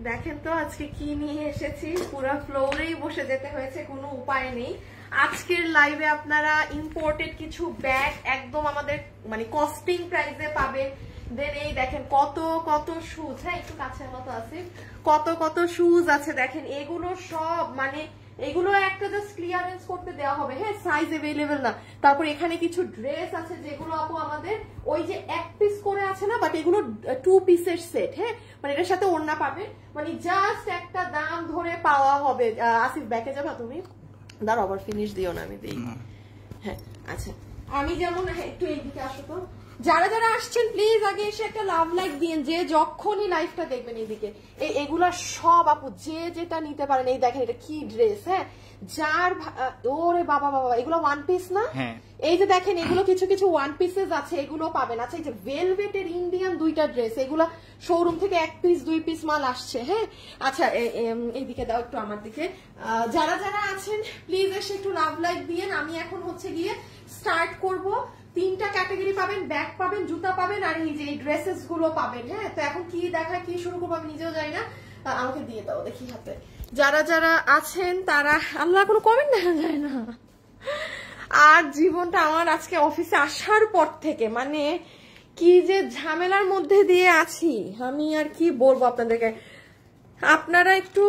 দেখেন তো আজকে কি নিয়ে এসেছি, পুরো ফ্লোরেই বসে যেতে হয়েছে, কোনো উপায় নেই। আজকের লাইভে আপনারা ইম্পোর্টেড কিছু ব্যাগ একদম আমাদের মানে কস্টিং প্রাইসে পাবেন। দেন এই দেখেন কত কত শুজ, হ্যাঁ একটু কাছের মতো আছে, কত কত শুজ আছে দেখেন। এগুলো সব মানে এগুলো একটা জাস্ট ক্লিয়ারেন্স করতে দেওয়া হবে, হ্যাঁ সাইজ अवेलेबल না। তারপর এখানে কিছু ড্রেস আছে যেগুলো আপু আমাদের ওই যে এক পিস করে আছে না, বাট এগুলো 2 পিসের সেট, হ্যাঁ মানে এটার সাথে ওড়না পাবে, মানে জাস্ট একটা দাম ধরে পাওয়া হবে। আসিফ ব্যাকে যাবা তুমি, দাঁড়াও আবার ফিনিশ দিও না, আমি দিই। হ্যাঁ আচ্ছা, আমি যেমন একটু এইদিকে আসো তো, যারা যারা আসছেন প্লিজ আগে এসে একটা লাভ লাইক দিন, যে যখনই লাইভটা দেখবেন। এইদিকে এগুলা সব আপু যে যেটা নিতে পারেন। এই দেখেন এটা কি ড্রেস, হ্যাঁ যার ওরে বাবা বাবা, এগুলো ওয়ান পিস না? এই যে দেখেন এগুলো কিছু কিছু ওয়ান পিসেস আছে, এগুলো পাবেন। আচ্ছা এই যে ভেলভেটের ইন্ডিয়ান দুইটা ড্রেস, এগুলো শোরুম থেকে 1 পিস 2 পিস মাল আসছে, হ্যাঁ। আচ্ছা এইদিকে দাও একটু আমার দিকে, যারা যারা আছেন প্লিজ এসে একটু লাভ লাইক দিয়েন। আমি এখন হচ্ছে গিয়ে স্টার্ট করব। 3টা ক্যাটাগরি পাবেন, ব্যাগ পাবেন, জুতা পাবেন, আর এই যে এই ড্রেসেস গুলো পাবেন, হ্যাঁ। তো এখন কি দেখা কি শুরু করবো আমি নিজেও জানি না, আমাকে দিয়ে দাও দেখি হাতে। যারা যারা আছেন তারা, আল্লাহ কোনো কমেন্ট দেখা যায় না। আর জীবনটা আমার আজকে অফিসে আসার পর থেকে মানে কি যে ঝামেলার মধ্যে দিয়ে আছি, আমি আর কি বলবো আপনাদেরকে। আপনারা একটু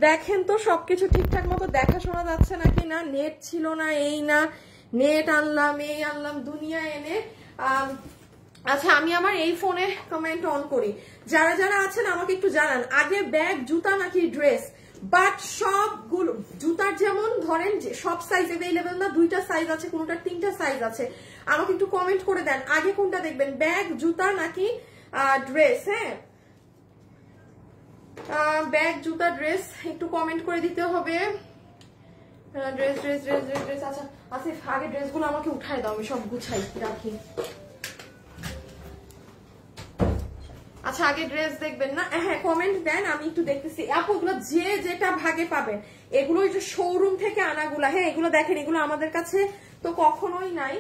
দেখেন তো সবকিছু ঠিকঠাক মতো দেখাশোনা যাচ্ছে নাকি না। নেট ছিল না, এই না নেট আনলাম, এই আনলাম, দুনিয়া এনে। আচ্ছা আমি আমার এই ফোনে কমেন্ট অন করি, যারা যারা আছেন আমাকে একটু জানান আগে ব্যাগ জুতা নাকি ড্রেস। বাট সবগুলো জুতার যেমন ধরেন যে সব সাইজ अवेलेबल না, 2টা সাইজ আছে, কোনোটার 3টা সাইজ আছে। আমাকে একটু কমেন্ট করে দেন আগে কোনটা দেখবেন, ব্যাগ জুতা নাকি ড্রেস, হ্যাঁ ব্যাগ জুতা ড্রেস একটু কমেন্ট করে দিতে হবে। Dress dress dress dress dress. আচ্ছা আসিফ আগে ড্রেসগুলো আমাকে উঠাই দাও, আমি সব গুছাই রাখি। আচ্ছা আগে ড্রেস দেখবেন না, হ্যাঁ কমেন্ট দেন আমি একটু দেখতেছি। আপুগুলো যে যেটা ভাগে পাবেন, এগুলো যে শোরুম থেকে আনাগুলা, হ্যাঁ এগুলো দেখেন, এগুলো আমাদের কাছে তো কখনোই নাই।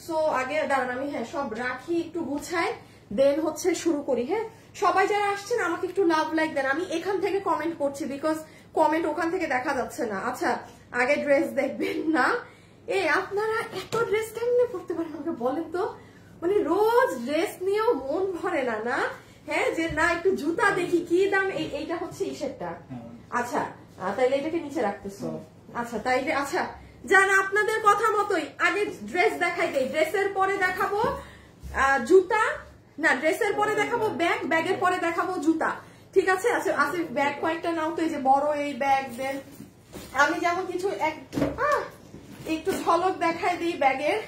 সো আগে দাঁড়ান আমি হ্যাঁ সব রাখি, একটু গুছাই, দেন হচ্ছে শুরু করি। হ্যাঁ সবাই যারা আসছেন আমাকে একটু লাভ লাইক দেন, আমি এখান থেকে কমেন্ট করছি বিকজ কমেন্ট ওখান থেকে দেখা যাচ্ছে না। আচ্ছা আগে ড্রেস দেখবেন না, আপনারা এত ড্রেস কেমনে পড়তে পারেন আমাকে বলেন তো, মানে রোজ ড্রেস নিয়েও মন ভরে না, না হ্যাঁ যে না একটু জুতা দেখি কি দাম। এইটা হচ্ছে ইসেরটা, আচ্ছা তাইলে এটাকে নিচে রাখতেছো, আচ্ছা তাইলে আচ্ছা জান আপনাদের কথা মতোই আগে ড্রেস দেখাই দেই, ড্রেসের পরে দেখাবো জুতা, না ড্রেসের পরে দেখাবো ব্যাগ, ব্যাগের পরে দেখাবো জুতা, ঠিক আছে। আচ্ছা আচ্ছা ব্যাগ কয়েকটা নাও তো, এই যে বড় এই ব্যাগ দেন। আমি যেমন কিছু একটু ঝলক দেখাই দিই ব্যাগের।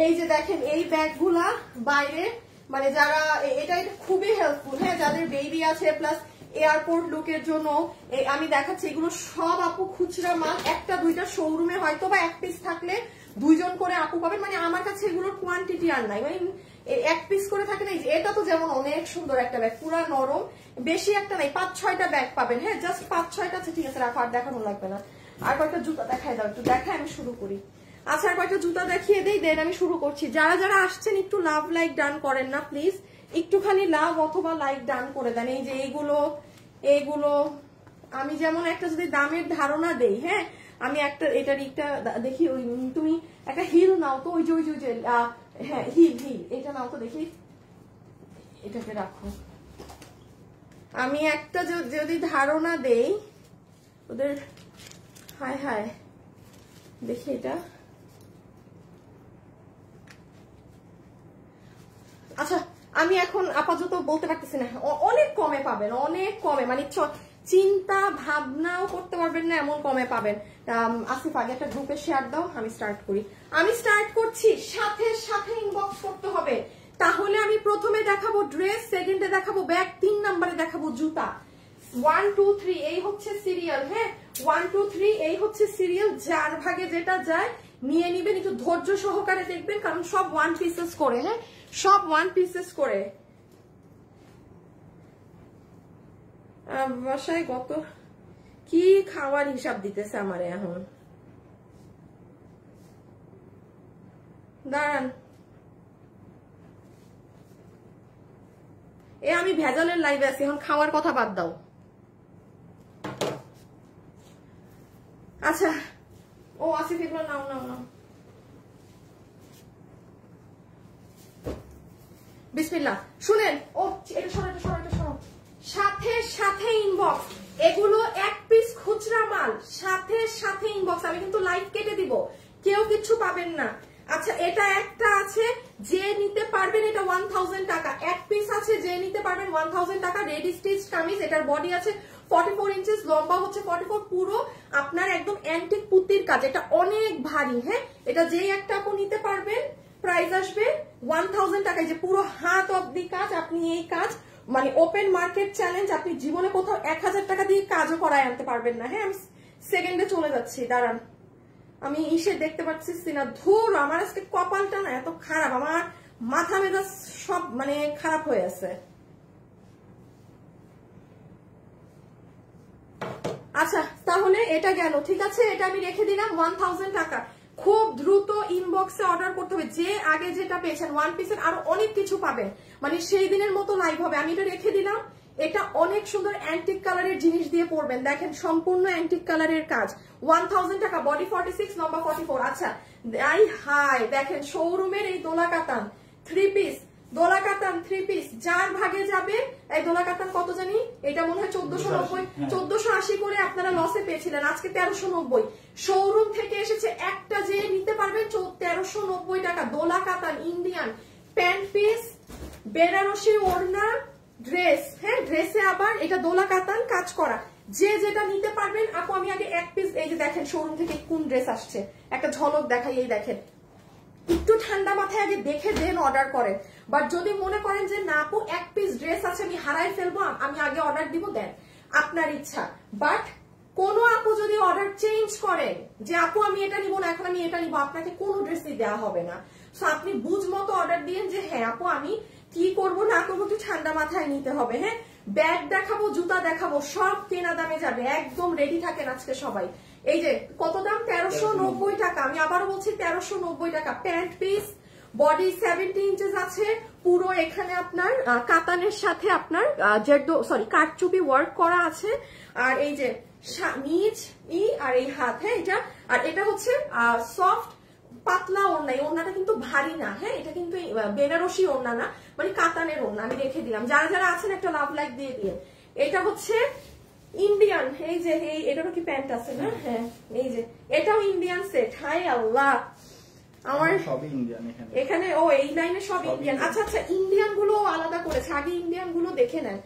এই যে দেখেন এই ব্যাগগুলা বাইরে মানে যারা এটা খুবই হেল্পফুল, হ্যাঁ যাদের বেবি আছে প্লাস এয়ারপোর্ট লুকের জন্য আমি দেখাচ্ছি। এগুলো সব আপু খুচরা মাল, 1টা 2টা শোরুমে হয়তো বা 1 পিস থাকলে 2 জন করে আপু পাবেন, মানে আমার কাছে এগুলোর কোয়ান্টিটি আর নাই, মানে 1 পিস করে থাকে না। এটা তো যেমন অনেক সুন্দর একটা ব্যাগ, পুরা নরম, বেশি একটা নাই, 5-6টা ব্যাগ পাবেন, হ্যাঁ জাস্ট 5-6টা আছে, ঠিক আছে রাখো, আর দেখানো লাগবে না। আর কয়েকটা জুতা দেখাই দাও, একটু দেখাই আমি শুরু করি। আচ্ছা আর কয়েকটা জুতা দেখিয়ে দেই, দেন আমি শুরু করছি। যারা যারা আসছেন একটু লাভ লাইক ডান করেন না প্লিজ, একটুখানি লাভ অথবা লাইক ডান করে দেন। এই যে এইগুলো আমি যেমন একটা যদি দামের ধারণা দেই, হ্যাঁ আমি একটা এটার একটা দেখি, ওই তুমি একটা হিল নাও তো, ওই যে হ্যাঁ হিল এটা নাও তো দেখি, এটাকে রাখো। আমি একটা যদি ধারণা দেই ওদের, হায় হায় দেখি এটা, আচ্ছা আমি এখন আপাতত বলতে পারতেছি না, অনেক কমে পাবেন, অনেক কমে, মানে চিন্তা ভাবনাও করতে পারবেন না এমন কমে পাবেন। আসিফ আগে একটা গ্রুপে শেয়ার দাও, আমি স্টার্ট করি। আমি স্টার্ট করছি, সাথে সাথে ইনবক্স করতে হবে। তাহলে আমি প্রথমে দেখাবো ড্রেস, সেকেন্ডে দেখাবো ব্যাগ, 3 নম্বরে দেখাবো জুতা। 1 2 3 এই হচ্ছে সিরিয়াল, হ্যাঁ 1 2 3 এই হচ্ছে সিরিয়াল, যার ভাগে যেটা যায় নিয়ে নিবেন, একটু ধৈর্য সহকারে দেখবেন কারণ সব 1 পিসেস করে, হ্যাঁ সব 1 পিসেস করে। বাসায় গত কি খাওয়ার হিসাব দিতেছে আমারে এখন, দাঁড়ান আমি ভেজালের লাইভে আছি, এখন খাওয়ার কথা বাদ দাও। আচ্ছা ও আসিফ এগুলো নাও নাও নাও, বিসমিল্লাহ। শুনেন, ও এটা সরো এটা সরো এটা সরো, সাথে সাথে ইনবক্স, এগুলো এক পিস খুচরা মাল, সাথে সাথে ইনবক্স। আমি কিন্তু লাইভ কেটে দিব, কেউ কিছু পাবেন না। আচ্ছা এটা একটা আছে, যে নিতে পারবেন এটা 1000 টাকা, এক পিস আছে, যে নিতে পারবেন 1000 টাকা। রেডি স্টিচ কামিজ, এটার বডি আছে 44 ইঞ্চেস, লম্বা হচ্ছে 44, পুরো আপনার একদম অ্যান্টিক পুতির কাজ, এটা অনেক ভারী। হ্যাঁ এটা যেই একটা আপু নিতে পারবেন প্রাইস আসবে 1000 টাকায়, যে পুরো হাত অব্দি কাজ। আপনি এই কাজ মানে ওপেন মার্কেট চ্যালেঞ্জ, আপনি জীবনে কোথাও 1000 টাকা দিয়ে কাজও করায় আনতে পারবেন না। হ্যাঁ আমি সেকেন্ডে চলে যাচ্ছি, দাঁড়ান আমি ইসে দেখতে পাচ্ছি না। ধুর আমার আজকে কপালটা না এত খারাপ, আমার মাথা মেজাজ সব মানে খারাপ হয়ে আছে। আচ্ছা তাহলে এটা গেল, ঠিক আছে, এটা আমি রেখে দিলাম 1000 টাকা। খুব দ্রুত ইনবক্সে অর্ডার করতে হবে, যে আগে যেটা পেয়েছেন ওয়ান পিসের আরো অনেক কিছু পাবেন, মানে সেই দিনের মতো লাইভ হবে। আমি এটা রেখে দিলাম, এটা অনেক সুন্দর অ্যান্টিক কালারের জিনিস দিয়ে পরবেন, দেখেন সম্পূর্ণ অ্যান্টিক কালারের কাজ, 1000 টাকা, বডি 46, লম্বা 44। আচ্ছা আই হাই, দেখেন শোরুমের এই দোলা কাতান 3 পিস, দোলা কাতান 3 পিস, যার ভাগে যাবে। এই দোলা কাতান কত জানি, এটা মনে হয় 1490, 1480 করে আপনারা লসে পেয়েছিলেন, আজকে 1390। শোরুম থেকে এসেছে একটা, যে নিতে পারবেন 1390 টাকা। দোলা কাতান ইন্ডিয়ান প্যান্ট পিস, বেনারসি ওড়না, ড্রেস। হ্যাঁ ড্রেসে আবার এটা দোলা কাতান কাজ করা, যে যেটা নিতে পারবেন। আপু আমি আগে এক পিস, এই যে দেখেন শোরুম থেকে কোন ড্রেস আসছে একটা ঝলক দেখাই, এই দেখেন। একটু ঠান্ডা মাথায় আগে দেখে দেন অর্ডার করেন, বাট যদি মনে করেন যে না আপু এক পিস ড্রেস আছে আমি হারাই ফেলবো, আমি আগে অর্ডার দিব, দেন আপনার ইচ্ছা। বাট কোন আপু যদি অর্ডার চেঞ্জ করেন যে আপু আমি এটা নিব না, এখন আমি এটা নিব, আপনাকে কোনো ড্রেসই দেওয়া হবে না। সো আপনি বুঝ মতো অর্ডার দিন যে হ্যাঁ আপু আমি কি করবো না করবো একটু ঠান্ডা মাথায় নিতে হবে। হ্যাঁ ব্যাগ দেখাবো, জুতা দেখাবো, সব কেনা দামে যাবে, একদম রেডি থাকেন আজকে সবাই। এই যে কত দাম, 1390 টাকা। আমি আবারও বলছি 1390 টাকা। প্যান্ট পিস, বডি 70 ইঞ্চেস আছে, পুরো এখানে আপনার কাতানের সাথে আপনার কারচুপি ওয়ার্ক করা আছে। আর এই যে নিচ আর এই হাত, হ্যাঁ এটা, আর এটা হচ্ছে সফট পাতলা ওড়না, এই ওড়নাটা কিন্তু ভারী না। হ্যাঁ এটা কিন্তু বেনারসি ওড়না না, মানে কাতানের ওড়না। আমি রেখে দিলাম, যারা যারা আছেন একটা লাভ লাইক দিয়ে দিয়ে। এটা হচ্ছে ইন্ডিয়ান, এই যে এটারও কি প্যান্ট আছে না, হ্যাঁ এই যে এটাও ইন্ডিয়ান সেট। হাই আল্লাহ, আমার সবই ইন্ডিয়ান এখানে, ও এই লাইনে সব ইন্ডিয়ান। আচ্ছা আচ্ছা ইন্ডিয়ান গুলো আলাদা করেছে, আগে ইন্ডিয়ান গুলো দেখে নেন।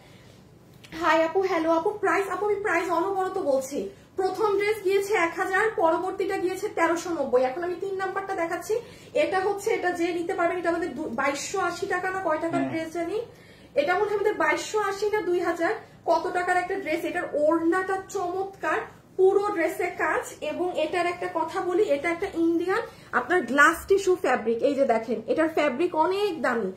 হাই আপু, হ্যালো আপু, প্রাইস আপু আমি প্রাইস অনবরত বলছি। প্রথম ড্রেস গিয়েছে 1000, পরবর্তীটা গিয়েছে 1390। এখন আমি 3 নাম্বারটা দেখাচ্ছি, এটা হচ্ছে, এটা যে নিতে পারবেন, এটা আমাদের 2280 টাকা না কয় টাকার ড্রেস জানি, এটা মধ্যে আমাদের 2280 না 2000 কত টাকার একটা ড্রেস। এটার ওড়নাটা চমৎকার, পুরো ড্রেসে কাজ। এবং এটার একটা কথা বলি, এটা একটা ইন্ডিয়ান আপনার গ্লাস টিস্যু ফ্যাব্রিক। এই যে দেখেন এটার ফ্যাব্রিক অনেক দামি,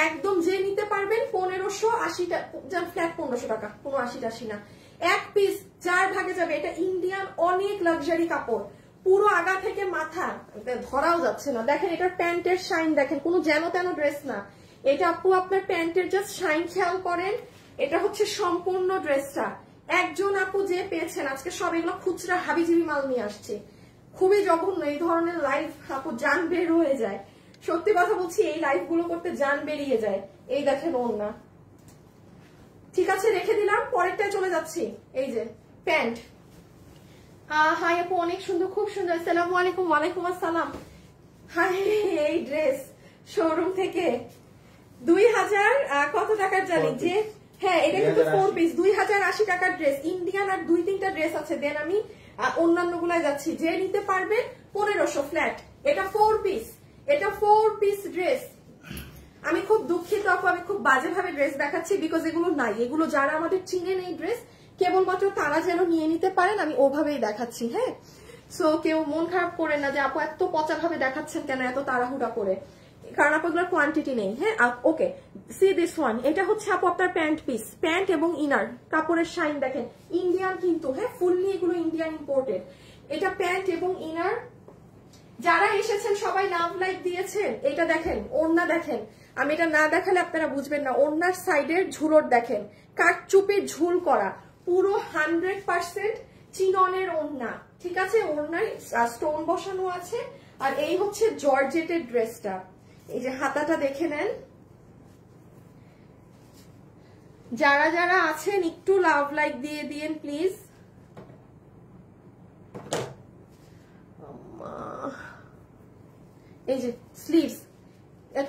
একদম যে নিতে পারবেন 1580 টাকা, ফ্ল্যাট 1500 টাকা, কোনো 80 না। এক পিস যার ভাগে যাবে, এটা ইন্ডিয়ান অনেক লাক্সারি কাপড়, পুরো আগা থেকে মাথা ধরাও যাচ্ছে না। দেখেন এটার প্যান্টের শাইন দেখেন, কোনো যেন তেন ড্রেস না এটা আপু, আপনার প্যান্টের জাস্ট শাইন খেয়াল করেন। এটা হচ্ছে সম্পূর্ণ ড্রেসটা। একজন আপু যে পেয়েছেন, আজকে সব এগুলো খুচরা হাবিজিবি মাল নিয়ে আসছে, খুবই জঘন্য এই ধরনের লাইভ আপু, জান বের হয়ে যায়। সত্যি কথা বলছি, এই লাইভ গুলো করতে জান বেরিয়ে যায়। এই দেখেন ওড়না, ঠিক আছে রেখে দিলাম, পরেরটায় চলে যাচ্ছি। এই যে প্যান্ট, হাই আপু অনেক সুন্দর, খুব সুন্দর, আসসালামু আলাইকুম। ওয়ালাইকুম আসসালাম। হাই এই ড্রেস শোরুম থেকে 2000 কত টাকার জানি, যে হ্যাঁ এটা কিন্তু 4 পিস 2080 টাকার ড্রেস, ইন্ডিয়ান আর 2-3টা ড্রেস আছে। দেন আমি অন্যান্য গুলাই যাচ্ছি, যে নিতে পারবে 1500 ফ্ল্যাট। এটা 4 পিস, এটা 4 পিস ড্রেস। আমি খুব দুঃখিত আপু, আমি খুব বাজেভাবে ড্রেস দেখাচ্ছি, বিকজ এগুলো নাই, এগুলো যারা আমাদের চিনেন এই ড্রেস কেবলমাত্র তারা যেন নিয়ে নিতে পারেন, আমি ওভাবেই দেখাচ্ছি। হ্যাঁ সো কেউ মন খারাপ করে না যে আপু এত পচা ভাবে দেখাচ্ছেন কেন, এত তাড়াহুড়া করে, কারণ আপনার কোয়ান্টিটি নেই। হ্যাঁ ওকে, সি দিস ওয়ান, এটা হচ্ছে আপু আপনার প্যান্ট পিস, প্যান্ট এবং ইনার, কাপড়ের শাইন দেখেন, ইন্ডিয়ান কিন্তু, হ্যাঁ ফুললি এগুলো ইন্ডিয়ান ইম্পোর্টেড। এটা প্যান্ট এবং ইনার, যারা এসেছেন সবাই লাভ লাইক দিয়েছেন। এটা দেখেন ওড়না দেখেন, আমি এটা না দেখালে আপনারা বুঝবেন না। ওড়নার সাইডের ঝুলোর দেখেন, কাঠচুপির ঝুল করা, পুরো 100% চিননের ওড়না, ঠিক আছে, ওড়নায় স্টোন বসানো আছে। আর এই হচ্ছে জর্জেটের ড্রেসটা, এই যে হাতাটা দেখে নেন। যারা যারা আছেন একটু লাভ লাইক দিয়ে দিয়েন প্লিজ। এই যে স্লিভস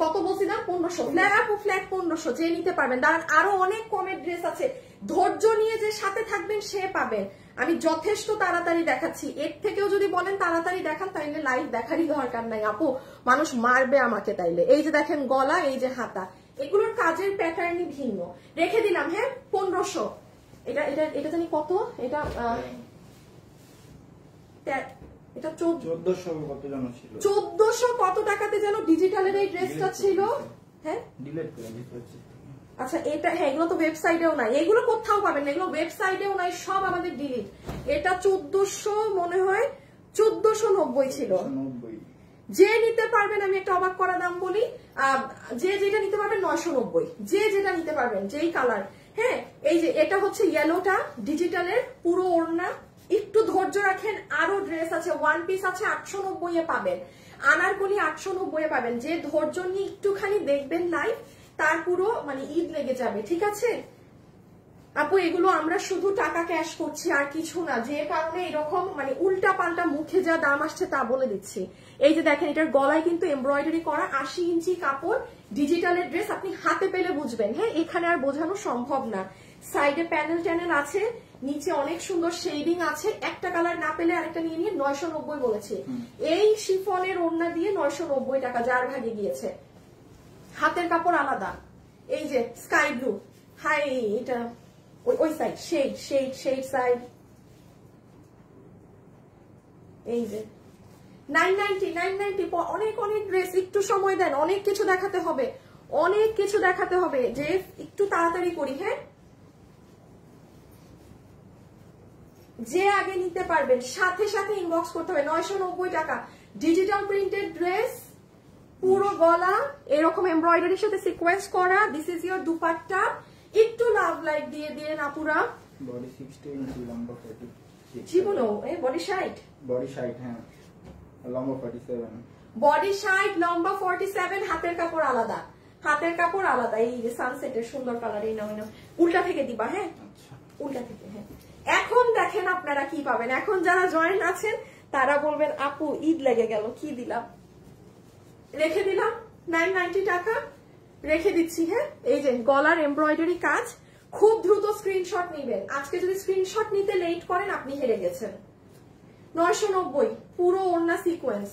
কত বলছিলাম 1500, ফ্ল্যাট আপু ফ্ল্যাট 1500, যে নিতে পারবেন। দাঁড়ান আরো অনেক কমের ড্রেস আছে, ধৈর্য নিয়ে যে সাথে থাকবেন সে পাবেন। আমি যথেষ্ট তাড়াতাড়ি দেখাচ্ছি, এর থেকেও যদি বলেন তাড়াতাড়ি দেখান তাইলে লাইভ দেখারই দরকার নাই আপু, মানুষ মারবে আমাকে তাইলে। এই যে দেখেন গলা, এই যে হাতা, এগুলোর কাজের প্যাটার্নই ভিন্ন। রেখে দিলাম হ্যাঁ 1500। এটা এটা এটা জানি কত, এটা এটা 1400 কত যেন ছিল, 1400 কত টাকাতে যেন ডিজিটালের এই ড্রেসটা ছিল। হ্যাঁ ডিলিট করে দিয়েছি। আচ্ছা এটা, হ্যাঁ এগুলো তো ওয়েবসাইটেও নাই, এগুলো কোথাও পাবেন না, এগুলো ওয়েবসাইটেও নাই, সব আমাদের ডিলিট। এটা 1400 মনে হয় 1490 ছিল। যে নিতে পারবেন, আমি একটা অবাক করা দাম বলি, যে যেটা নিতে পারবেন 990, যে যেটা নিতে পারবেন, যেই কালার। হ্যাঁ এই যে এটা হচ্ছে ইয়েলোটা ডিজিটালের পুরো ওড়না, একটু ধৈর্য রাখেন, আরো ড্রেস আছে, ওয়ান পিস আছে 890 এ পাবেন, আনারকলি 890 এ পাবেন। যে ধৈর্য নিয়ে একটুখানি দেখবেন লাইভ, তার পুরো মানে ঈদ লেগে যাবে, ঠিক আছে আপু। এগুলো আমরা শুধু টাকা ক্যাশ করছি আর কিছু না, যে কারণে এরকম মানে উল্টা পাল্টা মুখে যা দাম আসছে তা বলে দিচ্ছি। এই যে দেখেন এটার গলায় কিন্তু এমব্রয়ডারি করা, 80 ইঞ্চি কাপড়, ডিজিটালের ড্রেস, আপনি হাতে পেলে বুঝবেন। হ্যাঁ এখানে আর বোঝানো সম্ভব না। সাইডে প্যানেল ট্যানেল আছে, নিচে অনেক সুন্দর শেডিং আছে, একটা কালার না পেলে আরেকটা নিয়ে নিয়ে 990 বলেছি। এই শিফনের ওড়না দিয়ে 990 টাকা, যার ভাগে গিয়েছে। হাতের কাপড় আলাদা, এই যে স্কাই ব্লু, হাই এটা ওই side shade shade shade side, এই যে 990 অনেক অনেক ড্রেস। একটু সময় দেন, অনেক কিছু দেখাতে হবে, অনেক কিছু দেখাতে হবে, যে একটু তাড়াতাড়ি করি। হ্যাঁ যে আগে নিতে পারবেন সাথে সাথে ইনবক্স করতে হবে। 990 টাকা ডিজিটাল প্রিন্টেড ড্রেস, পুরো গলা এরকম এমব্রয়ডারির সাথে সিকোয়েন্স করা। দিস ইজ ইয়োর দুপাট্টা, একটু লাভ লাইক দিয়ে দিয়ে না পুরা। বডি 60 ইঞ্চি, লম্বা 40। জি বলো, বডি 60, বডি 60 হ্যাঁ, লম্বা 47, বডি 60 লম্বা 47, হাতের কাপড় আলাদা, হাতের কাপড় আলাদা। এই যে সানসেটের সুন্দর কালার, এই নাও উল্টা থেকে দিবা। হ্যাঁ আচ্ছা উল্টা থেকে। হ্যাঁ এখন দেখেন আপনারা কি পাবেন, এখন যারা জয়েন আছেন তারা বলবেন আপু ঈদ লেগে গেল, কি দিলাম। রেখে দিলাম 990 টাকা, রেখে দিচ্ছি। হ্যাঁ এই যে গলার এমব্রয়ডারি কাজ, খুব দ্রুত স্ক্রিনশট নিবেন, আজকে যদি স্ক্রিনশট নিতে লেট করেন আপনি হেরে গেছেন। 990 পুরো ওড়না সিকোয়েন্স।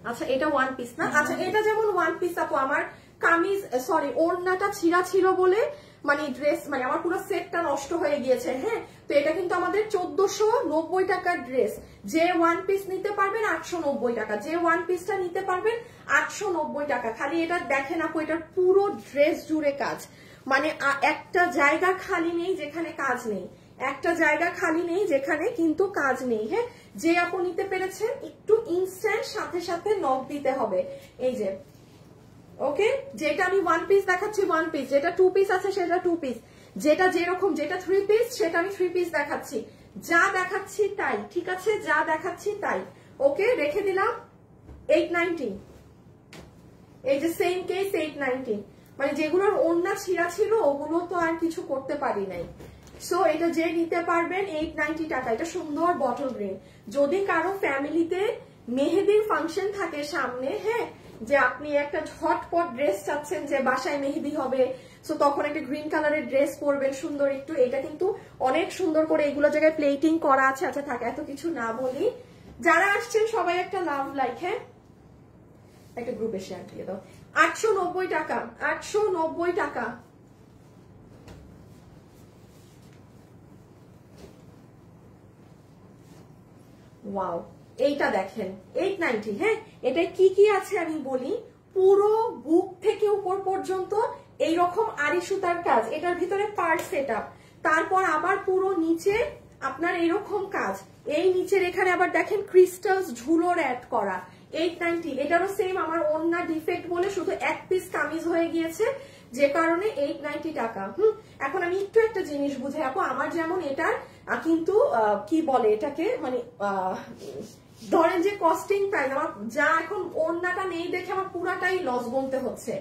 আচ্ছা এটা ওয়ান পিস না, আচ্ছা এটা যেমন ওয়ান পিস আপু, আমার কামিজ সরি ওড়নাটা ছিঁড়া ছিল বলে মানে ড্রেস মানে আমার পুরো সেটটা নষ্ট হয়ে গিয়েছে। হ্যাঁ তো এটা কিন্তু আমাদের 1490 টাকার ড্রেস। যে ওয়ান পিস নিতে পারবেন 890 টাকা, যে ওয়ান পিসটা নিতে পারবেন 890 টাকা। খালি এটা দেখেন আপু, এটার পুরো ড্রেস জুড়ে কাজ, মানে একটা জায়গা খালি নেই যেখানে কাজ নেই, একটা জায়গা খালি নেই যেখানে কিন্তু কাজ নেই। হ্যাঁ যে আপু নিতে পেরেছেন একটু ইনস্ট্যান্ট সাথে সাথে নক দিতে হবে। এই যে ওকে, যেটা আমি ওয়ান পিস দেখাচ্ছি ওয়ান পিস, যেটা টু পিস আছে সেটা টু পিস, যেটা যেরকম যেটা থ্রি পিস সেটা আমি থ্রি পিস দেখাচ্ছি, যা দেখাচ্ছি তাই, ঠিক আছে যা দেখাচ্ছি তাই। ওকে রেখে দিলাম 890। এই যে সেম কেস 890, মানে যেগুলোর ওড়না ছিঁড়া ছিল ওগুলো তো আর কিছু করতে পারি নাই। সো এটা যে নিতে পারবেন 890 টাকা। এটা সুন্দর বটল গ্রিন। যদি কারো ফ্যামিলিতে মেহেদির ফাংশন থাকে সামনে, হ্যাঁ যে আপনি একটা ঝটপট ড্রেস চাচ্ছেন যে বাসায় মেহেদি হবে, সো তখন একটা গ্রিন কালারের ড্রেস পরবেন সুন্দর একটু, এটা কিন্তু অনেক সুন্দর করে এইগুলো জায়গায় প্লেটিং করা আছে। আচ্ছা থাকে এত কিছু না বলি, যারা আসছেন সবাই একটা লাভ লাইক, হ্যাঁ একটা গ্রুপে শেয়ার দিয়ে দাও। 890 টাকা, 890 টাকা। ওয়াও এইটা দেখেন 890। হ্যাঁ এটাই কি কি আছে আমি বলি, পুরো বুক থেকে উপর পর্যন্ত এইরকম আড়ি সুতার কাজ, এটার ভিতরে পার্ট সেটআপ, তারপর আবার পুরো নিচে আপনার এইরকম কাজ, এই নিচের এখানে আবার দেখেন ক্রিস্টালস ঝুলোর অ্যাড করা, 890, এটারও সেম আমার ওন্না ডিফেক্ট বলে শুধু এক পিস কামিজ হয়ে গিয়েছে, যে কারণে 890 টাকা। এখন আমি একটু একটা জিনিস বুঝে আপু, আমার যেমন এটার কিন্তু কি বলে এটাকে, মানে ধরেন যে কস্টিং প্রাইস আমার যা এখন ওন্নাটা নেই দেখে আমার পুরাটাই লস গুনতে হচ্ছে।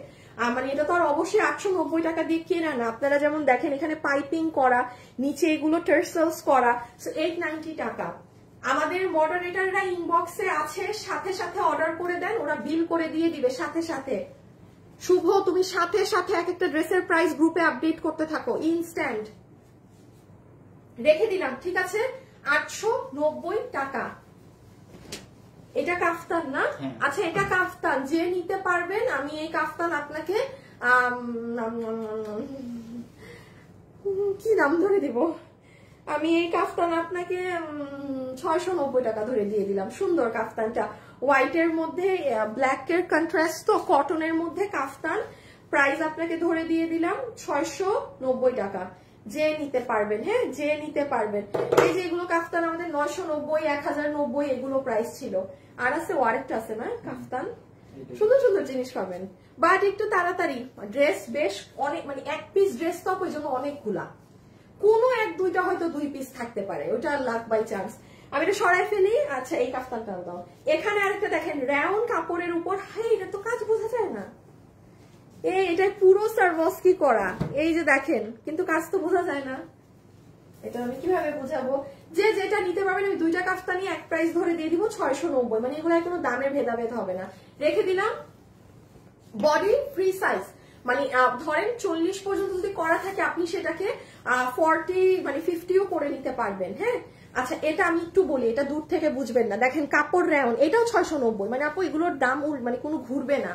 মানে এটা তো আর অবশ্যই 890 টাকা দিয়ে কেনা না। আপনারা যেমন দেখেন এখানে পাইপিং করা, নিচে এগুলো টার্সেলস করা, 890 টাকা। আমাদের মডারেটররা ইনবক্সে আছে, সাথে সাথে অর্ডার করে দেন, ওরা বিল করে দিয়ে দিবে সাথে সাথে। শুভ তুমি সাথে সাথে এক একটা ড্রেসের প্রাইস গ্রুপে আপডেট করতে থাকো, ইনস্ট্যান্ট রেখে দিলাম, ঠিক আছে? 890 টাকা। এটা কাফতান না? আচ্ছা এটা কাফতান, যে নিতে পারবেন আমি এই কাফতান আপনাকে কি দাম ধরে দিব, আমি এই কাফতান আপনাকে 690 টাকা ধরে দিয়ে দিলাম। সুন্দর কাফতানটা, হোয়াইটের মধ্যে ব্ল্যাক এর কন্ট্রাস্ট, তো কটনের মধ্যে কাফতান, প্রাইস আপনাকে ধরে দিয়ে দিলাম 690 টাকা। যে নিতে পারবেন, হ্যাঁ যে নিতে পারবেন। এই যে এগুলো কাফতান আমাদের 990, 1090 এগুলো প্রাইস ছিল। আর আছে ওয়ারেকটা আছে না কাফতান, সুন্দর সুন্দর জিনিস পাবেন, বাট একটু তাড়াতাড়ি। ড্রেস বেশ অনেক, মানে এক পিস ড্রেস তো ওই জন্য অনেকগুলা, কোনো এক দুইটা হয়তো 2 পিস থাকতে পারে, ওটা লাক বাই চান্স। আমি এটা সরাই ফেলি। আচ্ছা এই কাফতানটা দাও। এখানে আরেকটা দেখেন রাউন্ড কাপড়ের উপর, হ্যাঁ এটা তো কাজ বোঝা যায় না, এটা পুরো সার্ভসকি করা, এই যে দেখেন, কিন্তু কাজ তো বোঝা যায় না। এটা আমি কিভাবে বুঝাবো? যে যেটা নিতে পারবেন আমি দুইটা কাফতানি এক প্রাইস ধরে দিয়ে দিব 690, মানে এগুলো কোনো দামের ভেদাভেদ হবে না। রেখে দিলাম। বডি ফ্রি সাইজ, মানে ধরেন 40 পর্যন্ত যদি করা থাকে আপনি সেটাকে 40 মানে 50ও করে নিতে পারবেন, হ্যাঁ। আচ্ছা এটা আমি একটু বলি, এটা দূর থেকে বুঝবেন না, দেখেন কাপড় রাউন্ড, এটাও 690, মানে আপু এগুলোর দাম মানে কোনো ঘুরবে না।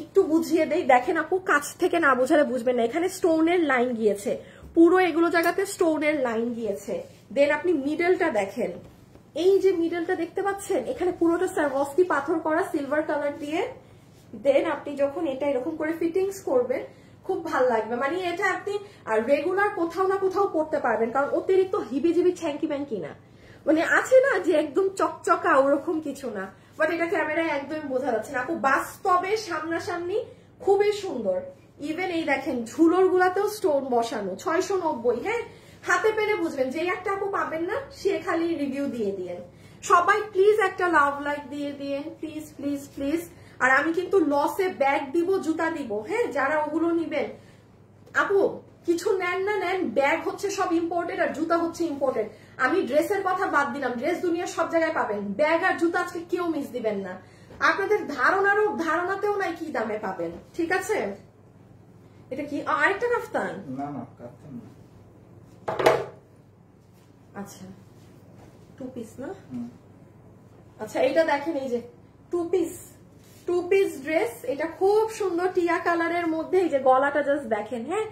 একটু বুঝিয়ে দেই, দেখেন আপু কাছ থেকে না বোঝালে বুঝবেন না, এখানে স্টোনের লাইন গিয়েছে পুরো, এগুলো জায়গাতে স্টোনের লাইন গিয়েছে। দেন আপনি মিডলটা দেখেন, এই যে মিডলটা দেখতে পাচ্ছেন, এখানে পুরোটা সার্ভসকি পাথর করা সিলভার কালার দিয়ে। দেন আপনি যখন এটা এরকম করে ফিটিংস করবেন খুব ভালো লাগবে, মানে এটা আপনি রেগুলার কোথাও না কোথাও পড়তে পারবেন, কারণ অতিরিক্ত হিবিজিবি ছ্যাঙ্কি ব্যাঙ্কি না, মানে আছে না যে একদম চকচকা ওরকম কিছু না, বাট এটা ক্যামেরায় একদম বোঝা যাচ্ছে না আপু, বাস্তবে সামনাসামনি খুবই সুন্দর। ইভেন এই দেখেন ঝুলোর গুলাতেও স্টোন বসানো, 690, হ্যাঁ। হাতে পেলে বুঝবেন, যে একটা আপু পাবেন না সে খালি রিভিউ দিয়ে দিয়েন। সবাই প্লিজ একটা লাভ লাইক দিয়ে দিয়েন, প্লিজ প্লিজ প্লিজ। আর আমি কিন্তু লসে ব্যাগ দিব, জুতা দিব, হ্যাঁ, যারা ওগুলো নিবেন। আপু কিছু নেন না নেন, ব্যাগ হচ্ছে সব ইম্পোর্টেড আর জুতা হচ্ছে ইম্পোর্টেড। আমি ড্রেসের কথা বাদ দিলাম, ড্রেস দুনিয়া সব জায়গায় পাবেন, ব্যাগ আর জুতা আজকে কেউ মিস দিবেন না। আপনাদের ধারণাতেও নাই কি দামে পাবেন, ঠিক আছে? এটা কি আরেকটা কাফতান? না না কাফতান না, আচ্ছা 2 পিস না? আচ্ছা এটা দেখেন, এই যে 2 পিস ড্রেস, এটা খুব সুন্দর টিয়া কালারের মধ্যে। এই যে গলাটা জাস্ট দেখেন, হ্যাঁ,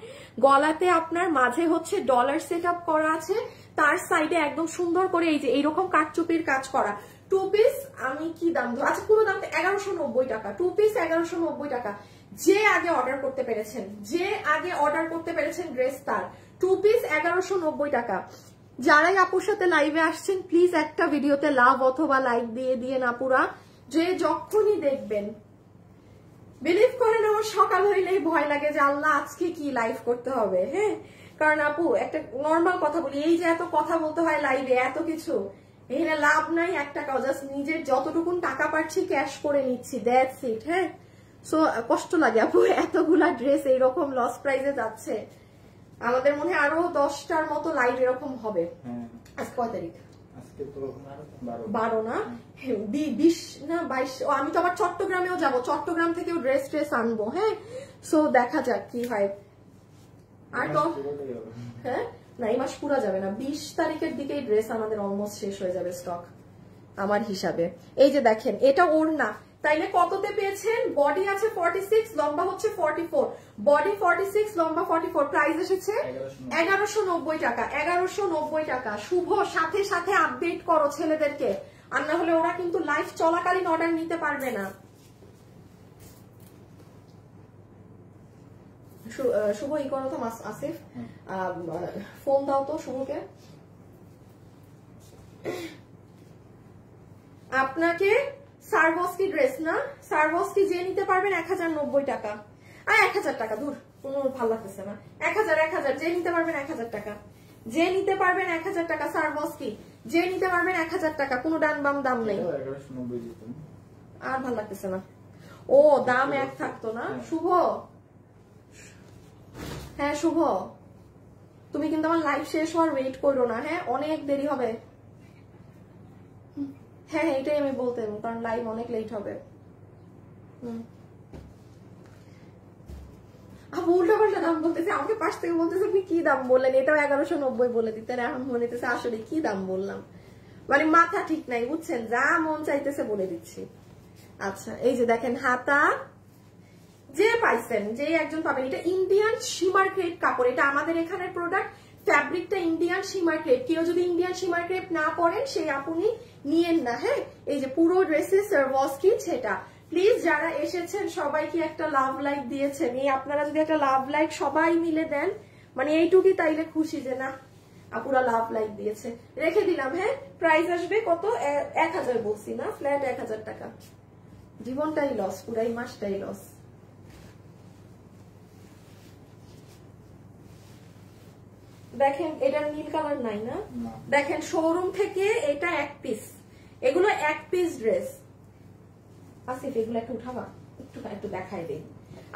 গলাতে আপনার মাঝে হচ্ছে ডলার সেট আপ করা আছে, তার সাইডে একদম সুন্দর করে এই যে এইরকম কাটচুপির কাজ করা। 2 পিস আমি কি দাম, আচ্ছা পুরো দাম 1190 টাকা, 2 পিস 1190 টাকা। যে আগে অর্ডার করতে পেরেছেন ড্রেস তার 2 পিস 1190 টাকা। যারাই আপুর সাথে লাইভে আসছেন প্লিজ একটা ভিডিওতে লাভ অথবা লাইক দিয়ে দিয়ে আপুরা, যে যখনই দেখবেন। বিলিভ করেন আমার সকাল হইলেই ভয় লাগে যে আল্লাহ আজকে কি লাইভ করতে হবে, হ্যাঁ। কারণ আপু একটা নর্মাল কথা বলি, এই যে এত কথা বলতে হয় লাইভে, এত কিছু, এখানে লাভ নাই এক টাকাও, জাস্ট নিজের যতটুকুন টাকা পাচ্ছি ক্যাশ করে নিচ্ছি, দ্যাটস ইট, হ্যাঁ। সো কষ্ট লাগে আপু, এতগুলা ড্রেস এইরকম লস প্রাইসে যাচ্ছে। আমাদের মনে হয় আরো 10টার মতো লাইভ এরকম হবে। আজ কয় তারিখ? আজকে তো 12 না, 20 না 22। আমি তো আবার চট্টগ্রামেও যাব, চট্টগ্রাম থেকেও ড্রেস আনবো, হ্যাঁ। সো দেখা যাক কি হয়। আর তো হ্যাঁ না, এই মাস পুরা যাবে না, 20 তারিখের দিকে ড্রেস আমাদের অলমোস্ট শেষ হয়ে যাবে স্টক আমার হিসাবে। এই যে দেখেন এটা ওড়না, তাইলে কততে পেয়েছেন? বডি আছে 46, লম্বা হচ্ছে 44, বডি 46, লম্বা 44, প্রাইস এসেছে 1190 টাকা, 1190 টাকা। শুভ সাথে সাথে আপডেট করো ছেলেদেরকে, আর না হলে ওরা কিন্তু লাইভ চলাকালীন অর্ডার নিতে পারবে না। শুভ ই করো তো আসিফ, ফোন দাও তো শুভকে। আপনাকে সারভস্কি ড্রেস না, সারভস্কি যে নিতে পারবেন 1090 টাকা, আর 1000 টাকা, দূর কোনো ভালো লাগতেছে না। 1000 যে নিতে পারবেন 1000 টাকা, যে নিতে পারবেন 1000 টাকা সারভস্কি, যে নিতে পারবেন 1000 টাকা, কোনো ডান বাম দাম নেই। 1190 দিতাম, আর ভালো লাগতেছে না। ও দাম এক থাকতো না। শুভ, হ্যাঁ শুভ, তুমি কিন্তু আমার লাইভ শেষ হওয়ার ওয়েট করো না, হ্যাঁ অনেক দেরি হবে। হ্যাঁ এটাই আমি বলতাম, কারণ লাইভ অনেক লেট হবে। উল্টা পাল্টা দাম বলতেছে, আমাকে পাশ থেকে বলতেছে আপনি কি দাম বললেন, এটাও 1190 বলে দিতে, এখন মনে হইতেছে আসলে কি দাম বললাম, মানে মাথা ঠিক নাই বুঝছেন, যা মন চাইতেছে বলে দিচ্ছি। আচ্ছা এই যে দেখেন হাতা, যে পাইছেন যে একজন পাবেন, এটা ইন্ডিয়ান শিমার ক্রেপ কাপড়, এটা আমাদের এখানের প্রোডাক্ট, ফ্যাব্রিকটা ইন্ডিয়ান শিমার ক্রেপ। কেউ যদি ইন্ডিয়ান শিমার ক্রেপ না পরেন সেই আপনি নিয়েন না, হ্যাঁ। এই যে পুরো ড্রেসে সারভস্কি, সেটা প্লিজ যারা এসেছেন সবাই কি একটা লাভ লাইক দিয়েছেন, এই আপনারা যদি একটা লাভ লাইক সবাই মিলে দেন, মানে এইটুকুই তাইলে খুশি যে না আপুরা লাভ লাইক দিয়েছে। রেখে দিলাম, হ্যাঁ। প্রাইস আসবে কত, 1000 বলছি না, ফ্ল্যাট 1000 টাকা। জীবনটাই লস, পুরাই মাসটাই লস। দেখেন এটার নীল কালার নাই না, দেখেন শোরুম থেকে এটা এক পিস, এগুলো এক পিস ড্রেস। আসিফ এগুলো একটু উঠাবা, একটু দেখাই দিই।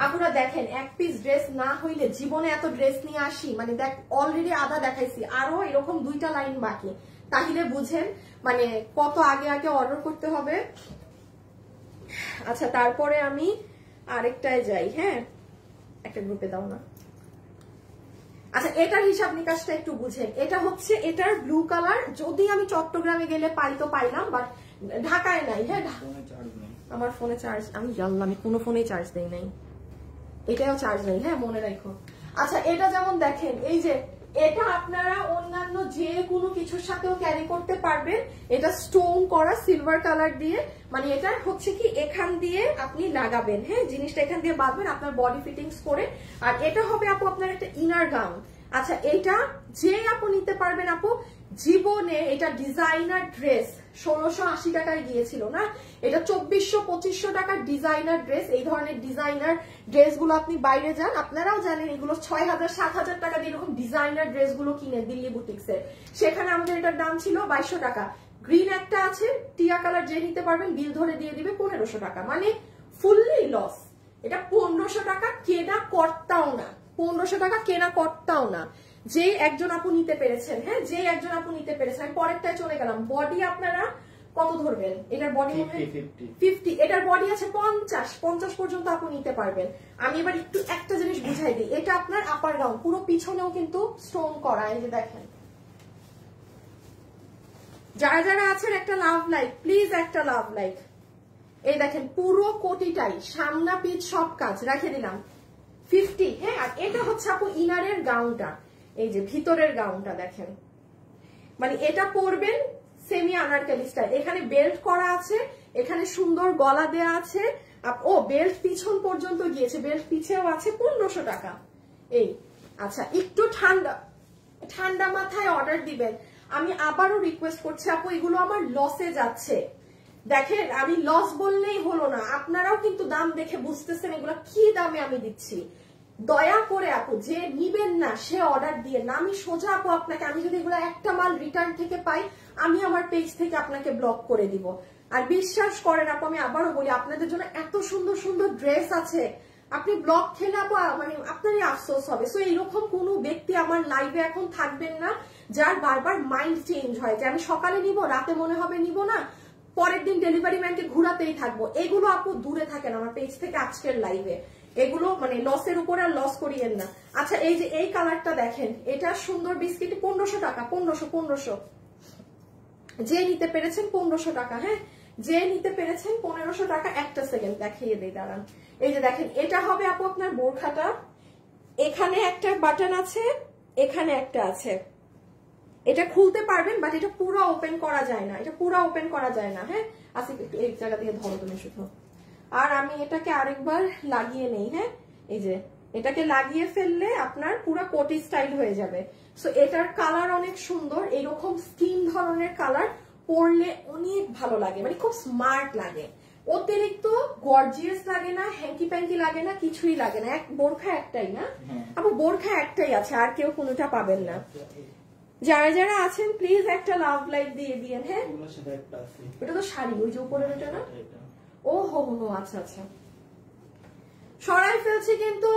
আপনারা দেখেন এক পিস ড্রেস না হইলে জীবনে এত ড্রেস নিয়ে আসি, মানে দেখ অলরেডি আধা দেখাইছি, আরো এরকম 2টা লাইন বাকি, তাহলে বুঝেন মানে কত আগে আগে অর্ডার করতে হবে। আচ্ছা তারপরে আমি আরেকটায় যাই, হ্যাঁ একটা গ্রুপে দাও না। আচ্ছা এটার হিসাব নিকাশটা একটু বুঝেন, এটা হচ্ছে এটার ব্লু কালার, যদি আমি চট্টগ্রামে গেলে পাই তো পাইলাম, বাট ঢাকায় নাই, হ্যাঁ আমার ফোনে চার্জ, আমি জানলাম আমি কোনো ফোনে চার্জ দেই নাই, এটাও চার্জ নেই, হ্যাঁ মনে রাখো। আচ্ছা এটা যেমন দেখেন, এই যে এটা আপনারা অন্যান্য যে কোনো কিছুর সাথেও ক্যারি করতে পারবেন, এটা স্টোন করা সিলভার কালার দিয়ে, মানে এটা হচ্ছে কি এখান দিয়ে আপনি লাগাবেন, হ্যাঁ জিনিসটা এখান দিয়ে বাঁধবেন আপনার বডি ফিটিংস করে, আর এটা হবে আপু আপনার একটা ইনার গাউন। আচ্ছা এটা যে আপু নিতে পারবেন আপু, জীবনে এটা ডিজাইনার ড্রেস 1680 টাকায় গিয়েছিল না, এটা 2400-2500 টাকার ডিজাইনার ড্রেস। এই ধরনের ডিজাইনার ড্রেসগুলো আপনি বাইরে যান, আপনারাও জানেন এগুলো 6000-7000 টাকা দিয়ে এরকম ডিজাইনার ড্রেসগুলো কিনে দিল্লি বুটিক্সে, সেখানে আমাদের এটার দাম ছিল 2200 টাকা। গ্রিন একটা আছে টিয়া কালার, যে নিতে পারবেন বিল ধরে দিয়ে দিবে 1500 টাকা, মানে ফুললি লস। এটা 1500 টাকা কেনা কর্তাও না, 1500 টাকা কেনা কর্তাও না। যে একজন আপু নিতে পেরেছেন, হ্যাঁ যে একজন আপু নিতে পেরেছেন। আমি পরেরটায় চলে গেলাম, বডি আপনারা কত ধরবেন, এটার বডি 50, এটার বডি আছে 50 পর্যন্ত আপু নিতে পারবেন। আমি এবার একটু একটা জিনিস বুঝাই দিই, এটা আপনার আপার গাউন, পুরো পিছনেও কিন্তু স্টোন করা, এই যে দেখেন। যারা যারা আছেন একটা লাভ লাইক, প্লিজ একটা লাভ লাইক। এই দেখেন পুরো কোটিটাই সামনা পিছ সব কাজ, রেখে দিলাম 50, হ্যাঁ। আর এটা হচ্ছে আপু ইনারের গাউনটা, এই যে ভিতরের গাউনটা দেখেন, মানে এটা পরবেন সেমি আনারকলি স্টাইল, এখানে বেল্ট করা আছে, এখানে সুন্দর গলা দেয়া আছে, ও বেল্ট পিছন পর্যন্ত গিয়েছে, বেল্ট পিছেও আছে, 1500 টাকা এই। আচ্ছা একটু ঠান্ডা মাথায় অর্ডার দিবেন। আমি আবারও রিকোয়েস্ট করছি আপু, এগুলো আমার লসে যাচ্ছে, দেখেন আমি লস বললেই হলো না, আপনারাও কিন্তু দাম দেখে বুঝতেছেন এগুলো কি দামে আমি দিচ্ছি। দয়া করে আপু যে নিবেন না সে অর্ডার দিয়ে না, আমি সোজা আপু আপনাকে, আমি যদি এগুলো একটা মাল রিটার্ন থেকে পাই আমি আমার পেজ থেকে আপনাকে ব্লক করে দিব। আর বিশ্বাস করেন আপু, আমি আবারও বলি আপনাদের জন্য এত সুন্দর সুন্দর ড্রেস আছে, আপনি ব্লক খেলে আপু মানে আপনারই আফসোস হবে। সো এইরকম কোনো ব্যক্তি আমার লাইভে এখন থাকবেন না যার বারবার মাইন্ড চেঞ্জ হয়, যে আমি সকালে নিব রাতে মনে হবে নিব না, পরের দিন ডেলিভারি ম্যানকে ঘুরাতেই থাকবো। এগুলো আপু দূরে থাকেন আমার পেজ থেকে আজকের লাইভে, এগুলো মানে লসের উপরে আর লস করিয়েন না। আচ্ছা এই যে এই কালারটা দেখেন, এটা সুন্দর বিস্কিট, 1500 টাকা, 1500 যে নিতে পেরেছেন 1500 টাকা, হ্যাঁ যে নিতে পেরেছেন 1500 টাকা। একটা সেকেন্ড দেখিয়ে দেই দাঁড়ান, এই যে দেখেন এটা হবে আপু আপনার বোরখাটা, এখানে একটা বাটন আছে, এখানে একটা আছে, এটা খুলতে পারবেন বাট এটা পুরো ওপেন করা যায় না, এটা পুরো ওপেন করা যায় না, হ্যাঁ। আসি একটু এই জায়গা দিয়ে ধরো তুমি শুধু, আর আমি এটাকে আরেকবার লাগিয়ে নেই, হ্যাঁ এই যে এটাকে লাগিয়ে ফেললে আপনার পুরো কোটি স্টাইল হয়ে যাবে। সো এটার কালার অনেক সুন্দর, এরকম স্কিন ধরনের কালার পরলে অনেক ভালো লাগে, মানে খুব স্মার্ট লাগে। অতিরিক্ত গর্জিয়াস লাগে না, হ্যাঙ্কি প্যাঙ্কি লাগে না, কিছুই লাগে না। এক বোরখা একটাই না আপু, বোরখা একটাই আছে, আর কেউ কোনোটা পাবেন না। যারা যারা আছেন প্লিজ একটা লাভ লাইক দিয়ে দিয়েন। হ্যাঁ এটা তো শাড়ি, ওই যে উপরের এটা না? ও হো হো, আচ্ছা আচ্ছা, সরাই ফেলছি কিন্তু।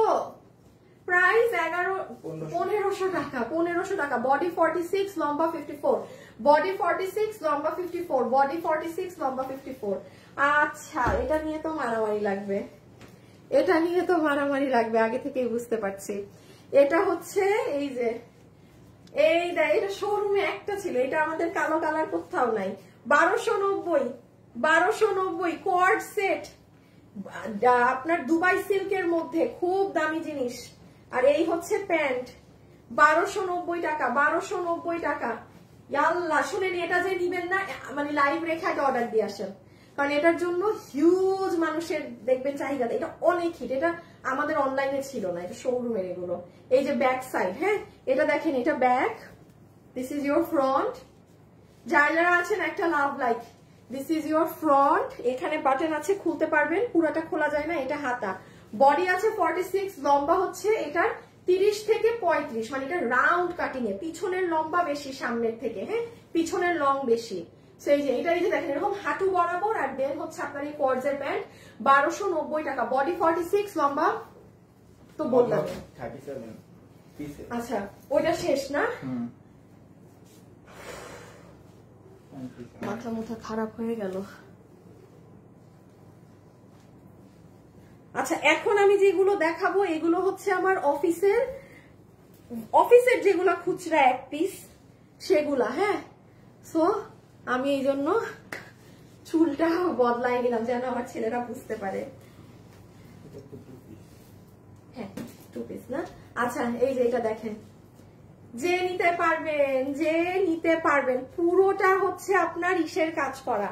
প্রাইস 1500 টাকা, 1500 টাকা। বডি 46, লম্বা 54, বডি 46, লম্বা 54, বডি 46, লম্বা 54। আচ্ছা, এটা নিয়ে তো মারামারি লাগবে, এটা নিয়ে তো মারামারি লাগবে, আগে থেকেই বুঝতে পারছি। এটা হচ্ছে এই যে এটা শোরুমে একটা ছিল, এটা আমাদের কালো কালার কোথাও নাই। 1290 কোয়ার্ড সেট, আপনার দুবাই সিল্কের মধ্যে খুব দামি জিনিস। আর এই হচ্ছে প্যান্ট, 1290 টাকা, 1290 টাকা। ইয়াল্লা শুনেন, এটা যে নিবেন না মানে লাইভ রেখে আগে অর্ডার দিয়ে আসেন, কারণ এটার জন্য হিউজ মানুষের দেখবেন চাহিদা। এটা অনেক হিট, এটা আমাদের অনলাইনে ছিল না, এটা শোরুমের এগুলো। এই যে ব্যাক সাইড, হ্যাঁ এটা দেখেন, এটা back, this is your front. যারা আছেন একটা love like, this is your front. এখানে বাটন আছে, খুলতে পারবেন, পুরাটা খোলা যায় না, এটা হাতা। বডি আছে 46, লম্বা হচ্ছে এটার 30 থেকে 35, মানে এটা রাউন্ড কাটিং এ, পিছনের লম্বা বেশি সামনের থেকে, হ্যাঁ পিছনের লং বেশি। সেই যে এটা, এই যে দেখেন এরকম হাঁটু বরাবর, আর দেন হচ্ছে আপনার এই কর্জের প্যান্ট, 1290 টাকা। বডি 46, লম্বা তো বললাম 37। আচ্ছা ওইটা শেষ না? মাথা মুথা খারাপ হয়ে গেল। আচ্ছা এখন আমি যেগুলো দেখাবো এগুলো হচ্ছে আমার অফিসের যেগুলো খুচরা এক পিস সেগুলা, হ্যাঁ। সো আমি এই জন্য চুলটা বদলাই গেলাম যেন আমার ছেলেরা বুঝতে পারে। হ্যাঁ 2 পিস না? আচ্ছা এই যে এটা দেখেন, যে নিতে পারবেন, পুরোটা হচ্ছে আপনার ইসের কাজ করা।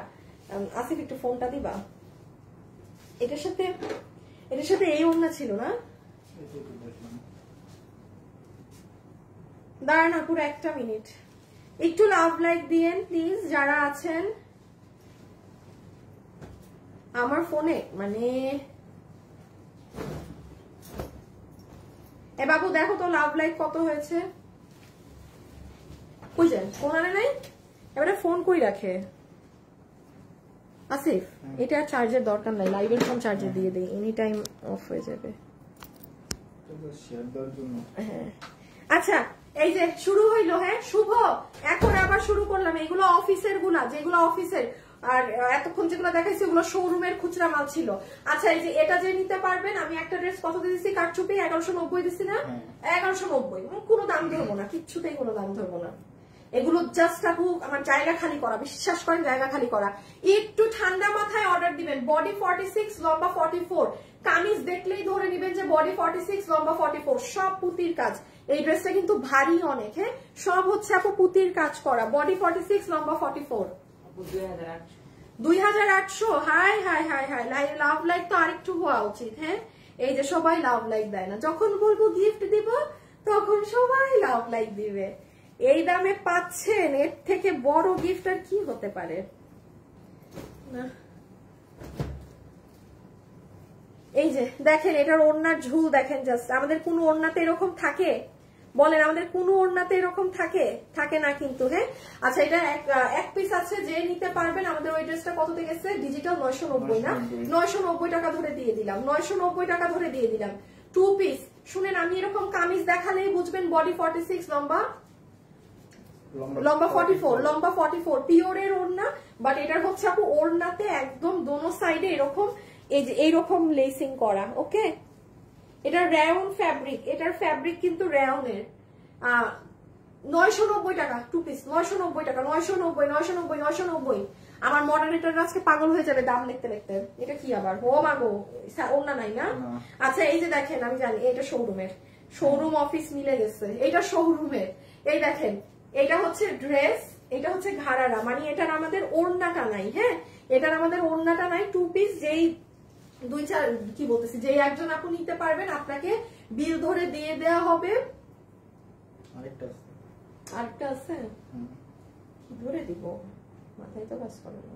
আসিফ একটু ফোনটা দিবা, এটার সাথে এই ওড়না ছিল না? দাঁড়ান না, পুরো 1 মিনিট, একটু লাভ লাইক দিয়েন প্লিজ যারা আছেন আমার ফোনে। মানে এ বাবু দেখো তো লাভ লাইক কত হয়েছে। কই যান, ফোন আনে নাই, এবারে ফোন কই রাখে আসিফ? এটা চার্জের দরকার নাই, লাইভের ফোন চার্জে দিয়ে দেই, এনি টাইম অফ হয়ে যাবে। হ্যাঁ আচ্ছা এই যে শুরু হইলো, হ্যাঁ শুভ, এখন আবার শুরু করলাম। এগুলো অফিসের গুলা, যেগুলো অফিসের, আর এতক্ষণ যেগুলো দেখাইছি ওগুলো শোরুমের খুচরা মাল ছিল। আচ্ছা এই যে এটা যে নিতে পারবেন, আমি একটা ড্রেস কত দিয়েছি কারচুপি? 1190 দিছি না? 1190, কোনো দাম ধরবো না, কিচ্ছুতেই কোনো দাম ধরবো না। এগুলো জাস্ট আপু আমার জায়গা খালি করা, বিশ্বাস করেন জায়গা খালি করা। একটু ঠান্ডা মাথায় অর্ডার দিবেন। বডি 46, লম্বা 44, কামিজ দেখলেই ধরে নিবেন যে বডি 46, লম্বা 44, সব পুতির কাজ। এই ড্রেসটা কিন্তু ভারী অনেক, হ্যাঁ সব হচ্ছে আপু পুতির কাজ করা। বডি 46, লম্বা 44, 2800। High high high high, love like তো আরেকটু হওয়া উচিত। হ্যাঁ এই যে সবাই লাভ লাইক দেয় না, যখন বলবো গিফট দিব তখন সবাই লাভ লাইক দিবে। এই দামে পাচ্ছেন, এর থেকে বড় গিফট আর কি হতে পারে? না এই যে দেখেন, এটার ওড়নার ঝুল দেখেন, জাস্ট আমাদের কোন ওড়নাতে এরকম থাকে? বলেন আমাদের কোন ওড়নাতে এরকম থাকে না কিন্তু। হ্যাঁ আচ্ছা এটা এক পিস আছে, যে নিতে পারবেন। আমাদের ওই ড্রেসটা কততে গেছে ডিজিটাল? 990 না? 990 টাকা ধরে দিয়ে দিলাম, 990 টাকা ধরে দিয়ে দিলাম। 2 পিস। শুনেন আমি এরকম কামিজ দেখালেই বুঝবেন বডি 46, লম্বা 44, লম্বা 44, পিওরের ওড়না। বাট এটার হচ্ছে আপু ওড়নাতে একদম দোনো সাইডে এরকম এই যে এইরকম লেসিং করা। ওকে এটা রেয়ন ফ্যাব্রিক, এটার ফ্যাব্রিক কিন্তু রেয়নের। 990 টাকা 2 পিস, 990 টাকা, 990। আমার মডারেটর আজকে পাগল হয়ে যাবে দাম লিখতে লিখতে। এটা কি আবার ও মাগো, ওড়না নাই না? আচ্ছা এই যে দেখেন, আমি জানি এটা শোরুমের, শোরুম অফিস মিলে গেছে, এটা শোরুমের। এই দেখেন এটা হচ্ছে ড্রেস, এটা হচ্ছে ঘাড়ারা, মানে এটার আমাদের ওড়নাটা নাই। হ্যাঁ এটার আমাদের ওড়নাটা নাই। 2 পিস, যেই 2-4 কি বলতেছি, যেই একজন আপু নিতে পারবেন আপনাকে বিল ধরে দিয়ে দেওয়া হবে। আরেকটা আছে, কি ধরে দিব, মাথায় তো কাজ করে না।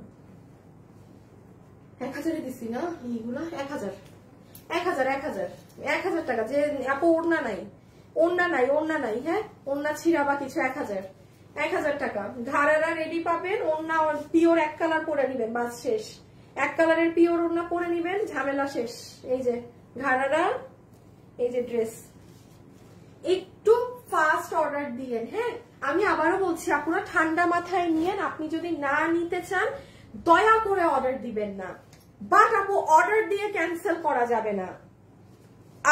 1000 দিছি না এইগুলা 1000 টাকা। যে আপু ওড়না নাই হ্যাঁ, ওড়না ছিঁড়া বা কিছু 1000 টাকা। ঘাড়ারা রেডি পাবেন, ওড়না পিওর এক কালার পরে নিবেন, বাস শেষ। এক কালারের পিওর ওড়না পরে নিবেন, ঝামেলা শেষ। এই যে ঘাড়ারা, এই যে ড্রেস। একটু ফাস্ট অর্ডার দিলেন হ্যাঁ। আমি আবারও বলছি আপনারা ঠান্ডা মাথায় নিয়েন, আপনি যদি না নিতে চান দয়া করে অর্ডার দিবেন না, বাট আপু অর্ডার দিয়ে ক্যান্সেল করা যাবে না।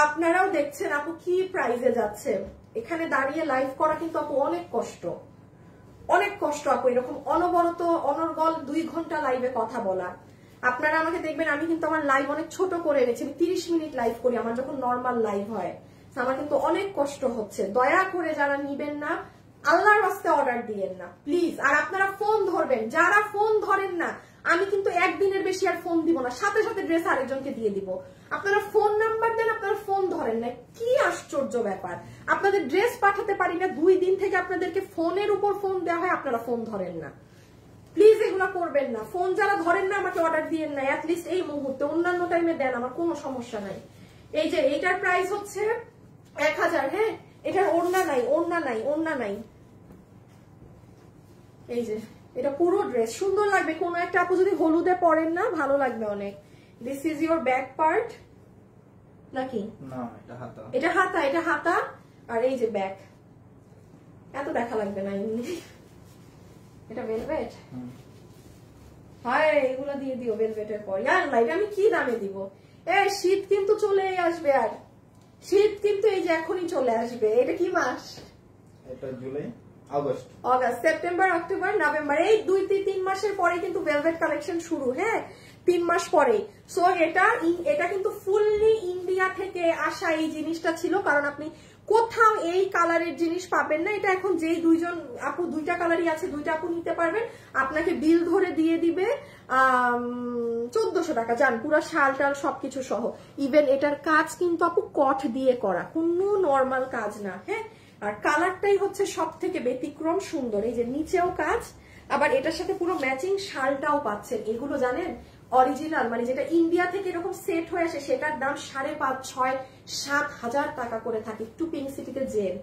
আপনারাও দেখছেন আপু কি প্রাইজে যাচ্ছে, এখানে দাঁড়িয়ে লাইভ করা কিন্তু আপু অনেক কষ্ট আপু, এরকম অনবরত অনর্গল 2 ঘন্টা লাইভে কথা বলা। আপনারা আমাকে দেখবেন আমি কিন্তু আমার লাইভ অনেক ছোট করে এনেছি, আমি 30 মিনিট লাইভ করি আমার যখন নর্মাল লাইভ হয়, আমার কিন্তু অনেক কষ্ট হচ্ছে। দয়া করে যারা নিবেন না আল্লাহর রাস্তে অর্ডার দিয়েন না প্লিজ। আর আপনারা ফোন ধরবেন, যারা ফোন ধরেন না আমি কিন্তু একদিনের বেশি আর ফোন দিব না, সাথে সাথে ড্রেস আরেকজনকে দিয়ে দিব। আপনারা ফোন নাম্বার দেন, আপনারা ফোন ধরেন না, কি আশ্চর্য ব্যাপার। আপনাদের ড্রেস পাঠাতে পারি না 2 দিন থেকে, আপনাদেরকে ফোনের উপর ফোন দেওয়া হয়, আপনারা ফোন ধরেন না। প্লিজ এগুলো করবেন না, ফোন যারা ধরেন না আমাকে অর্ডার দিয়েন না অ্যাটলিস্ট এই মুহূর্তে, অন্যান্য টাইমে দেন, আমার কোনো সমস্যা নাই। এই যে এইটার প্রাইস হচ্ছে 1000 হ্যাঁ, এটার ওড়না নাই। এই যে এটা পুরো ড্রেস সুন্দর লাগবে, কোন একটা আপু যদি হলুদে পরেন না ভালো লাগবে অনেক। This is your back part নাকি? না এটা হাতা, এটা হাতা আর এই যে ব্যাক। এত দেখা লাগবে না এমনি। এটা ভেলভেট, হায় এগুলো দিয়ে দিও ভেলভেটের পর। আল্লাহ এটা আমি কি দামে দিব? এই শীত কিন্তু চলেই আসবে, আর শীত কিন্তু এই যে এখনই চলে আসবে। এটা কি মাস? এটা July, August, September, October, November, এই 2-3 মাসের পরে কিন্তু ভেলভেট কালেকশন শুরু হ্যাঁ, 3 মাস পরে। সো এটা কিন্তু ফুললি ইন্ডিয়া থেকে আসা এই জিনিসটা ছিল, কারণ আপনি কোথাও এই কালারের জিনিস পাবেন না। এটা এখন যেই 2জন আপু 2টা কালারই আছে, 2টা আপু নিতে পারবেন, আপনাকে বিল ধরে দিয়ে দিবে 1400 টাকা, জান পুরো শাল টাল সবকিছু সহ। ইভেন এটার কাজ কিন্তু আপু কট দিয়ে করা, কোনো নর্মাল কাজ না হ্যাঁ। আর কালারটাই হচ্ছে সব থেকে ব্যতিক্রম সুন্দর, এই যে নিচেও কাজ, আবার এটার সাথে পুরো ম্যাচিং শালটাও পাচ্ছেন। এগুলো জানেন অরিজিনাল, মানে যেটা ইন্ডিয়া থেকে এরকম সেট হয়ে আসে সেটার দাম 5,500, 6,000, 7,000 টাকা করে থাকে। একটু পিঙ্ক সিটিতে জেন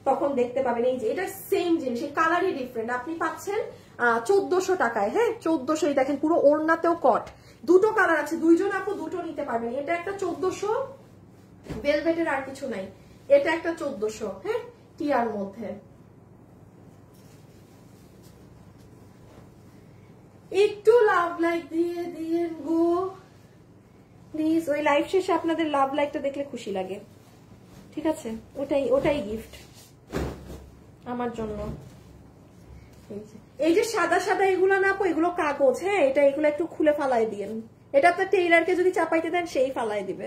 তখন দেখতে পাবেন। এই যে এটা সেম জিনিস, এই কালারই ডিফারেন্ট, আপনি পাচ্ছেন 1400 টাকায় হ্যাঁ। 1400, দেখেন পুরো ওড়নাতেও কট, 2টো কালার আছে, 2জন আপু 2টো নিতে পারবেন। এটা একটা 1400, ভেলভেটের আর কিছু নাই, এটা একটা 1400 হ্যাঁ, টিয়ার মধ্যে। একটু লাভ লাইক দিয়ে দিয়েন গো প্লিজ, ওই লাইভ শেষে আপনাদের লাভ লাইকটা দেখলে খুশি লাগে, ঠিক আছে? ওটাই গিফট আমার জন্য। এই যে সাদা সাদা এগুলো না আপু, এগুলো কাগজ হ্যাঁ, এগুলো একটু খুলে ফালাই দিয়েন। এটা আপনার টেইলারকে যদি চাপাইতে দেন সেই ফালাই দিবে,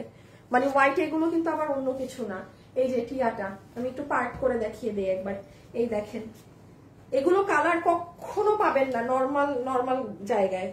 মানে হোয়াইট এগুলো কিন্তু আবার অন্য কিছু না। এই যে টিয়াটা আমি একটু পার্ট করে দেখিয়ে দিই একবার, এই দেখেন এগুলো কালার কখনো পাবেন না নর্মাল জায়গায়।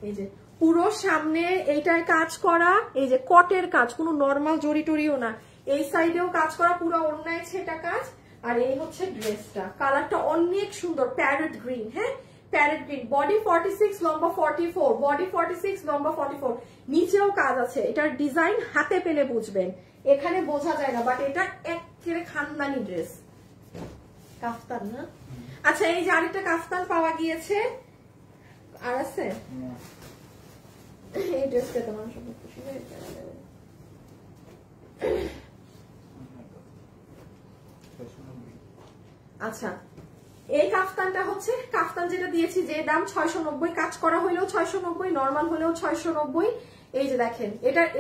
এই যে পুরো সামনে এইটার কাজ করা, এই যে কটের কাজ, কোনো নর্মাল জড়ি টরিও না। এই সাইডেও কাজ করা, পুরো অন্যায় সেটা কাজ। আর এই হচ্ছে ড্রেসটা, কালারটা অনেক সুন্দর, প্যারেট গ্রিন হ্যাঁ, প্যারেট গ্রিন। বডি 46, লম্বা 44, বডি 46, লম্বা 44। নিচেও কাজ আছে, এটার ডিজাইন হাতে পেলে বুঝবেন, এখানে বোঝা যায় না, বাট এটা একেবারে খানদানি ড্রেস। কাফতান না? আচ্ছা এই যে আরেকটা কাফতান পাওয়া গিয়েছে, আর আছে এই ড্রেসটা তোমার সব খুশি হয়ে যাবে। আচ্ছা এই কাফতানটা হচ্ছে, কাফতান যেটা দিয়েছি যে দাম 690, কাজ করা হইলেও 690, নর্মাল হলেও 690। এই যে দেখেন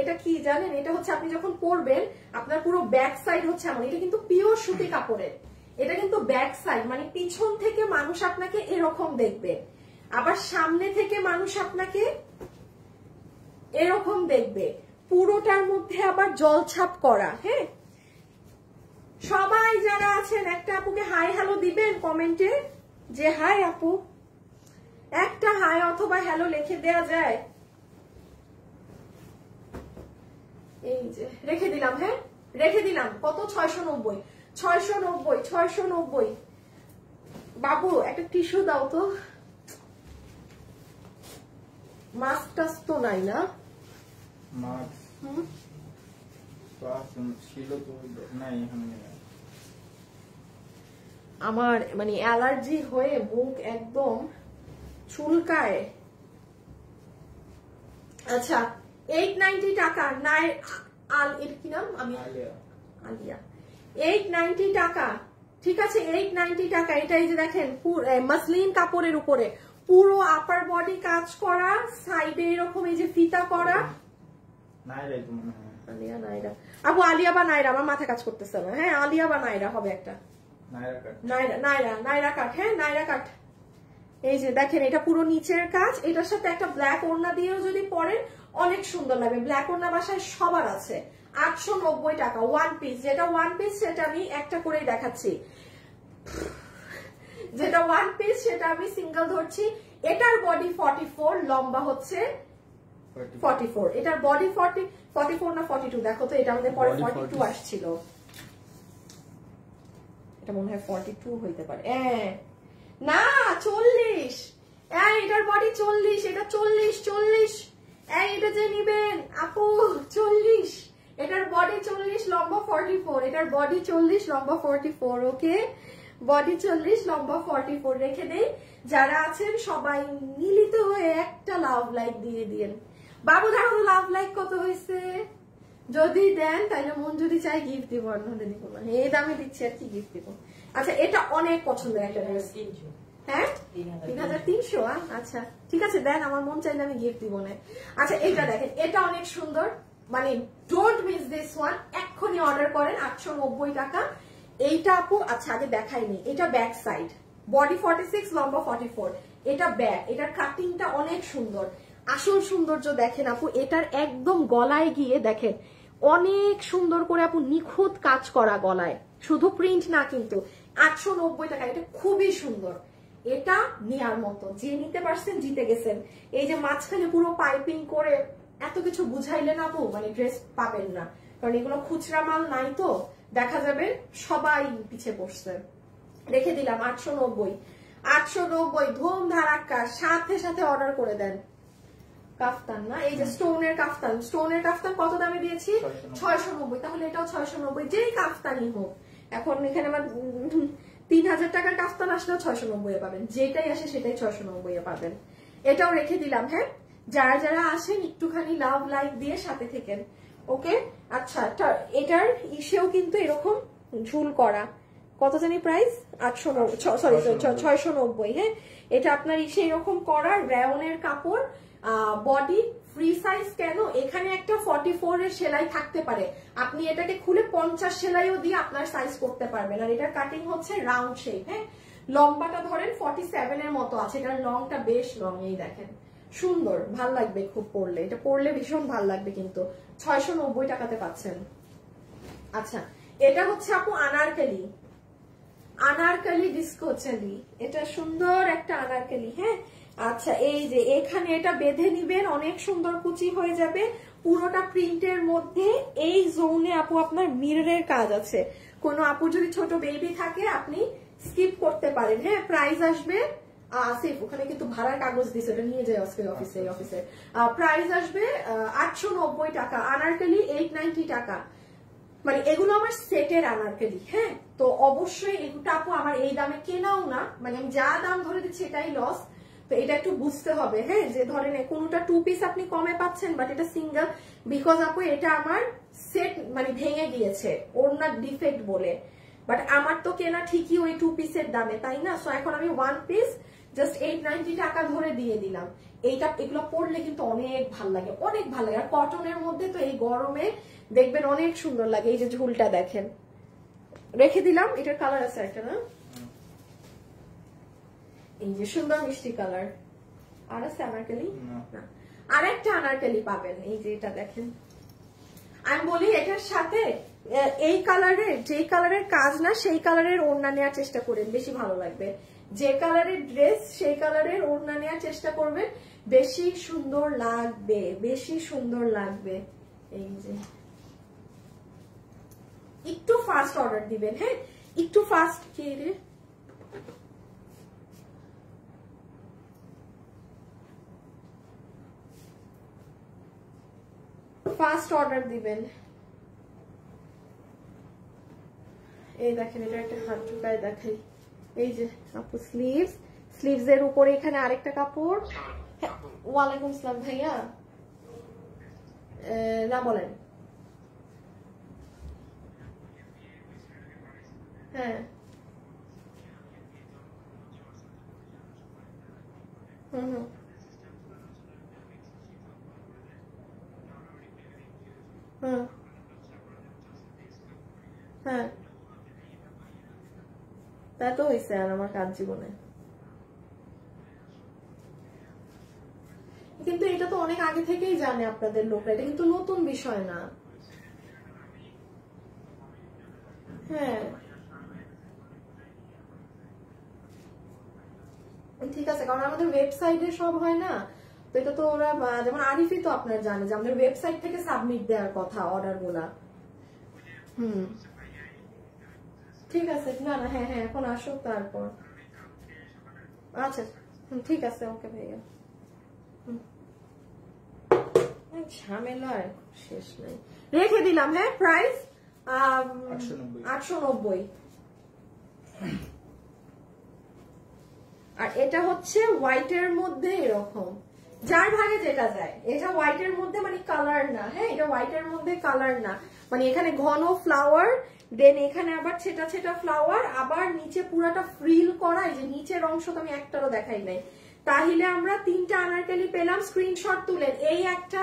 এটা কি জানেন, এটা হচ্ছে আপনি যখন পরবেন আপনার পুরো ব্যাক সাইড হচ্ছে এমন, এটা কিন্তু পিওর সুতি কাপড়ের, এটা কিন্তু ব্যাক সাইড, মানে পিছন থেকে মানুষ আপনাকে এরকম দেখবে, আবার সামনে থেকে মানুষ আপনাকে এরকম দেখবে, পুরোটার মধ্যে আবার জলছাপ করা হ্যাঁ। সবাই যারা আছেন একটা আপুকে হাই হ্যালো দিবেন কমেন্টে, যে হাই আপু, একটা হাই অথবা হ্যালো লিখে দেয়া যায়। এই যে রেখে দিলাম হ্যাঁ, রেখে দিলাম। কত? 690। বাবু একটা টিস্যু দাও তো, মাস্ক টাস তো নাই না? মাস্ক ছিল তো নাই এখন নেই। আমার মানে অ্যালার্জি হয়ে মুখ একদম চুলকায়। আচ্ছা 890 টাকা নাই এর কি নাম? আমি আলিয়া। 890 টাকা, ঠিক আছে 890 টাকা। এটা এই যে দেখেন মাসলিন কাপড়ের উপরে পুরো আপার বডি কাজ করা, সাইডে এরকম এই যে ফিতা করা। নাইরা তো মনে হয় আলিয়া নাইরা, আপু আলিয়া বা নাইরা, আমার মাথা কাজ করতেছে না। হ্যাঁ আলিয়া বা নাইরা হবে একটা। নাইরা কাট, নাইরা কাট, হ্যাঁ নাইরা কাট। এই যে দেখেন এটা পুরো নিচের কাজ, এটার সাথে একটা ব্ল্যাক ওড়না দিয়েও যদি পরেন অনেক সুন্দর লাগবে। ব্ল্যাক ওড়না বাসায় সবার আছে। 890 টাকা ওয়ান পিস। যেটা ওয়ান পিস সেটা আমি একটা করেই দেখাচ্ছি, যেটা ওয়ান পিস সেটা আমি সিঙ্গেল ধরছি। এটার বডি 44, লম্বা হচ্ছে 44। এটার বডি 44 না 42 দেখো তো, এটা আমাদের পরে 42 আসছিল, এটা মনে হয় 42 হইতে পারে। না 40, এটার বডি 40, এটা 40। এটা যে নিবেন আপু 40, এটার বডি 40 লম্বা 44, এটার বডি 40 লম্বা 44। ওকে বডি 40 লম্বা 44 রেখে দেই। যারা আছেন সবাই মিলিত হয়ে একটা লাভ লাইক দিয়ে দিন। বাবু দেখো লাভ লাইক কত হয়েছে, যদি দেন তাহলে মন যদি চাই গিফট দিব, অন্যদের দিব না। এই দামে দিচ্ছি আর কি গিফট দিব। আচ্ছা এটা অনেক পছন্দের একটা ড্রেস। হ্যাঁ 3300। আচ্ছা ঠিক আছে দেন, আমার মন চাইলে আমি গিফট দিব না। আচ্ছা এটা দেখেন, এটা অনেক সুন্দর, মানে ডোন্ট মিস দিস ওয়ান, এক্ষুনি অর্ডার করেন। 890 টাকা এইটা আপু। আচ্ছা আগে দেখাইনি, এটা ব্যাক সাইড, বডি 46 লম্বা 44। এটা ব্যাক, এটার কাটিংটা অনেক সুন্দর। আসল সৌন্দর্য দেখেন আপু, এটার একদম গলায় গিয়ে দেখেন অনেক সুন্দর করে আপু নিখুঁত কাজ করা গলায়, শুধু প্রিন্ট না কিন্তু। 890 টাকা, এটা খুবই সুন্দর, এটা নেয়ার মতো। যে নিতে পারছেন জিতে গেছেন। এই যে মাঝখানে পুরো পাইপিং করে এত কিছু বুঝাইলে না আপু মানে ড্রেস পাবেন না, কারণ এগুলো খুচরা মাল নাই তো, দেখা যাবে সবাই পিছে পড়ছে। রেখে দিলাম 890 ধুম ধারাক্কা, সাথে সাথে অর্ডার করে দেন। কাফতান না, এই যে স্টোনের কাফতান, স্টোনের কাফতান কত দামে দিয়েছি? 690। তাহলে এটাও 690, যেই কাফতানই হোক। এখন এখানে আমার 3000 টাকার কাফতান আসলেও 690 এ পাবেন, যেটাই আসে সেটাই 690 এ পাবেন। এটাও রেখে দিলাম। হ্যাঁ যারা যারা আসেন একটুখানি লাভ লাইক দিয়ে সাথে থেকেন। ওকে আচ্ছা এটার ইসেও কিন্তু এরকম ঝুল করা, কত জানি প্রাইস? 690। হ্যাঁ এটা আপনার ইসে এরকম করা, রেয়নের কাপড়, বডি ফ্রি সাইজ। কেন এখানে একটা 44 এর সেলাই থাকতে পারে, আপনি এটাকে খুলে 50 সেলাইও দিয়ে আপনার সাইজ করতে পারবেন। আর এটার কাটিং হচ্ছে রাউন্ড শেপ। হ্যাঁ লম্বাটা ধরেন 47 এর মতো আছে, এটার লংটা বেশ লং। এই দেখেন সুন্দর, ভাল লাগবে খুব পরলে, এটা পরলে ভীষণ ভাল লাগবে। কিন্তু 690 টাকাতে পাচ্ছেন। আচ্ছা এটা হচ্ছে আপু আনারকলি, আনারকলি ডিস্কো চালি, এটা সুন্দর একটা আনারকলি। হ্যাঁ আচ্ছা এই যে এখানে এটা বেঁধে নিবেন, অনেক সুন্দর কুচি হয়ে যাবে পুরোটা প্রিন্টের মধ্যে। এই জোনে আপু আপনার মিররের কাজ আছে, কোনো আপু যদি ছোট বেবি থাকে আপনি স্কিপ করতে পারেন। হ্যাঁ প্রাইস আসবে সেফ, ওখানে কিন্তু ভাড়ার কাগজ দিছে, ওটা নিয়ে যায় আজকে অফিসে। প্রাইস আসবে 890 টাকা। আনারকলি 890 টাকা, মানে এগুলো আমার সেটের আনারকলি। হ্যাঁ তো অবশ্যই এগুলো আপু আমার এই দামে কেনাও না, মানে আমি যা দাম ধরে দিচ্ছি এটাই লস। তো এটা একটু বুঝতে হবে। হ্যাঁ যে ধরেন কোনোটা 2 পিস আপনি কমে পাচ্ছেন, বাট এটা সিঙ্গেল, বিকজ আপু এটা আমার সেট মানে ভেঙে গিয়েছে ওড়নার ডিফেক্ট বলে। বাট আমার তো কেনা ঠিকই ওই 2 পিসের দামে, তাই না? সো এখন আমি 1 পিস জাস্ট 890 টাকা ধরে দিয়ে দিলাম। এগুলো পরলে কিন্তু অনেক ভাল লাগে, অনেক ভাল লাগে। আর কটনের মধ্যে তো এই গরমে দেখবেন অনেক সুন্দর লাগে। এই যে ঝুলটা দেখেন, রেখে দিলাম। এটার কালার আছে একটা না, এই যে সুন্দর মিষ্টি কালার। আর আছে আনারকলি না, আর একটা আনারকলি পাবেন। এই যে এটা দেখেন, আমি বলি এটার সাথে এই কালারের, যে কালারের কাজ না সেই কালারের ওড়না নেওয়ার চেষ্টা করেন, বেশি ভালো লাগবে। যে কালারের ড্রেস সেই কালারের ওড়না নেওয়ার চেষ্টা করবেন, বেশি সুন্দর লাগবে, বেশি সুন্দর লাগবে। এই যে একটু ফাস্ট অর্ডার দিবেন। হ্যাঁ একটু ফাস্ট। কি রে ফাস্ট অর্ডার দিবেন। এই দেখেন, এটা একটা হাত ঢুকায় দেখাই। এই যে আপু স্লিভস এর উপরে এখানে আরেকটা কাপড়। ওয়ালাইকুম আসসালাম ভাইয়া, না বলেন। হ্যাঁ, হুম, হুম, হ্যাঁ, তা তো হয়েছে আর আমার কাজ জীবনে। কিন্তু এটা তো অনেক আগে থেকেই জানে আপনাদের লোকরা, এটা কিন্তু নতুন বিষয় না। হ্যাঁ, ঠিক আছে, কারণ আমাদের ওয়েবসাইটে সব হয় না, তো এটা তো ওরা যেমন আরিফই তো আপনার জানে যে আমাদের ওয়েবসাইট থেকে সাবমিট দেওয়ার কথা অর্ডার গুলা। হুম, ঠিক আছে, না না, হ্যাঁ হ্যাঁ, এখন আসুক তারপর। আচ্ছা, ঠিক আছে, ওকে ভাইয়া। ঝামেলার শেষ নাই। রেখে দিলাম, হ্যাঁ, প্রাইস 890। আর এটা হচ্ছে হোয়াইটের মধ্যে এরকম, যার ভাগে যেটা যায়। এটা হোয়াইটের মধ্যে মানে কালার না, হ্যাঁ, এটা হোয়াইটের মধ্যে কালার না, মানে এখানে ঘন ফ্লাওয়ার, দেন এখানে আবার ছেটা ছেটা ফ্লাওয়ার, আবার নিচে পুরাটা ফ্রিল করা। এই যে নিচের অংশ তো আমি একটারও দেখাই নাই। তাহলে আমরা 3টা আনারকলি পেলাম, স্ক্রিনশট তুলেন। এই একটা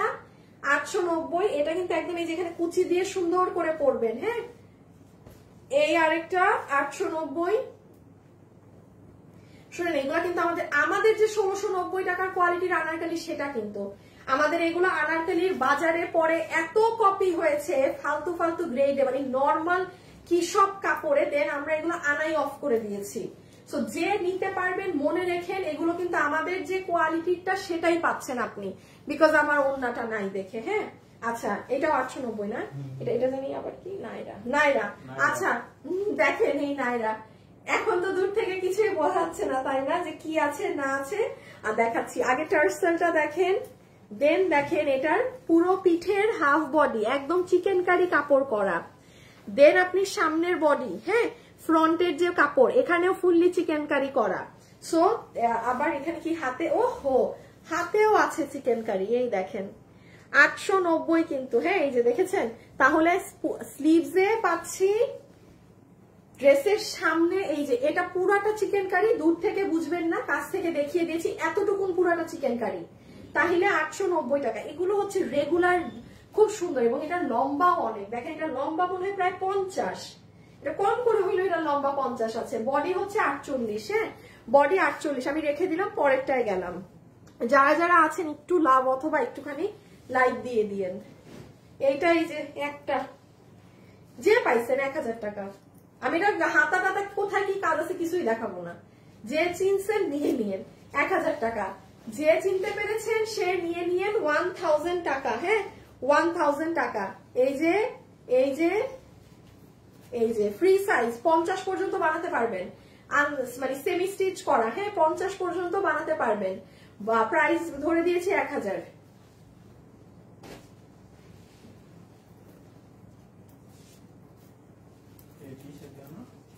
890, এটা কিন্তু একদম এই যেখানে কুচি দিয়ে সুন্দর করে পরবেন, হ্যাঁ। এই আরেকটা 890। শুনেন, এগুলা কিন্তু আমাদের যে 1690 টাকার কোয়ালিটির আনারকলি, সেটা কিন্তু আমাদের এগুলো আনারকলির বাজারে পরে এত কপি হয়েছে ফালতু ফালতু গ্রেডে, মানে নর্মাল কি সব কাপড়ে, দেন আমরা এগুলো আনাই অফ করে দিয়েছি। সো যে নিতে পারবেন মনে রেখেন, এগুলো কিন্তু আমাদের যে কোয়ালিটিটা সেটাই পাচ্ছেন আপনি, বিকজ আমার ওন্নাটা নাই দেখে, হ্যাঁ। আচ্ছা, এটাও 890 না? এটা জানি আবার কি, নাইরা। আচ্ছা, দেখেন এই নাইরা, এখন তো দূর থেকে কিছুই বোঝাচ্ছে না, তাই না, যে কি আছে না আছে। আর দেখাচ্ছি, আগে টার্সেলটা দেখেন, দেন দেখেন এটার পুরো পিঠের হাফ বডি একদম চিকেন কারি কাপড় করা, দেন আপনি সামনের বডি, হ্যাঁ, ফ্রন্টের যে কাপড় এখানেও ফুললি চিকেন কারি করা। সো আবার এখানে কি হাতে, ওহো, হাতেও আছে চিকেন কারি। এই দেখেন 890 কিন্তু, হ্যাঁ, এই যে দেখেছেন। তাহলে স্লিভসে পাচ্ছি, ড্রেসের সামনে এই যে এটা পুরাটা চিকেন কারি, দূর থেকে বুঝবেন না, কাছ থেকে দেখিয়ে দিয়েছি, এতটুকুন পুরাটা চিকেন কারি। তাহলে 890 টাকা। এগুলো হচ্ছে রেগুলার, খুব সুন্দর, এবং এটা লম্বাও অনেক। দেখেন, এটা লম্বা মনে হয় প্রায় 50, এটা কম করে হইলো, এটা লম্বা 50 আছে। বডি হচ্ছে 48, হ্যাঁ, বডি 48। আমি রেখে দিলাম, পরেরটায় গেলাম। যারা যারা আছেন একটু লাভ অথবা একটুখানি লাইক দিয়ে দিয়েন। এইটাই যে একটা, যে পাইছেন 1000 টাকা। আমি এটা হাতা টাতা কোথায় কি কাজ আছে কিছুই দেখাবো না, যে চিনছেন নিয়ে নিয়েন 1000 টাকা, যে চিনতে পেরেছেন সে নিয়ে নিয়েন 1000 টাকা, হ্যাঁ, 1000 টাকা। এই যে এই যে এই যে ফ্রি সাইজ 50 পর্যন্ত বানাতে পারবেন, মানে সেমি স্টিচ করা, হ্যাঁ, 50 পর্যন্ত বানাতে পারবেন। বা প্রাইস ধরে দিয়েছি 1000।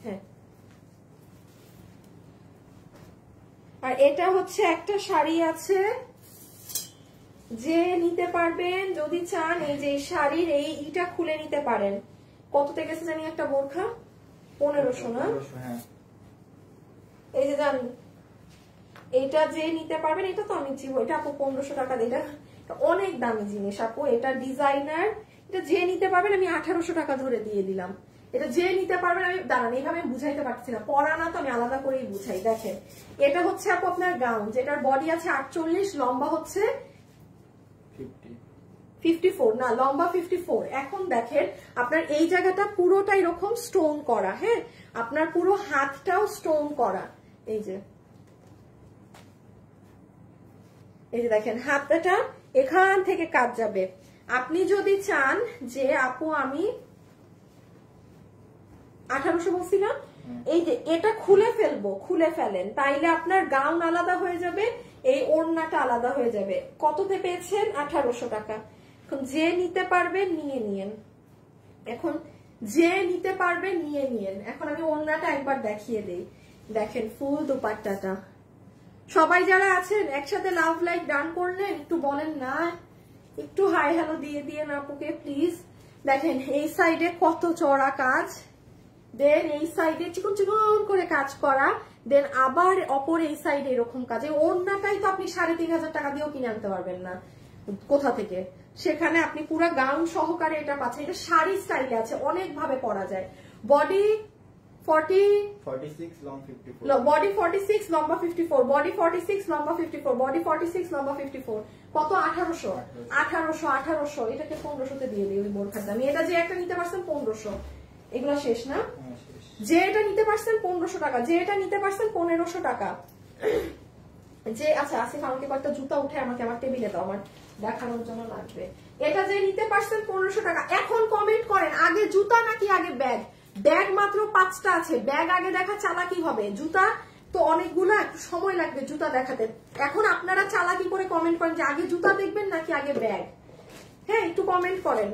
হ্যাঁ, আর এটা হচ্ছে একটা শাড়ি আছে, যে নিতে পারবেন যদি চান, এই যে শাড়ির এই ইটা খুলে নিতে পারেন। কত থেকে জানি একটা বোরখা 1500 না? এই যে জান, এটা যে নিতে পারবেন, এটা তো আমি চিব, এটা আপু 1500 টাকা দিয়ে, এটা অনেক দামি জিনিস আপু, এটা ডিজাইনার। এটা যে নিতে পারবেন, আমি 1800 টাকা ধরে দিয়ে দিলাম। এটা যে নিতে পারবেন, আমি দাঁড়ান এইভাবে আমি বুঝাইতে পারছি না, পরা না তো আমি আলাদা করেই বুঝাই। দেখেন, এটা হচ্ছে আপু আপনার গাউন, যেটার বডি আছে 48, লম্বা হচ্ছে 54, না লম্বা 54। এখন দেখেন আপনার এই জায়গাটা পুরোটা এরকম স্টোন করা, হ্যাঁ, আপনার পুরো হাতটাও স্টোন করা। এই যে দেখেন হাতটা এখান থেকে কাজ যাবে। আপনি যদি চান যে আপু আমি 1800 বলছি না, এই যে এটা খুলে ফেলবো, খুলে ফেলেন, তাইলে আপনার গাউন আলাদা হয়ে যাবে, এই ওড়নাটা আলাদা হয়ে যাবে। কততে পেয়েছেন? 1800 টাকা। এখন যে নিতে পারবেন নিয়ে নিয়েন, এখন যে নিতে পারবেন নিয়ে নিয়েন। এখন আমি ওড়নাটা একবার দেখিয়ে দেই, দেখেন ফুল দোপাট্টাটা। সবাই যারা আছেন একসাথে লাভ লাইক ডান করলেন, একটু বলেন না, একটু হাই হ্যালো দিয়ে দিয়ে না আপুকে প্লিজ। দেখেন এই সাইডে কত চড়া কাজ, দেন এই সাইডে চিকন চিকন করে কাজ করা, দেন আবার অপর এই সাইডে এরকম কাজ। এই ওড়নাটাই তো আপনি 3,500 টাকা দিয়েও কিনে আনতে পারবেন না কোথা থেকে, সেখানে আপনি পুরো গাউন সহকারে এটা পাচ্ছেন। এটা শাড়ি স্টাইলে আছে, অনেক ভাবে পরা যায়। বডি 46 লং 54, বডি 46 লম্বা 54, বডি 46 লম্বা 54, বডি 46 লম্বা 54। কত? 1800। এটাকে 1500 তে দিয়ে দিই ওই বোরখার দাম। এটা যে একটা নিতে পারছেন 1500, এগুলো শেষ না? যে এটা নিতে পারছেন 1500 টাকা, যে এটা নিতে পারছেন 1500 টাকা। যে আচ্ছা আসিফ আমাকে কয়েকটা জুতা উঠে আমাকে আমার টেবিলে দাও, আমার দেখানোর জন্য লাগবে। এটা যে নিতে পারছেন 1500 টাকা। এখন কমেন্ট করেন আগে জুতা নাকি আগে ব্যাগ? ব্যাগ মাত্র 5টা আছে, ব্যাগ আগে দেখা চালাকি হবে, জুতা তো অনেকগুলো, একটু সময় লাগবে জুতা দেখাতে। এখন আপনারা চালাকি করে কমেন্ট করেন যে আগে জুতা দেখবেন নাকি আগে ব্যাগ। হ্যাঁ একটু কমেন্ট করেন।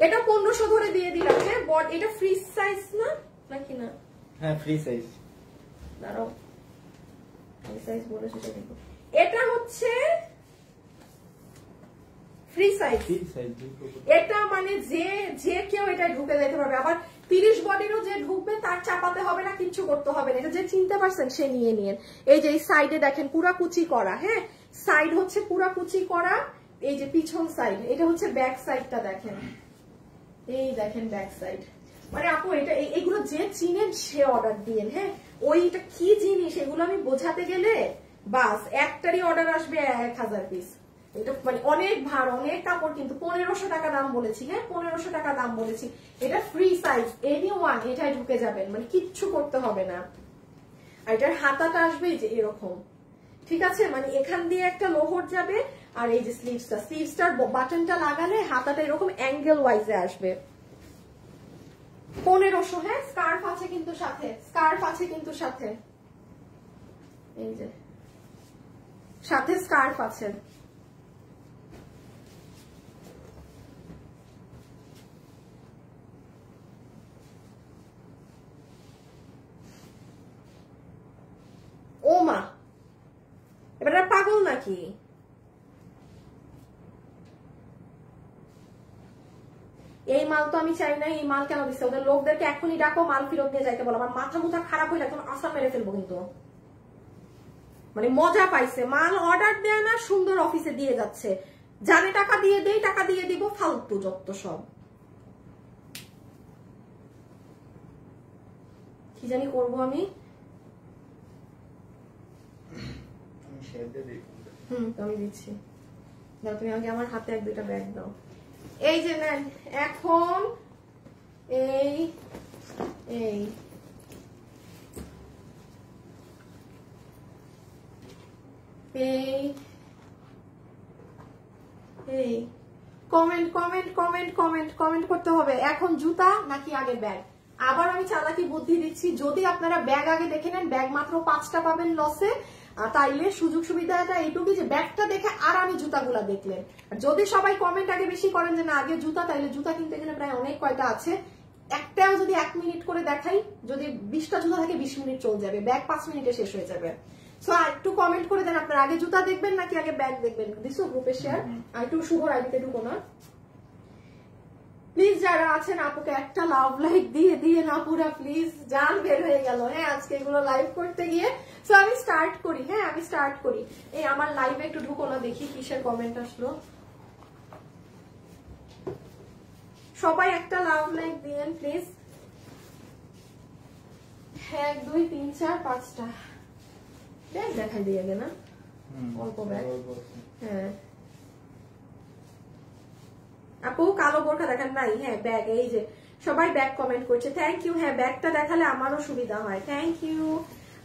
এটা 1500 ধরে দিয়ে দিলাম। হ্যাঁ এটা ফ্রি সাইজ না নাকি না? হ্যাঁ ফ্রি সাইজ। দাঁড়াও, ফ্রি সাইজ বলে সেটা দেখো। এটা হচ্ছে ফ্রি সাইজ। এটা মানে যে কেউ এটা ঢুকে যেতে পারবে। আবার 30 বডিরও যে ঢুকবে তার চাপাতে হবে না, কিচ্ছু করতে হবে না। এটা যে চিনতে পারছেন সে নিয়ে নিয়েন। এই যে এই সাইডে দেখেন পুরা কুচি করা, হ্যাঁ সাইড হচ্ছে পুরা কুচি করা। এই যে পিছন সাইড, এটা হচ্ছে ব্যাক সাইডটা দেখেন, এই দেখেন ব্যাক সাইড। মানে আপু এটা এগুলো যে চিনেন সে অর্ডার দিয়েন। হ্যাঁ ওইটা কি জিনিস এগুলো আমি বোঝাতে গেলে বাস একটারই অর্ডার আসবে 1000 পিস। এটা মানে অনেক ভার, অনেক কাপড়, কিন্তু 1500 টাকা দাম বলেছি। হ্যাঁ 1500 টাকা দাম বলেছি। এটা ফ্রি সাইজ, এনিওয়ান এটাই ঢুকে যাবেন, মানে কিচ্ছু করতে হবে না। আর এটার হাতাটা আসবে যে এরকম, ঠিক আছে, মানে এখান দিয়ে একটা লোহর যাবে। আর এই যে স্লিভসটার বাটনটা লাগালে হাতাটা এরকম অ্যাঙ্গেল ওয়াইজে আসবে। 1500। হ্যাঁ স্কার্ফ আছে কিন্তু সাথে, স্কার্ফ আছে কিন্তু সাথে, এই যে সাথে স্কার্ফ আছে। ও মা এবার পাগল নাকি? এই মাল তো আমি চাই না। এই মাল কেন দিচ্ছে? ওদের লোকদেরকে এখনই ডাকো, মাল ফেরত নিয়ে যাইতে বলো। আমার মাথা মুথা খারাপ হইলে এখন আসাম মেরে ফেলবো কিন্তু। মানে মজা পাইছে, মাল অর্ডার দেয় না, সুন্দর অফিসে দিয়ে যাচ্ছে, জানে টাকা দিয়ে দেই, টাকা দিয়ে দিব, ফালতু যত সব। কি জানি করবো আমি। আমি দিচ্ছি, দাও তুমি আগে আমার হাতে 1-2টা ব্যাগ দাও। এই যে নেন এখন এই এই এই এই comment comment comment comment comment করতে হবে। এখন জুতা নাকি আগে ব্যাগ? আবার আমি চালাকি বুদ্ধি দিচ্ছি, যদি আপনারা ব্যাগ আগে দেখে নেন ব্যাগ মাত্র 5টা পাবেন লসে। তাইলে সুযোগ সুবিধাটা এইটুকু যে ব্যাগটা দেখে আর আমি জুতাগুলা দেখলেন। যদি সবাই কমেন্ট আগে বেশি করেন যে না আগে জুতা, তাইলে জুতা কিন্তু এখানে প্রায় অনেক কয়টা আছে। একটাও যদি 1 মিনিট করে দেখাই, যদি 20টা জুতা থাকে 20 মিনিট চলে যাবে, ব্যাগ 5 মিনিটে শেষ হয়ে যাবে। সো একটু কমেন্ট করে দেন আপনারা আগে জুতা দেখবেন নাকি আগে ব্যাগ দেখবেন। দিছো গ্রুপে শেয়ার, আর একটু শুভর আইডিতে ঢুকো না প্লিজ। যারা আছেন আপুকে একটা লাভ লাইক দিয়ে দিয়ে না পুরা প্লিজ, জান বের হয়ে গেল। হ্যাঁ আজকে এগুলো লাইভ করতে গিয়ে। সো আমি স্টার্ট করি। হ্যাঁ আমি স্টার্ট করি। এই আমার লাইভে একটু ঢুকো না, দেখি কিসের কমেন্ট আসলো। সবাই একটা লাভ লাইক দিয়েন প্লিজ। 1 2 3 4 5টা ব্যাগ দেখাই দিয়ে গে না, অল্প ব্যাগ। হ্যাঁ আপু কালো বোরখা দেখান নাই? হ্যাঁ ব্যাগ, এই যে সবাই ব্যাগ কমেন্ট করছে, থ্যাংক ইউ। হ্যাঁ ব্যাগটা দেখালে আমারও সুবিধা হয়, থ্যাংক ইউ।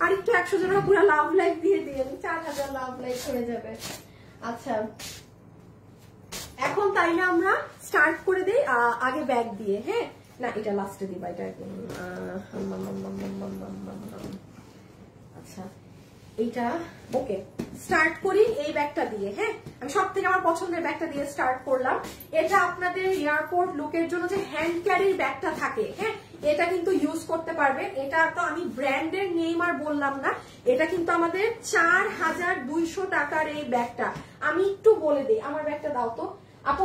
আর একটু 100 জনের পুরো লাভ লাইক দিয়ে দিয়ে 4000 লাভ লাইক হয়ে যাবে। আচ্ছা এখন তাইলে আমরা স্টার্ট করে দেই আগে ব্যাগ দিয়ে। হ্যাঁ না এটা লাস্টে দিবা, এটা একদম। আচ্ছা এইটা ওকে স্টার্ট করি এই ব্যাগটা দিয়ে। হ্যাঁ, আমি সব থেকে আমার পছন্দের ব্যাগটা দিয়ে স্টার্ট করলাম। এটা আপনাদের এয়ারপোর্ট লুকের জন্য যে হ্যান্ড ক্যারির ব্যাগটা থাকে, হ্যাঁ, এটা কিন্তু ইউজ করতে পারবেন। এটা তো আমি ব্র্যান্ডের নেম আর বললাম না, এটা কিন্তু আমাদের 4200 টাকার এই ব্যাগটা। আমি একটু বলে দিই, আমার ব্যাগটা দাও তো আপু।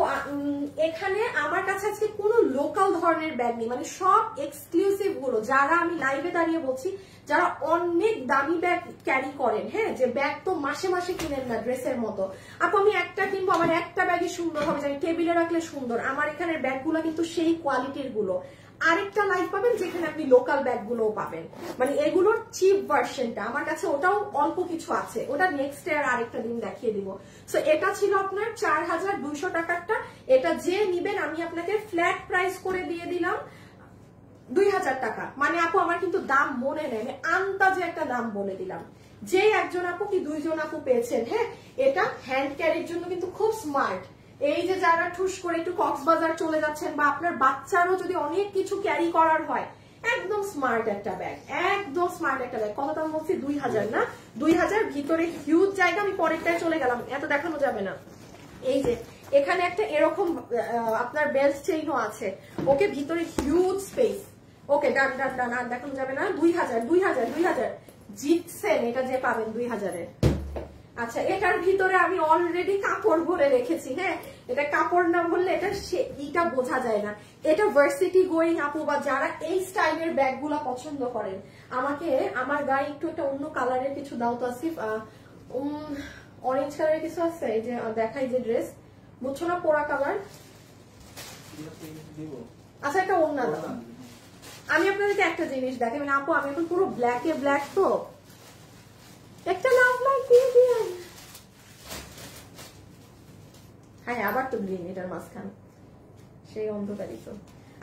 এখানে আমার কাছে আজকে কোনো লোকাল ধরনের ব্যাগ নেই, মানে সব এক্সক্লুসিভ গুলো, যারা আমি লাইভে দাঁড়িয়ে বলছি যারা অনেক দামি ব্যাগ ক্যারি করেন, হ্যাঁ, যে ব্যাগ তো মাসে মাসে কিনেন না ড্রেসের মতো। আপু আমি একটা কিনবো, আমার একটা ব্যাগই সুন্দর হবে, জানি টেবিলে রাখলে সুন্দর। আমার এখানের ব্যাগগুলো কিন্তু সেই কোয়ালিটির গুলো। আরেকটা লাইভ পাবেন যেখানে আপনি লোকাল ব্যাগ গুলোও পাবেন, মানে এগুলোর চিপ ভার্সনটা আমার কাছে, ওটাও অল্প কিছু আছে, ওটা নেক্সট ইয়ার আরেকটা দিন দেখিয়ে দিব। সো এটা ছিল আপনার 4200 টাকারটা। এটা যে নিবেন আমি আপনাকে ফ্ল্যাট প্রাইস করে দিয়ে দিলাম 2000 টাকা। মানে আপু আমার কিন্তু দাম মনে নেই, আমি আন্দাজে একটা দাম বলে দিলাম। যে একজন আপু কি দুইজন আপু পেয়েছেন। হ্যাঁ, এটা হ্যান্ড ক্যারির জন্য কিন্তু খুব স্মার্ট। এই যে যারা ঠুস করে একটু কক্সবাজার চলে যাচ্ছেন, বা আপনার বাচ্চারও যদি অনেক কিছু ক্যারি করার হয়, একদম স্মার্ট একটা ব্যাগ, একদম স্মার্ট একটা ব্যাগ। কত দাম বলছি? 2000 না, 2000। ভিতরে হিউজ জায়গা, আমি পরেরটায় চলে গেলাম, এত দেখানো যাবে না। এই যে এখানে একটা এরকম আপনার বেল্ট চেইনও আছে, ওকে, ভিতরে হিউজ স্পেস। ওকে, ডান ডান ডান, আর দেখানো যাবে না। 2000 জিতছেন, এটা যে পাবেন 2000-এর। আচ্ছা, এটার ভিতরে আমি অলরেডি কাপড় ভরে রেখেছি। হ্যাঁ, এটা কাপড় না বললে এটা বোঝা যায় না। এটা ভার্সিটি গোয়িং আপু বা যারা এই স্টাইলের ব্যাগগুলো পছন্দ করেন, আমাকে আমার গায়ে একটু একটা অন্য কালারের কিছু দাও তো আসিফ। অরেঞ্জ কালারের কিছু আছে, এই যে দেখাই যে ড্রেস, বুঝছো না, পোড়া কালার। আচ্ছা, একটা অন্য দাও। আমি আপনাদেরকে একটা জিনিস দেখাই, মানে আপু আমি এখন পুরো ব্ল্যাকে ব্ল্যাক, তো একটা লাভ লাইট দিয়ে দিয়ে। হ্যাঁ, আবার তো গ্রিন, এটার মাঝখান সেই অন্ধকারই তো।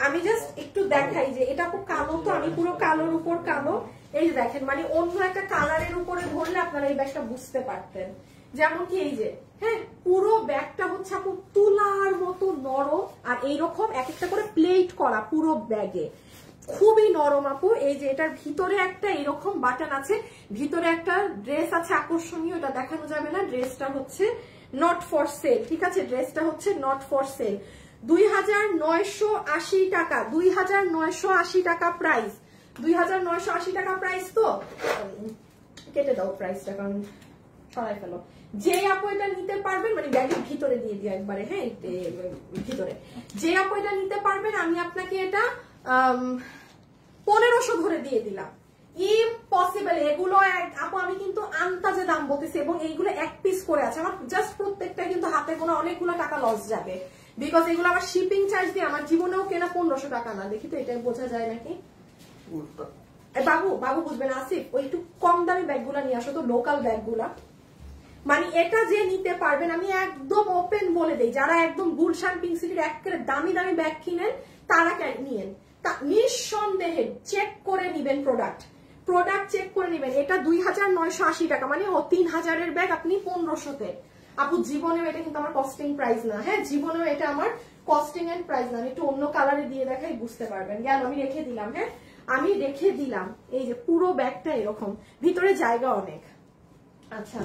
আমি জাস্ট একটু দেখাই যে এটা খুব কালো, তো আমি পুরো কালোর উপর কালো। এই যে দেখেন, মানে অন্য একটা কালারের উপরে ধরলে আপনারা এই ব্যাগটা বুঝতে পারতেন। যেমন কি এই যে, হ্যাঁ, পুরো ব্যাগটা হচ্ছে আপু তুলার মতো নরম, আর এইরকম এক একটা করে প্লেট করা পুরো ব্যাগে, খুবই নরম আপু। এই যে এটার ভিতরে একটা এরকম বাটন আছে, ভিতরে একটা ড্রেস আছে আকর্ষণীয়, এটা দেখানো যাবে না। ড্রেসটা হচ্ছে নট ফর সেল, ঠিক আছে, ড্রেসটা হচ্ছে নট ফর সেল। 2980 টাকা, 2980 টাকা প্রাইস, 2980 টাকা প্রাইস। তো কেটে দাও প্রাইসটা, কারণ সরাই ফেলো। যে আপু এটা নিতে পারবেন, মানে ব্যাগের ভিতরে দিয়ে দিও একবারে, হ্যাঁ, ভিতরে যে আপু এটা নিতে পারবেন, আমি আপনাকে এটা 1500 ধরে দিয়ে দিলাম। ইম্পসিবল। এগুলো আপু আমি কিন্তু আন্দাজে দাম বলতেছি, এবং এইগুলো এক পিস করে আছে। আমার জাস্ট প্রত্যেকটা কিন্তু হাতে গোনা অনেকগুলো টাকা লস যাবে, বিকজ এগুলো আমার শিপিং চার্জ দিয়ে আমার জীবনেও কেনা 1500 টাকা না। দেখি তো এটা বোঝা যায় নাকি। বাবু বুঝবে না আসিফ, ওই একটু কম দামি ব্যাগগুলা নিয়ে আসো তো, লোকাল ব্যাগগুলা। মানে এটা যে নিতে পারবেন, আমি একদম ওপেন বলে দেই, যারা একদম গুলশান পিঙ্ক সিটির একেবারে দামি দামি ব্যাগ কিনেন, তারা নিয়েন, নিঃসন্দেহে চেক করে নিবেন, প্রোডাক্ট চেক করে নিবেন। এটা 2980 টাকা, মানে 3000-এর ব্যাগ আপনি 1500-তে। আপু জীবনেও এটা কিন্তু আমার কস্টিং প্রাইস না। হ্যাঁ, জীবনেও এটা আমার কস্টিং এন্ড প্রাইস না। আমি একটু অন্য কালারে দিয়ে দেখাই, বুঝতে পারবেন। গেল, আমি রেখে দিলাম। হ্যাঁ, আমি রেখে দিলাম। এই যে পুরো ব্যাগটা এরকম, ভিতরে জায়গা অনেক। আচ্ছা,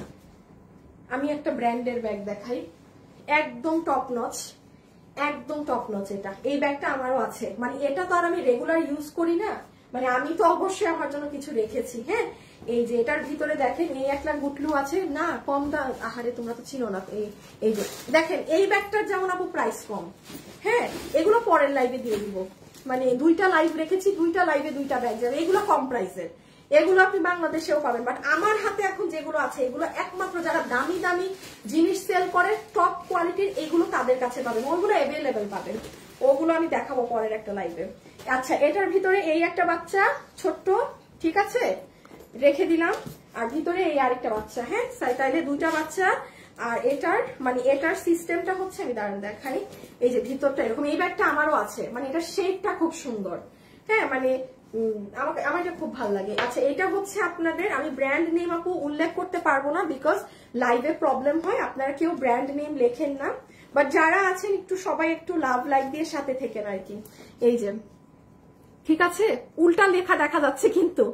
আমি একটা ব্র্যান্ডের ব্যাগ দেখাই, একদম টপ নচ, একদম টপ নচ। এটা, এই ব্যাগটা আমারও আছে, মানে এটা তো আর আমি রেগুলার ইউজ করি না, মানে আমি তো অবশ্যই আমার জন্য কিছু রেখেছি। হ্যাঁ, এই যে এটার ভিতরে দেখেন এই একটা গুটলু আছে না, কম দাম। আহারে, তোমরা তো চিনো না। এই যে দেখেন, এই ব্যাগটার যেমন আপু প্রাইস কম। হ্যাঁ, এগুলো পরের লাইভে দিয়ে দিব, মানে 2টা লাইভ রেখেছি, 2টা লাইভে 2টা ব্যাগ যাবে। এগুলো কম প্রাইসের, এগুলো আপনি বাংলাদেশেও পাবেন, বাট আমার হাতে এখন যেগুলো আছে এগুলো একমাত্র যারা দামি দামি জিনিস সেল করে, টপ কোয়ালিটির, এগুলো তাদের কাছে পাবেন, ওগুলো অ্যাভেলেবেল পাবেন। ওগুলো আমি দেখাবো পরের একটা লাইভে। আচ্ছা, এটার ভিতরে এই একটা বাচ্চা ছোট্ট, ঠিক আছে, রেখে দিলাম। আর ভিতরে এই আরেকটা বাচ্চা। হ্যাঁ, তাইলে 2টা বাচ্চা। আর এটার মানে এটার সিস্টেমটা হচ্ছে, আমি দাঁড়ান দেখাই, এই যে ভিতরটা এরকম। এই ব্যাগটা আমারও আছে, মানে এটার শেপটা খুব সুন্দর। হ্যাঁ, মানে আমার এটা খুব ভালো লাগে। আচ্ছা, এটা হচ্ছে আপনাদের, আমি ব্র্যান্ড নেম আপু উল্লেখ করতে পারবো না, বিকজ লাইভে প্রবলেম হয়, আপনারা কেউ ব্র্যান্ড নেম লেখেন না, বাট যারা আছেন একটু সবাই একটু লাভ লাইক দিয়ে সাথে থেকেন আর কি। এই যে ঠিক আছে, উল্টা লেখা দেখা যাচ্ছে, কিন্তু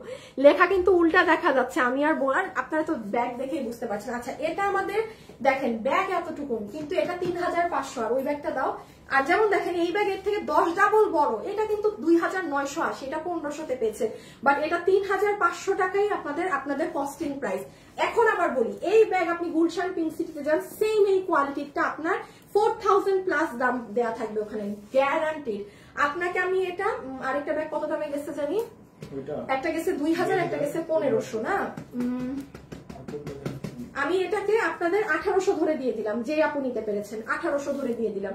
লেখা কিন্তু উল্টা দেখা যাচ্ছে। আমি আর বলার, আপনারা তো ব্যাগ দেখেই বুঝতে পারছেন। আচ্ছা, এটা আমাদের দেখেন ব্যাগ এতটুকু, কিন্তু এটা 3500। আর ওই ব্যাগটা দাও। আর যেমন দেখেন এই ব্যাগের থেকে 10 ডাবল বড়, এটা কিন্তু 2980, এটা 1500-তে পেয়েছে। বাট এটা 3500 টাকাই আপনাদের কস্টিং প্রাইস। এখন আবার বলি, এই ব্যাগ আপনি গুলশান পিঙ্ক সিটিতে যান, সেম এই কোয়ালিটিটা আপনার 4000 প্লাস দাম দেওয়া থাকবে ওখানে, গ্যারান্টিড। আপনাকে আমি এটা আরেকটা ব্যাগ কত দামে গেছে জানি, একটা গেছে 2000, একটা গেছে 1500 না, আমি এটাকে আপনাদের 1800 ধরে দিয়ে দিলাম। যে আপু নিতে পেরেছেন 1800 ধরে দিয়ে দিলাম,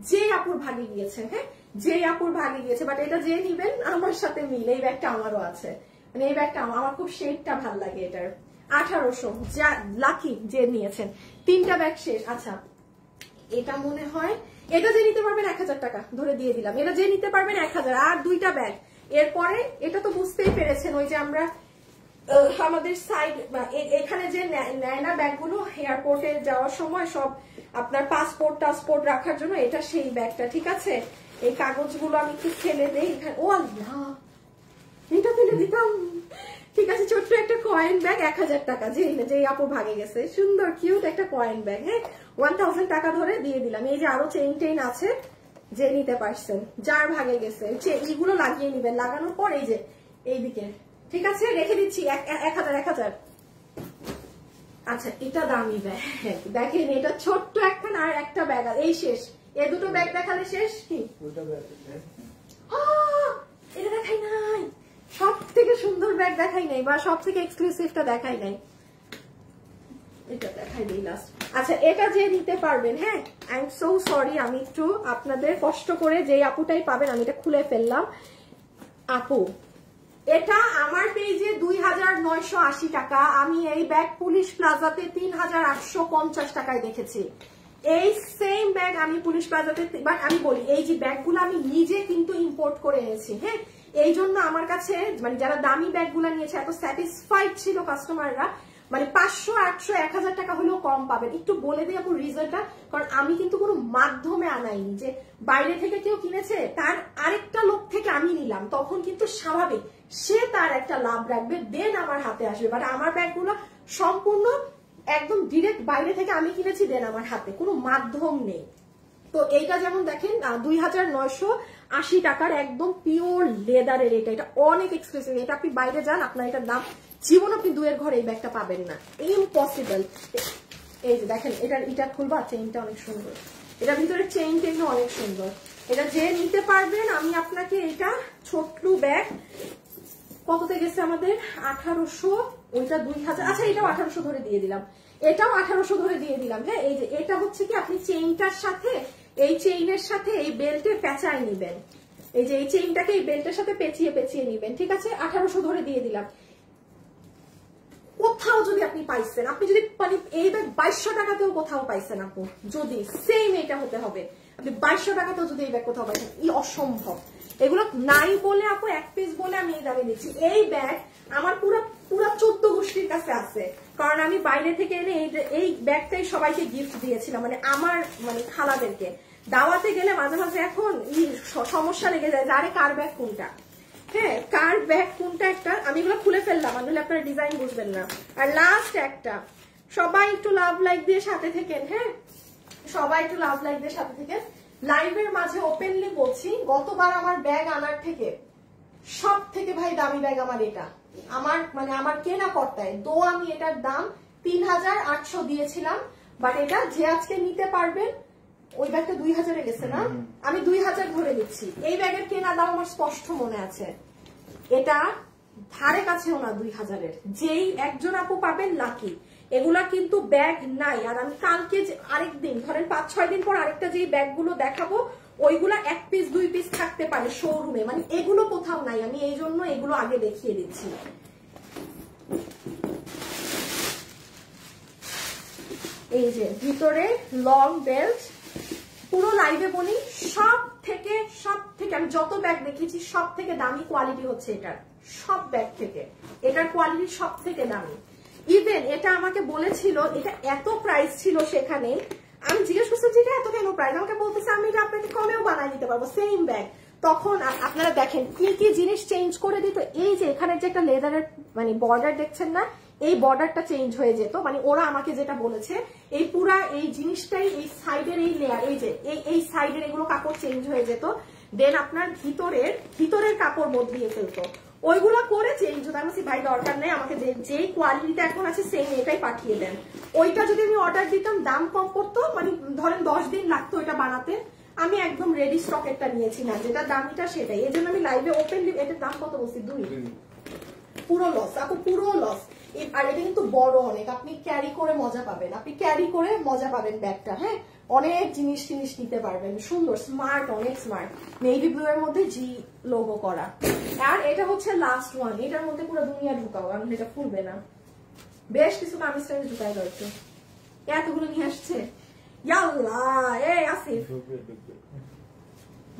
যে আপুর ভাগে গিয়েছে। হ্যাঁ, যে আপুর ভাগে গিয়েছে। বাট এটা যে নিবেন আমার সাথে মিলে, এই ব্যাগটা আমারও আছে, মানে এই ব্যাগটা আমার খুব শেডটা ভাল লাগে এটার। 1800, যা লাকি যে নিয়েছেন। 3টা ব্যাগ শেষ। আচ্ছা, এটা মনে হয় এটা যে নিতে পারবেন 1000 টাকা ধরে দিয়ে দিলাম, এটা যে নিতে পারবেন 1000। আর 2টা ব্যাগ। এরপরে এটা তো বুঝতেই পেরেছেন, ওই যে আমরা আমাদের সাইড এখানে যে নেয় না ব্যাগগুলো এয়ারপোর্টে যাওয়ার সময়, সব আপনার পাসপোর্ট টাসপোর্ট রাখার জন্য, এটা সেই ব্যাগটা। ঠিক আছে, এই কাগজগুলো আমি একটু ফেলে দেই এখানে। ও আল্লাহ, এটা ফেলে দিতাম। ঠিক আছে, ছোট্ট একটা কয়েন ব্যাগ 1000 টাকা, যে আপু ভাগে গেছে, সুন্দর কিউট একটা কয়েন ব্যাগ। হ্যাঁ, 1000 টাকা ধরে দিয়ে দিলাম। এই যে আরো চেইন টেইন আছে, যে নিতে পারছেন, যার ভাগে গেছে এইগুলো লাগিয়ে নিবেন। লাগানোর পর এই যে এইদিকে, ঠিক আছে, রেখে দিচ্ছি 1000। আচ্ছা, এটা দামি ব্যাগ দেখেন, এটা ছোট্ট একখান আর একটা ব্যাগ, এই শেষ। এই দুটো ব্যাগ দেখালে শেষ। কি এটা দেখাই নাই, সব থেকে সুন্দর ব্যাগ দেখাই নাই, বা সব থেকে এক্সক্লুসিভটা দেখাই নাই, এটা দেখাই দিই লাস্ট। আচ্ছা, এটা যে নিতে পারবেন, হ্যাঁ, আই এম সো সরি, আমি একটু আপনাদের কষ্ট করে যে আপুটাই পাবেন, আমি এটা খুলে ফেললাম। আপু, এটা আমার পেজে 2980 টাকা। আমি এই ব্যাগ পুলিশ প্লাজাতে 3850 টাকায় দেখেছি। এই সেম ব্যাগ আমি পুলিশ প্লাজাতে, বাট আমি বলি, এই যে ব্যাগগুলো আমি নিজে কিন্তু ইম্পোর্ট করে এনেছি। হ্যাঁ, এই জন্য আমার কাছে মানে যারা দামি ব্যাগগুলো নিয়েছে এত স্যাটিসফাইড ছিল কাস্টমাররা, মানে 500, 800, 1000 টাকা হলেও কম পাবেন। একটু বলে দিই আপু রিজনটা, কারণ আমি কিন্তু কোনো মাধ্যমে আনাইনি যে বাইরে থেকে কেউ কিনেছে তার আরেকটা লোক থেকে আমি নিলাম, তখন কিন্তু স্বাভাবিক সে তার একটা লাভ রাখবে, দেন আমার হাতে আসবে। বাট আমার ব্যাগগুলো সম্পূর্ণ একদম ডিরেক্ট বাইরে থেকে আমি কিনেছি, দেন আমার হাতে, কোনো মাধ্যম নেই। তো এইটা যেমন দেখেন 2980 টাকার একদম পিওর লেদারের, এটা অনেক এক্সক্লুসিভ। এটা আপনি বাইরে যান, আপনার এটার দাম জীবন আপনি 2-এর ঘরে এই ব্যাগটা পাবেন না, ইম্পসিবল। এই যে দেখেন, এটা খুলবা, চেইনটা অনেক সুন্দর, এটার ভিতরে চেইন টেইনও অনেক সুন্দর। এটা যে নিতে পারবেন, আমি আপনাকে এটা ছোট্ট ব্যাগ কততে গেছে আমাদের 1800, ওইটা 2000। আচ্ছা, এটাও 1800 ধরে দিয়ে দিলাম, এটাও 1800 ধরে দিয়ে দিলাম। হ্যাঁ, এই যে এটা হচ্ছে কি, আপনি চেইনটার সাথে, এই চেইনের সাথে এই বেল্টে পেঁচায় নিবেন, এই যে এই চেইনটাকে এই বেল্টের সাথে পেঁচিয়ে পেঁচিয়ে নিবেন। ঠিক আছে, 1800 ধরে দিয়ে দিলাম। কোথাও যদি আপনি পাইছেন, আপনি যদি মানে এই ব্যাগ 2200 টাকাতেও কোথাও পাইছেন আপু, যদি সেম এটা হতে হবে, আপনি 2200 টাকাতেও যদি এই ব্যাগ কোথাও পাইছেন, অসম্ভব। এগুলো নাই বলে আপু, এক পিস বলে আমি এই দামে দিচ্ছি। এই ব্যাগ আমার পুরো 14 গোষ্ঠীর কাছে আছে, কারণ আমি বাইরে থেকে এনে এই ব্যাগটাই সবাইকে গিফট দিয়েছিলাম, মানে আমার মানে খালাদেরকে দাওয়াতে গেলে মাঝে মাঝে এখন সমস্যা লেগে যায় যে আরে কার ব্যাগ কোনটা, হ্যাঁ, কার ব্যাগ কোনটা। একটা আমি এগুলো খুলে ফেললাম, আসলে আপনারা ডিজাইন বুঝবেন না। আর লাস্ট একটা, সবাই একটু লাভ লাইক দিয়ে সাথে থেকেন। হ্যাঁ, সবাই একটু লাভ লাইক দিয়ে সাথে থেকেন। লাইভের মাঝে ওপেনলি বলছি, গতবার আমার ব্যাগ আনার থেকে সব থেকে ভাই দামি ব্যাগ আমার এটা, আমার মানে আমার কেনা কর্তায় দো, আমি এটার দাম 3800 দিয়েছিলাম। বাট এটা যে আজকে নিতে পারবেন, ওই ব্যাগটা 2000-এ গেছে না, আমি 2000 ধরে নিচ্ছি। এই ব্যাগের কেনা দাম আমার স্পষ্ট মনে আছে, এটা ধারে কাছেও না 2000-এর। যেই একজন আপু পাবেন লাকি। এগুলা কিন্তু ব্যাগ নাই। আর আমি কালকে আরেকদিন, ধরেন 5-6 দিন পর আরেকটা যেই ব্যাগগুলো দেখাবো, ওইগুলা 1 পিস 2 পিস থাকতে পারে শোরুমে, মানে এগুলো কোথাও নাই। আমি এই জন্য এগুলো আগে দেখিয়ে দিচ্ছি। এই যে ভিতরে লং বেল্ট, পুরো লাইভে বলি সব থেকে আমি যত ব্যাগ দেখেছি সব থেকে দামি কোয়ালিটি হচ্ছে এটার, সব ব্যাগ থেকে এটার কোয়ালিটি সব থেকে দামি। ইভেন এটা আমাকে বলেছিল, এটা এত প্রাইস ছিল সেখানে, আমি জিজ্ঞেস করছি যে এটা এত কেন প্রাইস, আমাকে বলতেছে আমি এটা আপনাকে কমেও বানাই দিতে পারবো সেম ব্যাগ। তখন আপনারা দেখেন কি কি জিনিস চেঞ্জ করে দিত। এই যে এখানে যে একটা লেদারের মানে বর্ডার দেখছেন না, এই বর্ডারটা চেঞ্জ হয়ে যেত। মানে ওরা আমাকে যেটা বলেছে এই পুরা এই জিনিসটাই এই সাইডের এই লেয়ার, এই যে এই সাইডের এগুলো কাপড় চেঞ্জ হয়ে যেত। দেন আপনার ভিতরের কাপড় বদলিয়ে ফেলতো, ওইগুলো করে চেঞ্জ হতো। আমি ভাই দরকার নেই, আমাকে যে কোয়ালিটিটা এখন আছে সেম এটাই পাঠিয়ে দেন। ওইটা যদি আমি অর্ডার দিতাম দাম কম পড়তো, মানে ধরেন 10 দিন লাগতো এটা বানাতে। আমি একদম রেডি স্টকেরটা নিয়েছি না, যেটা দামিটা সেটাই। এই জন্য আমি লাইভে ওপেনলি এটার দাম কত বলছি 2, পুরো লস আপু, পুরো লস। আর এটা কিন্তু বড় অনেক, আপনি ক্যারি করে মজা পাবেন, আপনি ক্যারি করে মজা পাবেন ব্যাগটা। হ্যাঁ, অনেক জিনিস নিতে পারবেন, সুন্দর স্মার্ট, অনেক স্মার্ট। নেভি ব্লু এর মধ্যে জি লোগো করা। আর এটা হচ্ছে লাস্ট ওয়ান, এটার মধ্যে পুরো দুনিয়া ঢুকাও, কারণ এটা খুলবে না। বেশ কিছু কামিজ টামিজ ঢুকাই দাও একটু, এতগুলো নিয়ে আসছে। ইয়াল্লা, এই আসিফ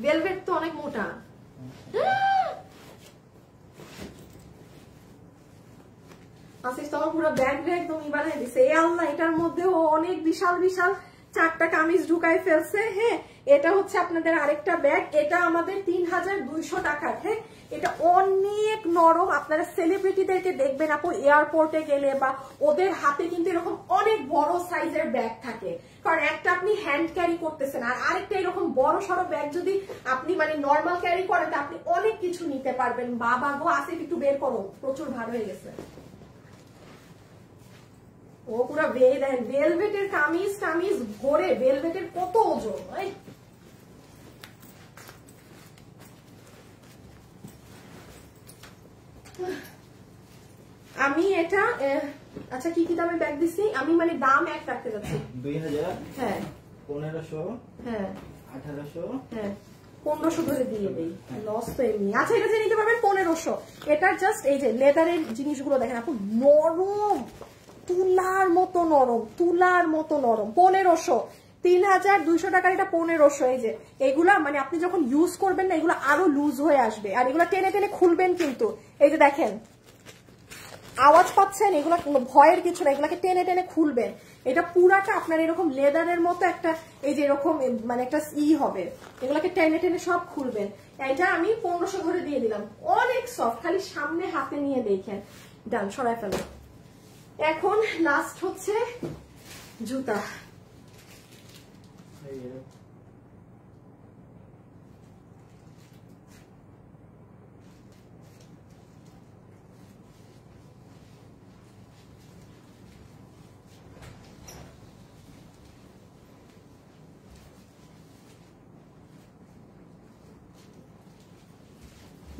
ভেলভেট তো অনেক মোটা। আসিফ তো আমার পুরো ব্যাগ একদম বানাই দিছে। এই আল্লাহ, এটার মধ্যে ও অনেক বিশাল বিশাল 4টা কামিজ ঢুকাই ফেলছে। হ্যাঁ, এটা হচ্ছে আপনাদের আরেকটা ব্যাগ, এটা আমাদের 3200 টাকার। হ্যাঁ, এটা অনেক নরম। আপনারা সেলিব্রিটিদেরকে দেখবেন আপু এয়ারপোর্টে গেলে বা ওদের হাতে কিন্তু এরকম অনেক বড় সাইজের ব্যাগ থাকে, কারণ একটা আপনি হ্যান্ড ক্যারি করতেছেন, আর আরেকটা এরকম বড় সড়ো ব্যাগ যদি আপনি মানে নর্মাল ক্যারি করেন তা আপনি অনেক কিছু নিতে পারবেন। বাবা গো, আসিফ একটু বের করো, প্রচুর ভার হয়ে গেছে। ও পুরো ভেলভেটের কামিজ ভরে, ভেলভেটের কত ওজন। আমি এটা আচ্ছা কি কি দামে ব্যাগ দিছি আমি, মানে দাম এক রাখতে যাচ্ছি 2000, হ্যাঁ 1500, হ্যাঁ 1800, হ্যাঁ 1500 ধরে দিয়ে দেই, লস তো এমনি। আচ্ছা এটা যে নিতে পারবেন 1500। এটা জাস্ট এই যে লেদারের জিনিসগুলো দেখেন আপু, নরম, তুলার মতো নরম, তুলার মতো নরম। 1500, 3200 টাকার এটা 1500। এই যে এগুলা মানে আপনি যখন ইউজ করবেন না এগুলো আরো লুজ হয়ে আসবে, আর এগুলা টেনে টেনে খুলবেন কিন্তু। এই যে দেখেন আওয়াজ পাচ্ছেন, এগুলা কোনো ভয়ের কিছু না, এগুলাকে টেনে টেনে খুলবেন। এটা পুরাটা আপনার এরকম লেদারের মতো একটা এই যে এরকম মানে একটা হবে, এগুলাকে টেনে টেনে সব খুলবেন। এটা আমি 1500 ধরে দিয়ে দিলাম, অনেক সফট, খালি সামনে হাতে নিয়ে দেখেন। ডান, সরাই ফেলেন। এখন লাস্ট হচ্ছে জুতা।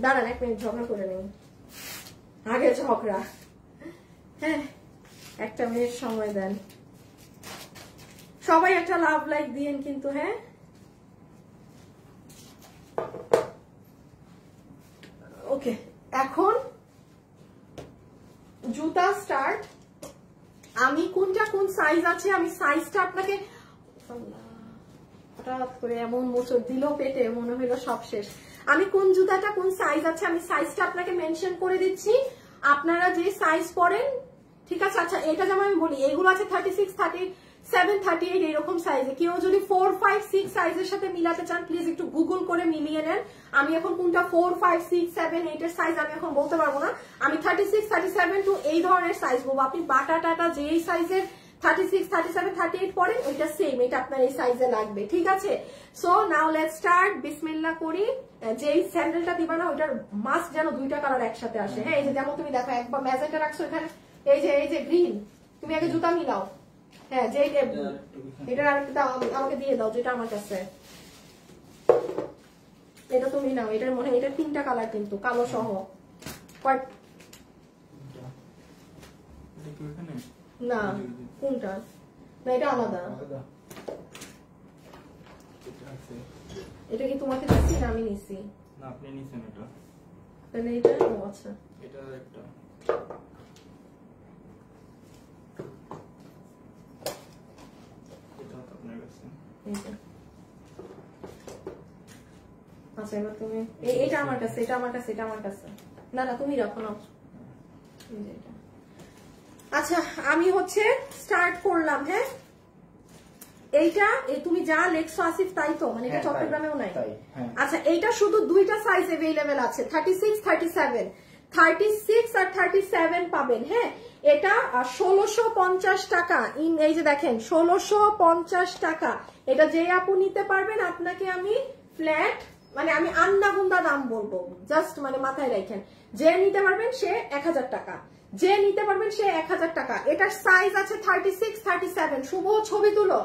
দাঁড়ান 1 মিনিট, ঝগড়া করে নেই, আগে ঝগড়া। হ্যাঁ, 1 মিনিট সময় দেন, সবাই একটা লাভ লাইক দিয়েন কিন্তু। হ্যাঁ, ওকে, এখন জুতা স্টার্ট। আমি কোনটা কোন সাইজ আছে আমি সাইজটা আপনাকে, হঠাৎ করে এমন মোচড় দিল পেটে, মনে হলো সব শেষ। আমি কোন জুতাটা কোন সাইজ আছে আমি সাইজটা আপনাকে মেনশন করে দিচ্ছি, আপনারা যে সাইজ পরেন, ঠিক আছে। আচ্ছা এটা যেমন আমি বলি, এগুলো আছে 36, 37, 38 এরকম সাইজে। কেউ যদি 4, 5, 6 সাইজের সাথে মিলাতে চান প্লিজ একটু গুগল করে মিলিয়ে নেন। আমি এখন কোনটা 4, 5, 6, 7, 8 এর সাইজ আমি এখন বলতে পারবো না। আমি 36, 37 টু এই ধরনের সাইজ বলবো। আপনি বাটা টাটা যেই সাইজের 36, 37, 38 পরেন ওইটা সেম, এটা আপনার এই সাইজে লাগবে, ঠিক আছে। সো নাও লেটস স্টার্ট, বিসমিল্লাহ করি। যেই স্যান্ডেলটা দিবা না ওইটার মাস্ক যেন 2টা কালার একসাথে আসে। হ্যাঁ, এই যে যেমন তুমি দেখো একবার ম্যাজেন্টা রাখছো এখানে, এই যে গ্রিন, তুমি আগে জুতা মিলাও। হ্যাঁ, যে এটা আরেকটা আমাকে দিয়ে দাও, যেটা আমার কাছে, এটা তুমি নাও। এটার মনে হয় এটা 3টা কালার কিন্তু, কালো সহ। না কোনটা, না এটা আলাদা। এটা কি তোমাকে দিচ্ছি না আমি নিছি? না আপনি নিছেন এটা। তাহলে এটা, ও আচ্ছা এটা একটা, এটা আপনার কাছে। আচ্ছা এবার তুমি এটা আমার কাছে, এটা আমার কাছে, এটা আমার কাছে। না না তুমি রাখো না। আচ্ছা আমি হচ্ছে স্টার্ট করলাম। হ্যাঁ, এইটা তুমি যা লেখছো আসিফ তাই তো, মানে এটা চট্টগ্রামেও নাই। হ্যাঁ। আচ্ছা এইটা শুধু দুইটা সাইজ अवेलेबल আছে, 36 37, 36 আর 37 পাবেন। হ্যাঁ, এটা 1650 টাকা। এই যে দেখেন 1650 টাকা। এটা যে আপু নিতে পারবেন আপনাকে আমি ফ্ল্যাট মানে আমি আন্না গুন্ডা দাম বলবো, জাস্ট মানে মাথায় রাখেন। যে নিতে পারবেন সে 1000 টাকা, যে নিতে পারবেন সে 1000 টাকা। এটার সাইজ আছে 36 37। শুভ ছবি তুলো,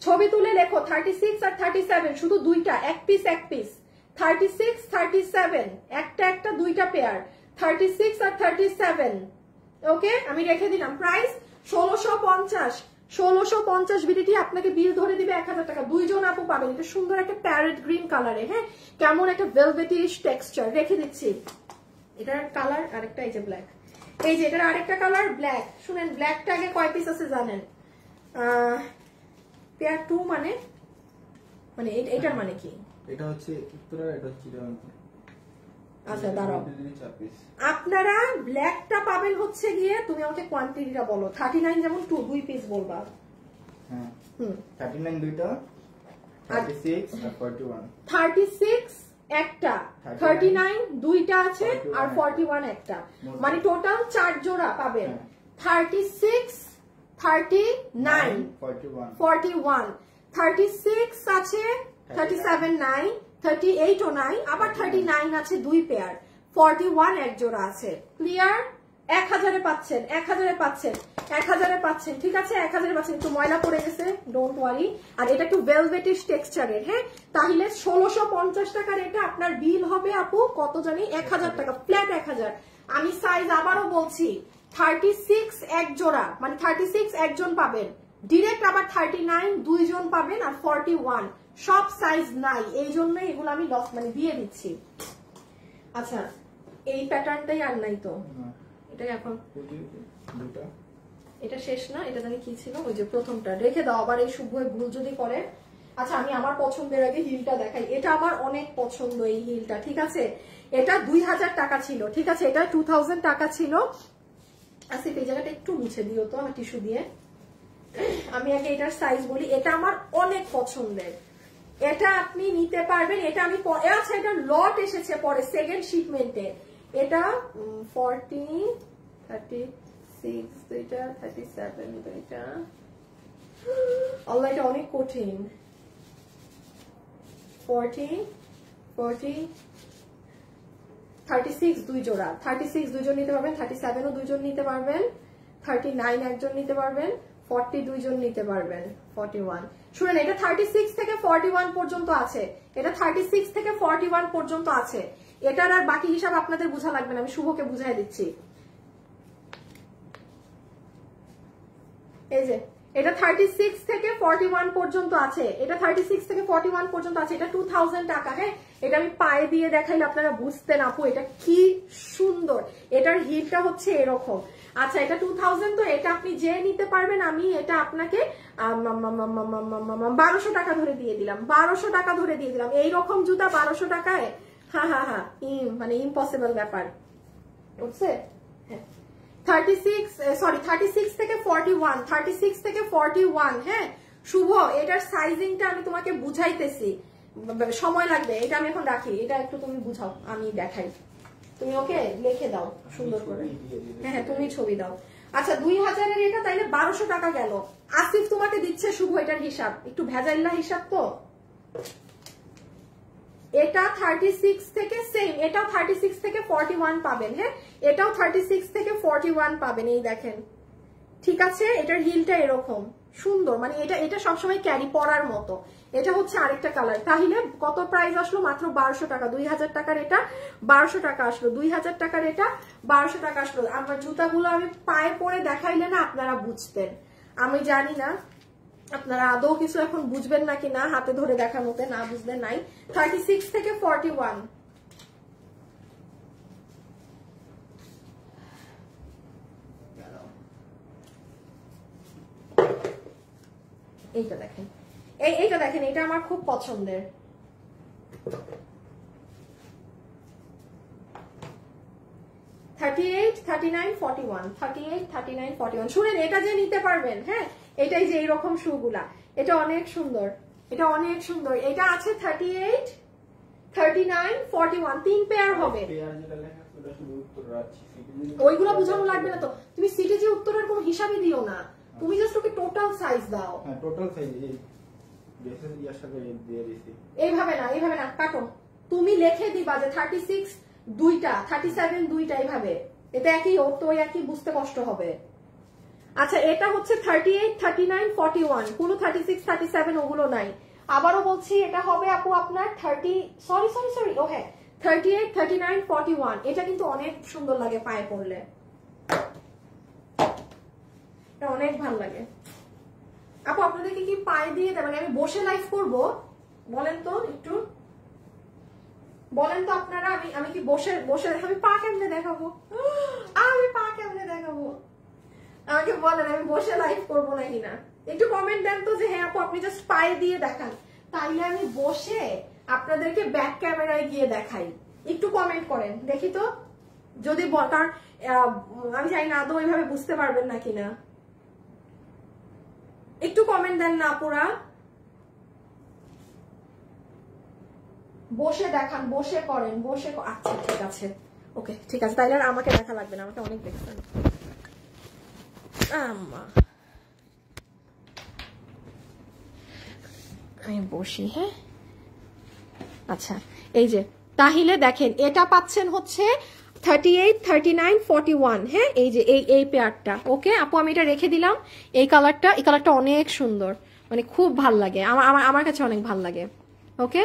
ছবি তুলে লেখো 36 আর 37, শুধু দুইটা, এক পিস এক পিস। 36 37 একটা একটা দুইটা পেয়ার, 36 আর 37। ওকে, আমি রেখে দিলাম প্রাইস 1650। 1650 বিডিটি আপনাকে বিল ধরে দিবে 1000 টাকা। দুইজন আপু পাবেন। এটা সুন্দর একটা প্যারেট গ্রিন কালারে। হ্যাঁ, কেমন একটা ভেলভেটিশ টেক্সচার। রেখে দিচ্ছি। এটার কালার আরেকটা, এই যে ব্ল্যাক, এই যে এটার আরেকটা কালার ব্ল্যাক। শুনেন ব্ল্যাকটা আগে কয় পিস আছে জানেন? পেয়ার 2 মানে মানে এটার মানে কি? এটা হচ্ছে উত্তরা, এটা হচ্ছে চিটাগাং। আচ্ছা দাঁড়াও, আপনারা ব্ল্যাকটা পাবেন হচ্ছে গিয়ে, তুমি আমাকে কোয়ান্টিটিটা বলো। 39 যেমন 2 পিস বলবা। হ্যাঁ, 39 দুইটা, 36 আর 41। 36 একটা, 39 দুইটা আছে আর 41 একটা, মানে টোটাল 4 জোড়া পাবেন। 36 39 41, 36 আছে, 37 নাই, 38 ও নাই, আবার 39 আছে 2 পেয়ার, 41 এক জোড়া আছে। ক্লিয়ার? 1000-এ পাচ্ছেন, 1000-এ পাচ্ছেন, 1000-এ পাচ্ছেন। ঠিক আছে, 1000-এ পাচ্ছেন। একটু ময়লা পড়ে গেছে, ডোন্ট ওয়ারি। আর এটা একটু ভেলভেটিশ টেক্সচারের। হ্যাঁ, তাহলে 1650 টাকার এটা আপনার বিল হবে আপু কত জানি? 1000 টাকা, ফ্ল্যাট 1000। আমি সাইজ আবারও বলছি, 36 এক জোড়া, মানে 36 একজন পাবেন ডিরেক্ট, আবার 39 দুইজন পাবেন, আর 41 সব সাইজ নাই, এই জন্য এগুলো আমি লস মানে দিয়ে দিচ্ছি। আচ্ছা, এই প্যাটার্নটাই আর নাই তো, এটাই এখন এটা শেষ না? এটা জানি কি ছিল, ওই যে প্রথমটা রেখে দাও, আবার এই শুভ ভুল যদি করে। আচ্ছা, আমি আমার পছন্দের আগে হিলটা দেখাই। এটা আমার অনেক পছন্দ এই হিলটা। ঠিক আছে, এটা 2000 টাকা ছিল। ঠিক আছে, এটা 2000 টাকা ছিল। আচ্ছা, এই জায়গাটা একটু মুছে দিও তো আমার টিস্যু দিয়ে। আমি আগে এটার সাইজ বলি, এটা আমার অনেক পছন্দের। এটা আপনি নিতে পারবেন, এটা আমি আচ্ছা এটা লট এসেছে পরে সেকেন্ড শিপমেন্টে। এটা 40 36 দুইটা, 37 দুইটা। আল্লাহ, এটা অনেক কঠিন। 40 36 দুই জোড়া, 36 দুইজন নিতে পারবেন, 37 ও দুইজন নিতে পারবেন, 39 একজন নিতে পারবেন, 40 দুইজন নিতে পারবেন, 41। শুনেন, এটা 36 থেকে 41 পর্যন্ত আছে। এটা 36 থেকে 41 পর্যন্ত আছে। এটার আর বাকি হিসাব আপনাদের বোঝা লাগবে না, আমি শুভকে বুঝাই দিচ্ছি। এই যে এটা 36 থেকে 41 পর্যন্ত আছে। এটা 36 থেকে 41 পর্যন্ত আছে। এটা 2000 টাকা। হ্যাঁ, এটা আমি পায়ে দিয়ে দেখাইলে আপনারা বুঝতেন আপু এটা কি সুন্দর। এটার হিলটা হচ্ছে এরকম। আচ্ছা, এটা 2000, তো এটা আপনি যে নিতে পারবেন, আমি এটা আপনাকে 1200 টাকা ধরে দিয়ে দিলাম। 1200 টাকা ধরে দিয়ে দিলাম। এইরকম জুতা 1200 টাকায়, হ্যাঁ হ্যাঁ হ্যাঁ, মানে ইম্পসিবল ব্যাপার। বুঝছে? হ্যাঁ, 36 থেকে 41, 36 থেকে 41। হ্যাঁ শুভ, এটার সাইজিংটা আমি তোমাকে বুঝাইতেছি, সময় লাগবে। এটা আমি এখন রাখি, এটা একটু তুমি বুঝাও, আমি দেখাই। তুমি ওকে লিখে দাও সুন্দর করে। হ্যাঁ হ্যাঁ, তুমি ছবি দাও। আচ্ছা, 2000-এর এটা তাইলে 1200 টাকা গেল। আসিফ তোমাকে দিচ্ছে শুভ এটার হিসাব, একটু ভেজাইল্লা হিসাব তো। এটা 36 থেকে সেম, এটাও 36 থেকে 41 পাবেন। হ্যাঁ, এটাও 36 থেকে 41 পাবেন। এই দেখেন, ঠিক আছে, এটার হিলটা এরকম সুন্দর, মানে এটা সবসময় ক্যারি পরার মতো। এটা হচ্ছে আরেকটা কালার। তাহলে কত প্রাইস আসলো? মাত্র 1200 টাকা। 2000 টাকার এটা 1200 টাকা আসলো, 2000 টাকার এটা 1200 টাকা আসলো। আমার জুতাগুলো আমি পায়ে পরে দেখাইলে না আপনারা বুঝতেন। আমি জানি না আপনারা আদৌ কিছু এখন বুঝবেন নাকি না, হাতে ধরে দেখানোতে না বুঝলে নাই। 36 থেকে 41। এইটা দেখেন, এইটা দেখেন, এটা আমার খুব পছন্দের। 38, 39, 41, 38, 39, 41। শুনেন, এটা যে নিতে পারবেন, হ্যাঁ, এটাই যে এইরকম শুগুলা, এটা অনেক সুন্দর, এটা অনেক সুন্দর। এটা আছে 38, 39, 41 তিন পেয়ার হবে। ওইগুলো বোঝানো লাগবে না তো, তুমি সিটিজি উত্তরের কোনো হিসাবই দিও না, তুমি জাস্ট ওকে টোটাল সাইজ দাও। হ্যাঁ টোটাল সাইজ ইয়ার সাথে দিয়ে দিছি। এইভাবে না কাটো, তুমি লিখে দিবা যে 36 দুইটা, 37 দুইটা, এইভাবে। এটা একই তো একই, বুঝতে কষ্ট হবে। আচ্ছা এটা হচ্ছে 38, 39, 41, কোনো 36, 37 ওগুলো নাই। আবারও বলছি এটা হবে আপু আপনার 38, 39, 41। এটা কিন্তু অনেক সুন্দর লাগে পায়ে পরলে, এটা অনেক ভালো লাগে। আপু আপনাদেরকে কি পায়ে দিয়ে দেবেন? আমি বসে লাইভ করব, বলেন তো একটু, বলেন তো আপনারা। আমি কি বসে আমি পা কেমনে দেখাবো? আমি পা কেমনে দেখাবো? আমাকে বলেন, আমি বসে লাইভ করবো নাকি না? একটু কমেন্ট দেন তো যে হ্যাঁ আপু আপনি জাস্ট পায়ে দিয়ে দেখান, তাইলে আমি বসে আপনাদেরকে ব্যাক ক্যামেরায় গিয়ে দেখাই। একটু কমেন্ট করেন দেখি তো, যদি কারণ আমি জানি না আদৌ ওইভাবে বুঝতে পারবেন নাকি না। একটু কমেন্ট দেন না আপুরা। বসে দেখান, বসে করেন, বসে। আচ্ছা ঠিক আছে, ওকে ঠিক আছে, তাইলে আর আমাকে দেখা লাগবে না, আমাকে অনেক দেখছেন। আমি বসি, হ্যাঁ। আচ্ছা এই যে তাহলে দেখেন এটা পাচ্ছেন হচ্ছে 38, 39, 41, হ্যাঁ। এই যে এই পেয়ারটা, ওকে আপু আমি এটা রেখে দিলাম। এই কালারটা অনেক সুন্দর, মানে খুব ভাল লাগে আমার কাছে, অনেক ভাল লাগে। ওকে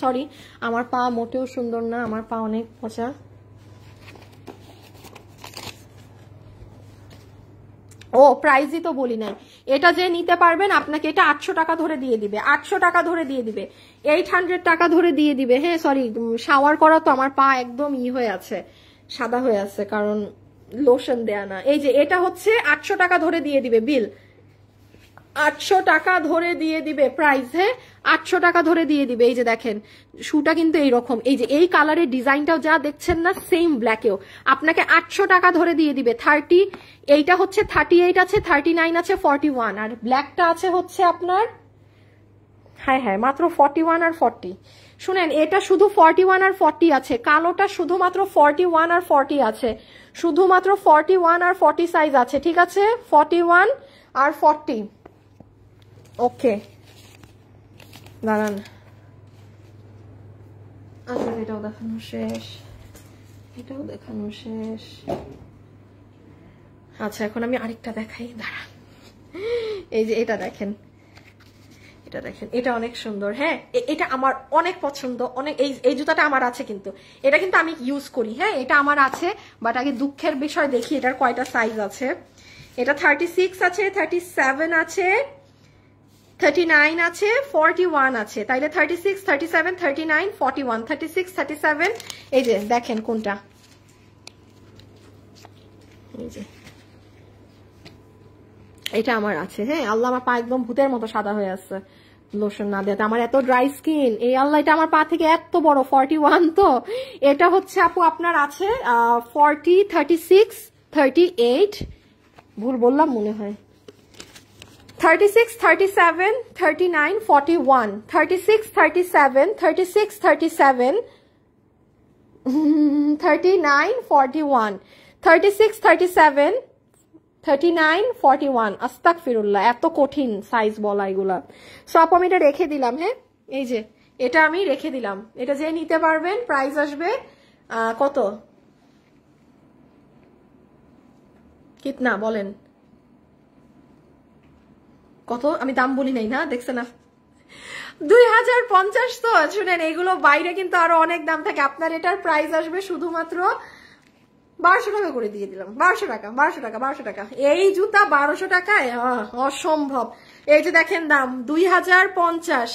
সরি, আমার পা মোটেও সুন্দর না, আমার পা অনেক পচা। ও প্রাইসই তো বলি নাই, এটা যে নিতে পারবেন আপনাকে এটা 800 টাকা ধরে দিয়ে দিবে, 800 টাকা ধরে দিয়ে দিবে, 800 টাকা ধরে দিয়ে দিবে। হ্যাঁ সরি, শাওয়ার করা তো আমার পা একদম হয়ে আছে, সাদা হয়ে আছে, কারণ লোশন দেয়া না। এই যে এটা হচ্ছে 800 টাকা ধরে দিয়ে দিবে বিল, 800 টাকা ধরে দিয়ে দিবে প্রাইস, হ্যাঁ 800 টাকা ধরে দিয়ে দিবে। এই যে দেখেন শুটা কিন্তু এইরকম, এই যে এই কালারের ডিজাইনটাও যা দেখছেন না সেম ব্ল্যাকেও আপনাকে 800 টাকা ধরে দিয়ে দিবে। 30, এইটা হচ্ছে 38 আছে, 39 আছে, 41, আর ব্ল্যাকটা আছে হচ্ছে আপনার হ্যাঁ মাত্র 41 আর 40। শুনেন এটা শুধু 41 আর 40 আছে, কালোটা শুধুমাত্র 41 আর 40 আছে, শুধুমাত্র 41 আর 40 সাইজ আছে, ঠিক আছে 41 আর 40। ওকে দাঁড়ান, আচ্ছা এটাও দেখানো শেষ, এটাও দেখানো শেষ। আচ্ছা এখন আমি আরেকটা দেখাই, দাঁড়ান। এই যে এটা দেখেন, এটা দেখেন, এটা অনেক সুন্দর। হ্যাঁ এটা আমার অনেক পছন্দ, অনেক। এই জুতাটা আমার আছে, কিন্তু এটা কিন্তু আমি ইউজ করি। হ্যাঁ এটা আমার আছে, বাট আগে দুঃখের বিষয় দেখি এটার কয়টা সাইজ আছে। এটা 36 আছে, 37 আছে, 39 আছে, 41 আছে, তাইলে 36, 37, 39, 41, 36, 37। এই যে দেখেন কোনটা, এই যে এটা আমার আছে। হ্যাঁ আল্লাহ, আমার পা একদম ভূতের মতো সাদা হয়ে আছে লোশন না দেওয়াতে, আমার এত ড্রাই স্কিন। এই আল্লাহ, এটা আমার পা থেকে এত বড় 41, তো এটা হচ্ছে আপু আপনার আছে 40, 36, 38, ভুল বললাম মনে হয়, 36, 37, 39, 41, 36, 37, 36, 37, 39, 41, 36, 37, 39, 41। আস্তাগফিরুল্লাহ, এত কঠিন সাইজ বলা এগুলা। সো আপু আমি এটা রেখে দিলাম। হ্যাঁ এই যে এটা আমি রেখে দিলাম, এটা যে নিতে পারবেন প্রাইস আসবে কত, কিতনা বলেন কত? আমি দাম বলি নাই না, দেখছে না, 2050। তো শুনেন এইগুলো বাইরে কিন্তু আরো অনেক দাম থাকে, আপনার এটার প্রাইস আসবে শুধুমাত্র 1200 টাকা করে দিয়ে দিলাম। 1200 টাকা, 1200 টাকা, 1200 টাকা। এই জুতা 1200 টাকায় অসম্ভব। এই যে দেখেন দাম 2050,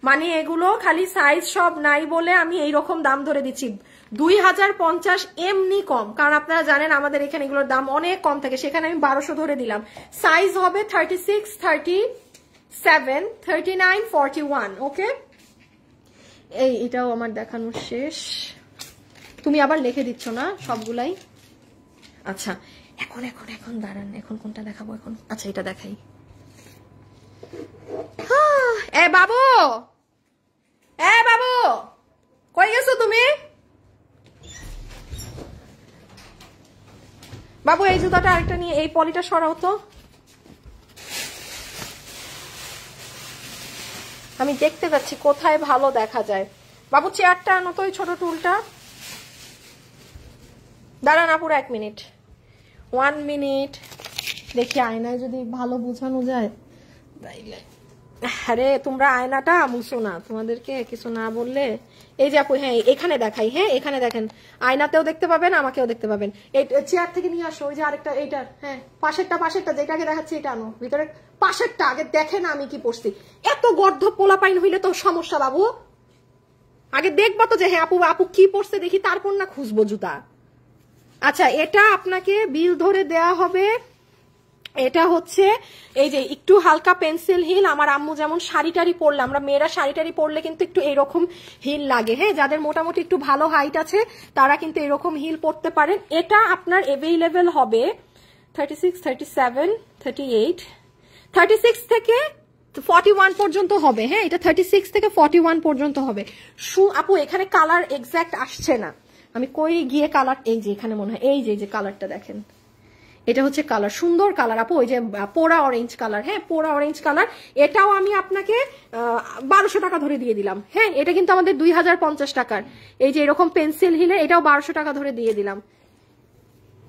মানে এগুলো খালি সাইজ সব নাই বলে আমি এইরকম দাম ধরে দিচ্ছি। 2050 এমনি কম, কারণ আপনারা জানেন আমাদের এখানে এগুলোর দাম অনেক কম থাকে, সেখানে আমি 1200 ধরে দিলাম। সাইজ হবে 36, 37, 39, 41। ওকে এটাও আমার দেখানো শেষ। তুমি আবার লিখে দিচ্ছ না সবগুলাই? আচ্ছা এখন দাঁড়ান, এখন কোনটা দেখাবো এখন? আচ্ছা এটা দেখাই, এ বাবু, এ বাবু, কই গেছো তুমি? বাবু এই জুতাটা আরেকটা নিয়ে, এই পলিটা সরাও তো, আমি দেখতে যাচ্ছি কোথায় ভালো দেখা যায়। বাবু চেয়ারটা আনো তো, ওই ছোট টুলটা। দাঁড়ান পুরো 1 মিনিট, 1 মিনিট, দেখি আয়নায় যদি ভালো বোঝানো যায় তাইলে। আরে তোমরা আয়নাটা মুছো না, তোমাদেরকে কিছু না বললে। এই যে আপু, হ্যাঁ এখানে দেখাই, হ্যাঁ এখানে দেখেন, আয়নাতেও দেখতে পাবেন, আমাকেও দেখতে পাবেন। এই চেয়ার থেকে নিয়ে আসো, ওই যে আরেকটা, এইটা, হ্যাঁ পাশেরটা যেটাকে দেখাচ্ছি এটা আনো, ভিতরে পাশেরটা আগে দেখে না আমি কি পড়ছি। এত গর্ধ পোলা পাইন হইলে তো সমস্যা বাবু, আগে দেখবো তো যে হ্যাঁ আপু আপু কি পড়ছে দেখি, তারপর না খুঁজবো জুতা। আচ্ছা এটা আপনাকে বিল ধরে দেয়া হবে। এটা হচ্ছে এই যে একটু হালকা পেন্সিল হিল, আমার আম্মু যেমন শাড়ি টাড়ি পরলে, আমরা মেয়েরা শাড়ি টাড়ি পরলে কিন্তু একটু এরকম হিল লাগে, হ্যাঁ যাদের মোটামুটি একটু ভালো হাইট আছে তারা কিন্তু এরকম হিল পরতে পারেন। এটা আপনার অ্যাভেলেবেল হবে 36, 37, 38, 36 থেকে 41 পর্যন্ত হবে, হ্যাঁ এটা 36 থেকে 41 পর্যন্ত হবে। আপু এখানে কালার এক্সাক্ট আসছে না, আমি কই গিয়ে কালার, এই যে এখানে মনে হয় এই যে কালারটা দেখেন, এটা হচ্ছে কালার, সুন্দর কালার আপু, ওই যে পোড়া অরেঞ্জ কালার, হ্যাঁ পোড়া অরেঞ্জ কালার। এটাও আমি আপনাকে 1200 টাকা ধরে দিয়ে দিলাম, হ্যাঁ এটা কিন্তু আমাদের 2050 টাকার। এই যে এরকম পেন্সিল হিলে এটাও 1200 টাকা ধরে দিয়ে দিলাম।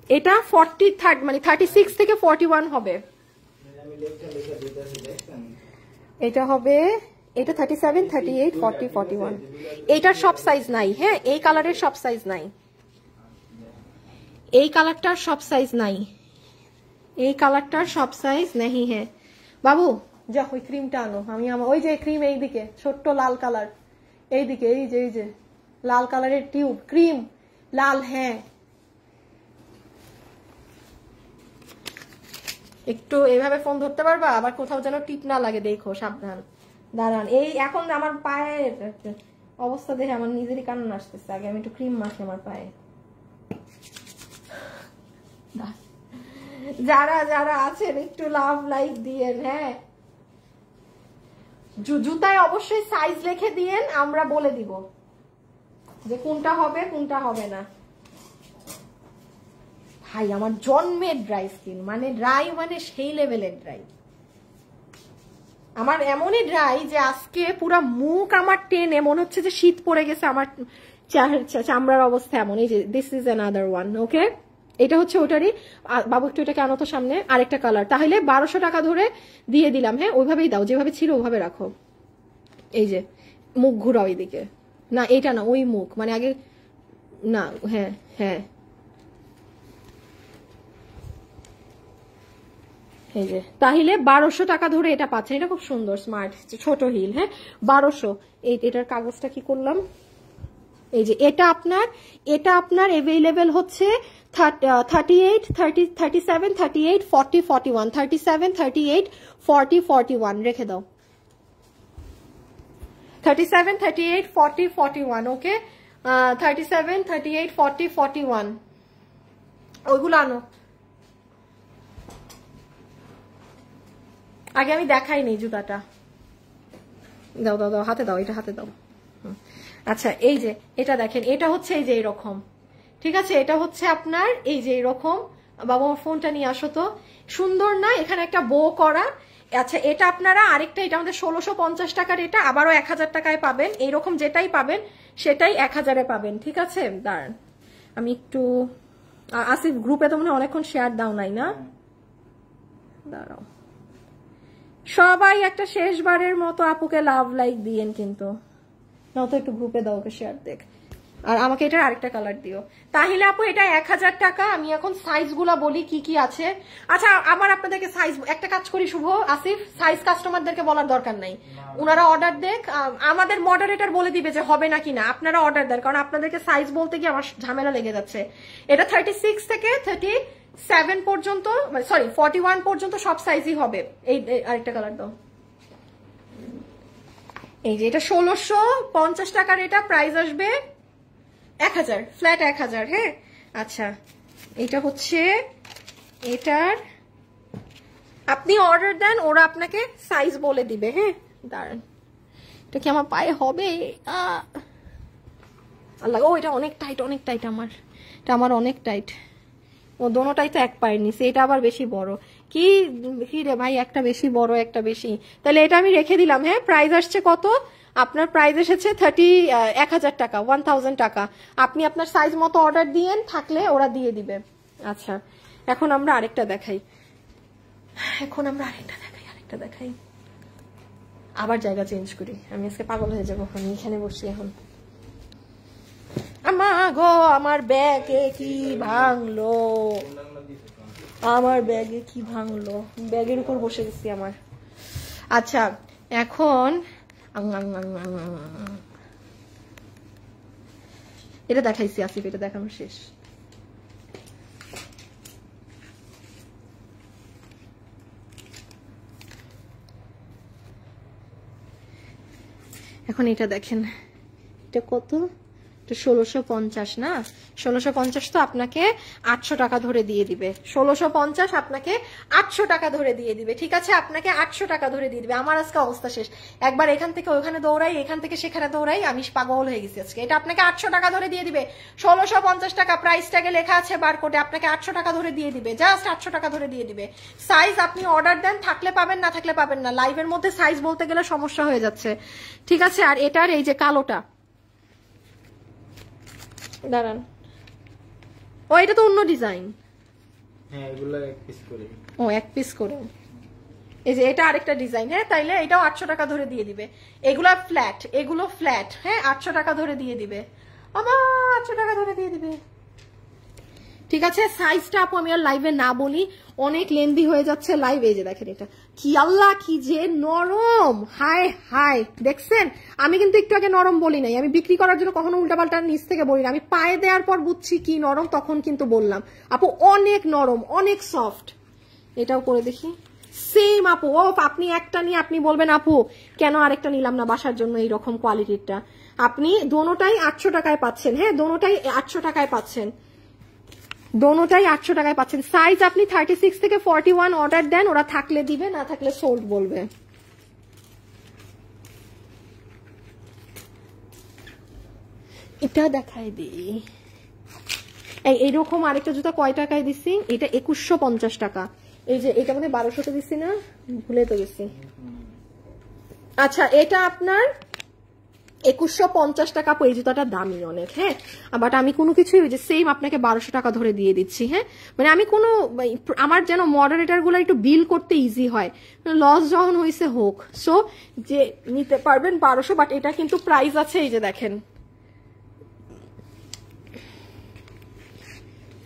এটা 40 মানে 36 থেকে 41 হবে। এটা হবে, এটা 37, 38, 40, 41। এইটার সব সাইজ নাই, হ্যাঁ এই কালারের সব সাইজ নাই, এই কালারটার সব সাইজ নাই, এই কালারটার সব সাইজ নেই। হ্যাঁ বাবু যা ওই ক্রিমটা আনো, আমি আমার ওই যে ক্রিম এইদিকে ছোট্ট লাল কালার, এইদিকে এই যে লাল কালারের টিউব ক্রিম লাল, হ্যাঁ একটু এইভাবে ফোন ধরতে পারবা, আবার কোথাও যেন টিপ না লাগে, দেখো সাবধান। দাঁড়ান, এই এখন আমার পায়ের অবস্থা দেখে আমার নিজেরই কান্না আসতেছে, আগে আমি একটু ক্রিম মাখি আমার পায়ে। যারা যারা আছেন একটু লাভ লাইক দিয়েন, হ্যাঁ জুতায় অবশ্যই সাইজ লিখে দিয়েন, আমরা বলে দিব যে কোনটা হবে কোনটা হবে না। ভাই আমার জন্মের ড্রাই স্কিন, মানে ড্রাই মানে সেই লেভেলের ড্রাই, আমার এমনই ড্রাই যে আজকে পুরা মুখ আমার টেনে মনে হচ্ছে যে শীত পড়ে গেছে, আমার চামড়ার অবস্থা এমন। এই যে দিস ইজ অ্যানাদার ওয়ান, ওকে এটা হচ্ছে ওটারই। বাবু একটু এটাকে আনো তো সামনে, আরেকটা কালার। তাহলে 1200 টাকা ধরে দিয়ে দিলাম, হ্যাঁ ওইভাবেই দাও, যেভাবে ছিল ওইভাবে রাখো। এই যে মুখ ঘুরাও এইদিকে, না এইটা না ওই মুখ, মানে আগে না, হ্যাঁ হ্যাঁ এই যে, তাহলে 1200 টাকা ধরে এটা পাচ্ছেন। এটা খুব সুন্দর স্মার্ট ছোট হিল, হ্যাঁ 1200। এটার কাগজটা কি করলাম, এই যে এটা আপনার অ্যাভেলেবেল হচ্ছে 38, 30, 37, 38, 40, 41, 37, 38, 40, 41 রেখে দাও। 37, 38, 40, 41, ওকে 37, 38, 40, 41 ওইগুলো আনো। আগে আমি দেখাই নেই জুতাটা, দাও দাও দাও হাতে দাও, এটা হাতে দাও। আচ্ছা এই যে এটা দেখেন, এটা হচ্ছে এই যে এরকম, ঠিক আছে এটা হচ্ছে আপনার এই যে এরকম। বাবা আমার ফোনটা নিয়ে আসো তো, সুন্দর না, এখানে একটা বো করা। আচ্ছা এটা আপনারা আরেকটা, এটা আমাদের 1650 টাকার, এটা আবারও 1000 টাকায় পাবেন। এইরকম যেটাই পাবেন সেটাই 1000-এ পাবেন, ঠিক আছে। দাঁড়ান আমি একটু, আসিফ গ্রুপে তো মনে অনেকক্ষণ শেয়ার দাও নাই না, দাঁড়াও সবাই একটা শেষবারের মতো আপুকে লাভ লাইক দিয়েন, কিন্তু নাও তো একটু গ্রুপে দাও, ওকে শেয়ার দেখ। আর আমাকে এটা আরেকটা কালার দিও। তাহলে আপু এটা 1000 টাকা। আমি এখন সাইজ গুলা বলি কি কি আছে। আচ্ছা আবার আপনাদেরকে সাইজ, একটা কাজ করি শুভ আসিফ, সাইজ কাস্টমারদেরকে বলার দরকার নাই, ওনারা অর্ডার দেখ, আমাদের মডারেটর বলে দিবে যে হবে নাকি না, আপনারা অর্ডার দেন, কারণ আপনাদেরকে সাইজ বলতে গিয়ে আমার ঝামেলা লেগে যাচ্ছে। এটা 36 থেকে 37 পর্যন্ত, সরি 41 পর্যন্ত সব সাইজই হবে। এই আরেকটা কালার দাও। এই যে এটা 1650 টাকার, এটা প্রাইস আসবে 1000, ফ্ল্যাট 1000, হ্যাঁ। আচ্ছা এটা হচ্ছে এটার আপনি অর্ডার দেন, ওরা আপনাকে সাইজ বলে দিবে। হ্যাঁ দাঁড়ান, এটা কি আমার পায়ে হবে? আল্লাহ, ও এটা অনেক টাইট, অনেক টাইট আমার, এটা আমার অনেক টাইট। ও দোনোটাই তো এক পায়ের নিচে, এটা আবার বেশি বড়। কি রে ভাই, একটা বেশি বড় একটা বেশি, তাহলে এটা আমি রেখে দিলাম। হ্যাঁ প্রাইস আসছে কত আপনার? প্রাইস এসেছে 1000 টাকা, 1000 টাকা। আপনি আপনার সাইজ মতো অর্ডার দিয়েন, থাকলে ওরা দিয়ে দিবে। আচ্ছা এখন আমরা আরেকটা দেখাই, আরেকটা দেখাই। আবার জায়গা চেঞ্জ করি, আমি আজকে পাগল হয়ে যাবো। আমি এখানে বসি এখন। আমার ব্যাগে কি ভাঙলো, আমার ব্যাগে কি ভাঙলো, ব্যাগের উপর বসে গেছি আমার। আচ্ছা এখন এটা দেখাইছি আসিফ, এটা দেখানো শেষ। এখন এটা দেখেন, এটা কত? 1650 না? 1650 তো আপনাকে 800 টাকা ধরে দিয়ে দিবে। 1650 আপনাকে 800 টাকা ধরে দিয়ে দিবে। ঠিক আছে, আপনাকে 800 টাকা ধরে দিয়ে দিবে। আমার আজকে অবস্থা শেষ, একবার এখান থেকে ওখানে দৌড়াই, এখান থেকে সেখানে দৌড়াই, আমি পাগল হয়ে গেছি আজকে। এটা আপনাকে 800 টাকা ধরে দিয়ে দিবে। 1650 টাকা প্রাইস ট্যাগে লেখা আছে বারকোডে, আপনাকে 800 টাকা ধরে দিয়ে দিবে, জাস্ট 800 টাকা ধরে দিয়ে দিবে। সাইজ আপনি অর্ডার দেন, থাকলে পাবেন, না থাকলে পাবেন না। লাইভের মধ্যে সাইজ বলতে গেলে সমস্যা হয়ে যাচ্ছে। ঠিক আছে, আর এটার এই যে কালোটা, দাঁড়ান, ও এটা তো অন্য ডিজাইন। হ্যাঁ এগুলো এক পিস করে। ও এক পিস করে, এই যে এটা আরেকটা ডিজাইন। হ্যাঁ তাইলে এটাও 800 টাকা ধরে দিয়ে দিবে। এগুলো ফ্ল্যাট, এগুলো ফ্ল্যাট। হ্যাঁ 800 টাকা ধরে দিয়ে দিবে, আবার 800 টাকা ধরে দিয়ে দিবে। ঠিক আছে, সাইজটা আপু আমি আর লাইভে না বলি, অনেক লেন্দি হয়ে যাচ্ছে লাইভ। এই যে দেখেন এটা কি, আল্লাহ কি যে নরম, হায় হায়। দেখছেন, আমি কিন্তু একটু আগে নরম বলি নাই, আমি বিক্রি করার জন্য কখনো উল্টাপাল্টা নিচ থেকে বলি না, আমি পায়ে দেওয়ার পর বুঝছি কি নরম, তখন কিন্তু বললাম। আপু অনেক নরম, অনেক সফট। এটাও করে দেখি, সেম আপু। ও আপনি একটা নিয়ে আপনি বলবেন আপু কেন আরেকটা নিলাম না বাসার জন্য এইরকম কোয়ালিটিরটা। আপনি দোনোটাই 800 টাকায় পাচ্ছেন। হ্যাঁ দোনোটাই 800 টাকায় পাচ্ছেন, দোনোটাই 800 টাকায় পাচ্ছেন। সাইজ আপনি 36 থেকে 41 অর্ডার দেন, ওরা থাকলে দিবে, না থাকলে সোল্ড বলবে। এটা দেখাই দিই, এইরকম আরেকটা জুতা কয় টাকায় দিচ্ছি? এটা 2150 টাকা। এই যে এটা মানে 1200তে দিচ্ছি না, ভুলে তো গেছি। আচ্ছা এটা আপনার 2150 টাকা। এই জুতাটা দামি অনেক। হ্যাঁ বাট আমি কোনো কিছুই ওই যে সেম আপনাকে 1200 টাকা ধরে দিয়ে দিচ্ছি। হ্যাঁ মানে আমি কোনো, আমার যেন মডারেটার গুলো একটু বিল করতে ইজি হয়, লস যখন হয়েছে হোক। সো যে নিতে পারবেন 1200, বাট এটা কিন্তু প্রাইস আছে, এই যে দেখেন।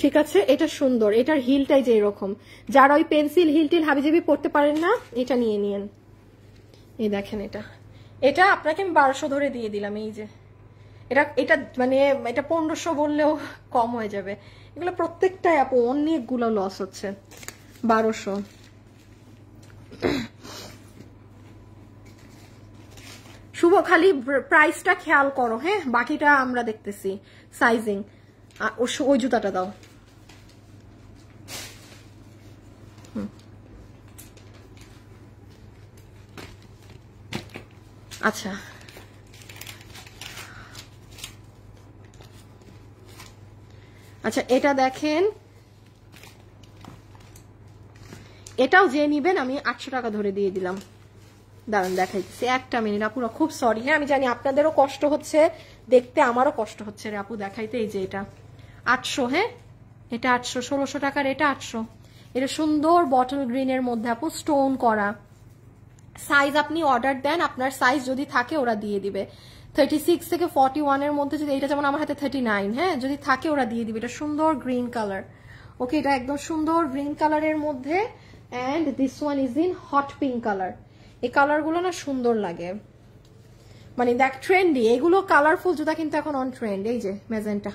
ঠিক আছে, এটা সুন্দর, এটার হিলটাই যে এরকম, যারা ওই পেন্সিল হিল টিল হাবিজাবি পড়তে পারেন না, এটা নিয়ে নিয়েন। এই দেখেন এটা, এটা আপনাকে আমি 1200 ধরে দিয়ে দিলাম। এই যে এটা মানে এটা 1500 বললেও কম হয়ে যাবে। এগুলো প্রত্যেকটাই আপু অনেকগুলো লস হচ্ছে। 1200। শুভ খালি প্রাইসটা খেয়াল করো। হ্যাঁ বাকিটা আমরা দেখতেছি। সাইজিং ওই জুতাটা দাও। আচ্ছা আচ্ছা এটা দেখেন, এটাও যে নিবেন আমি 800 টাকা ধরে দিয়ে দিলাম। দাঁড়ান দেখাইতেছি, একটা মিনিট আপুরা, খুব সরি। হ্যাঁ আমি জানি আপনাদেরও কষ্ট হচ্ছে দেখতে, আমারও কষ্ট হচ্ছে রে আপু দেখাইতে। এই যে এটা 800, হ্যাঁ এটা 800, 1600 টাকার এটা 800। এটা সুন্দর বটল গ্রিনের মধ্যে আপু স্টোন করা। সাইজ আপনি অর্ডার দেন, আপনার সাইজ যদি থাকে ওরা দিয়ে দিবে। 36 থেকে 41 এর মধ্যে, যদি এটা যেমন আমার হাতে 39, হ্যাঁ যদি থাকে ওরা দিয়ে দিবে। এটা সুন্দর গ্রিন কালার। ওকে এটা একদম সুন্দর গ্রিন কালারের মধ্যে, and this one is in hot pink colour. এই কালারগুলো না সুন্দর লাগে, মানে দেখ ট্রেন্ডি, এগুলো কালারফুল জুতা কিন্তু এখন অন ট্রেন্ড। এই যে ম্যাজেন্টা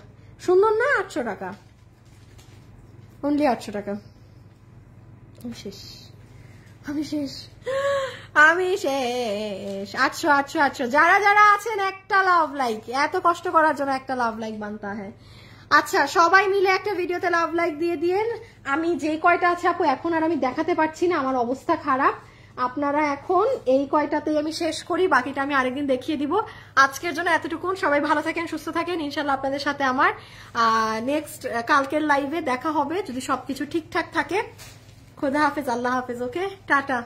সুন্দর না? 800 টাকা, অনলি 800 টাকা। শেষ, আমি শেষ, আমি শেষ। 800 800 800। যারা যারা আছেন একটা লাভ লাইক, এত কষ্ট করার জন্য একটা লাভ লাইক বানতা হ্যাঁ। আচ্ছা সবাই মিলে একটা ভিডিওতে লাভ লাইক দিয়ে দিয়েন। আমি যে কয়টা আছে আপু এখন আর আমি দেখাতে পারছি না, আমার অবস্থা খারাপ। আপনারা এখন এই কয়টাতেই আমি শেষ করি, বাকিটা আমি আরেকদিন দেখিয়ে দিব। আজকের জন্য এতটুকুন, সবাই ভালো থাকেন, সুস্থ থাকেন। ইনশাল্লাহ আপনাদের সাথে আমার নেক্সট কালকের লাইভে দেখা হবে যদি সবকিছু ঠিকঠাক থাকে। খোদা হাফেজ, আল্লাহ হাফেজ, ওকে, টাটা।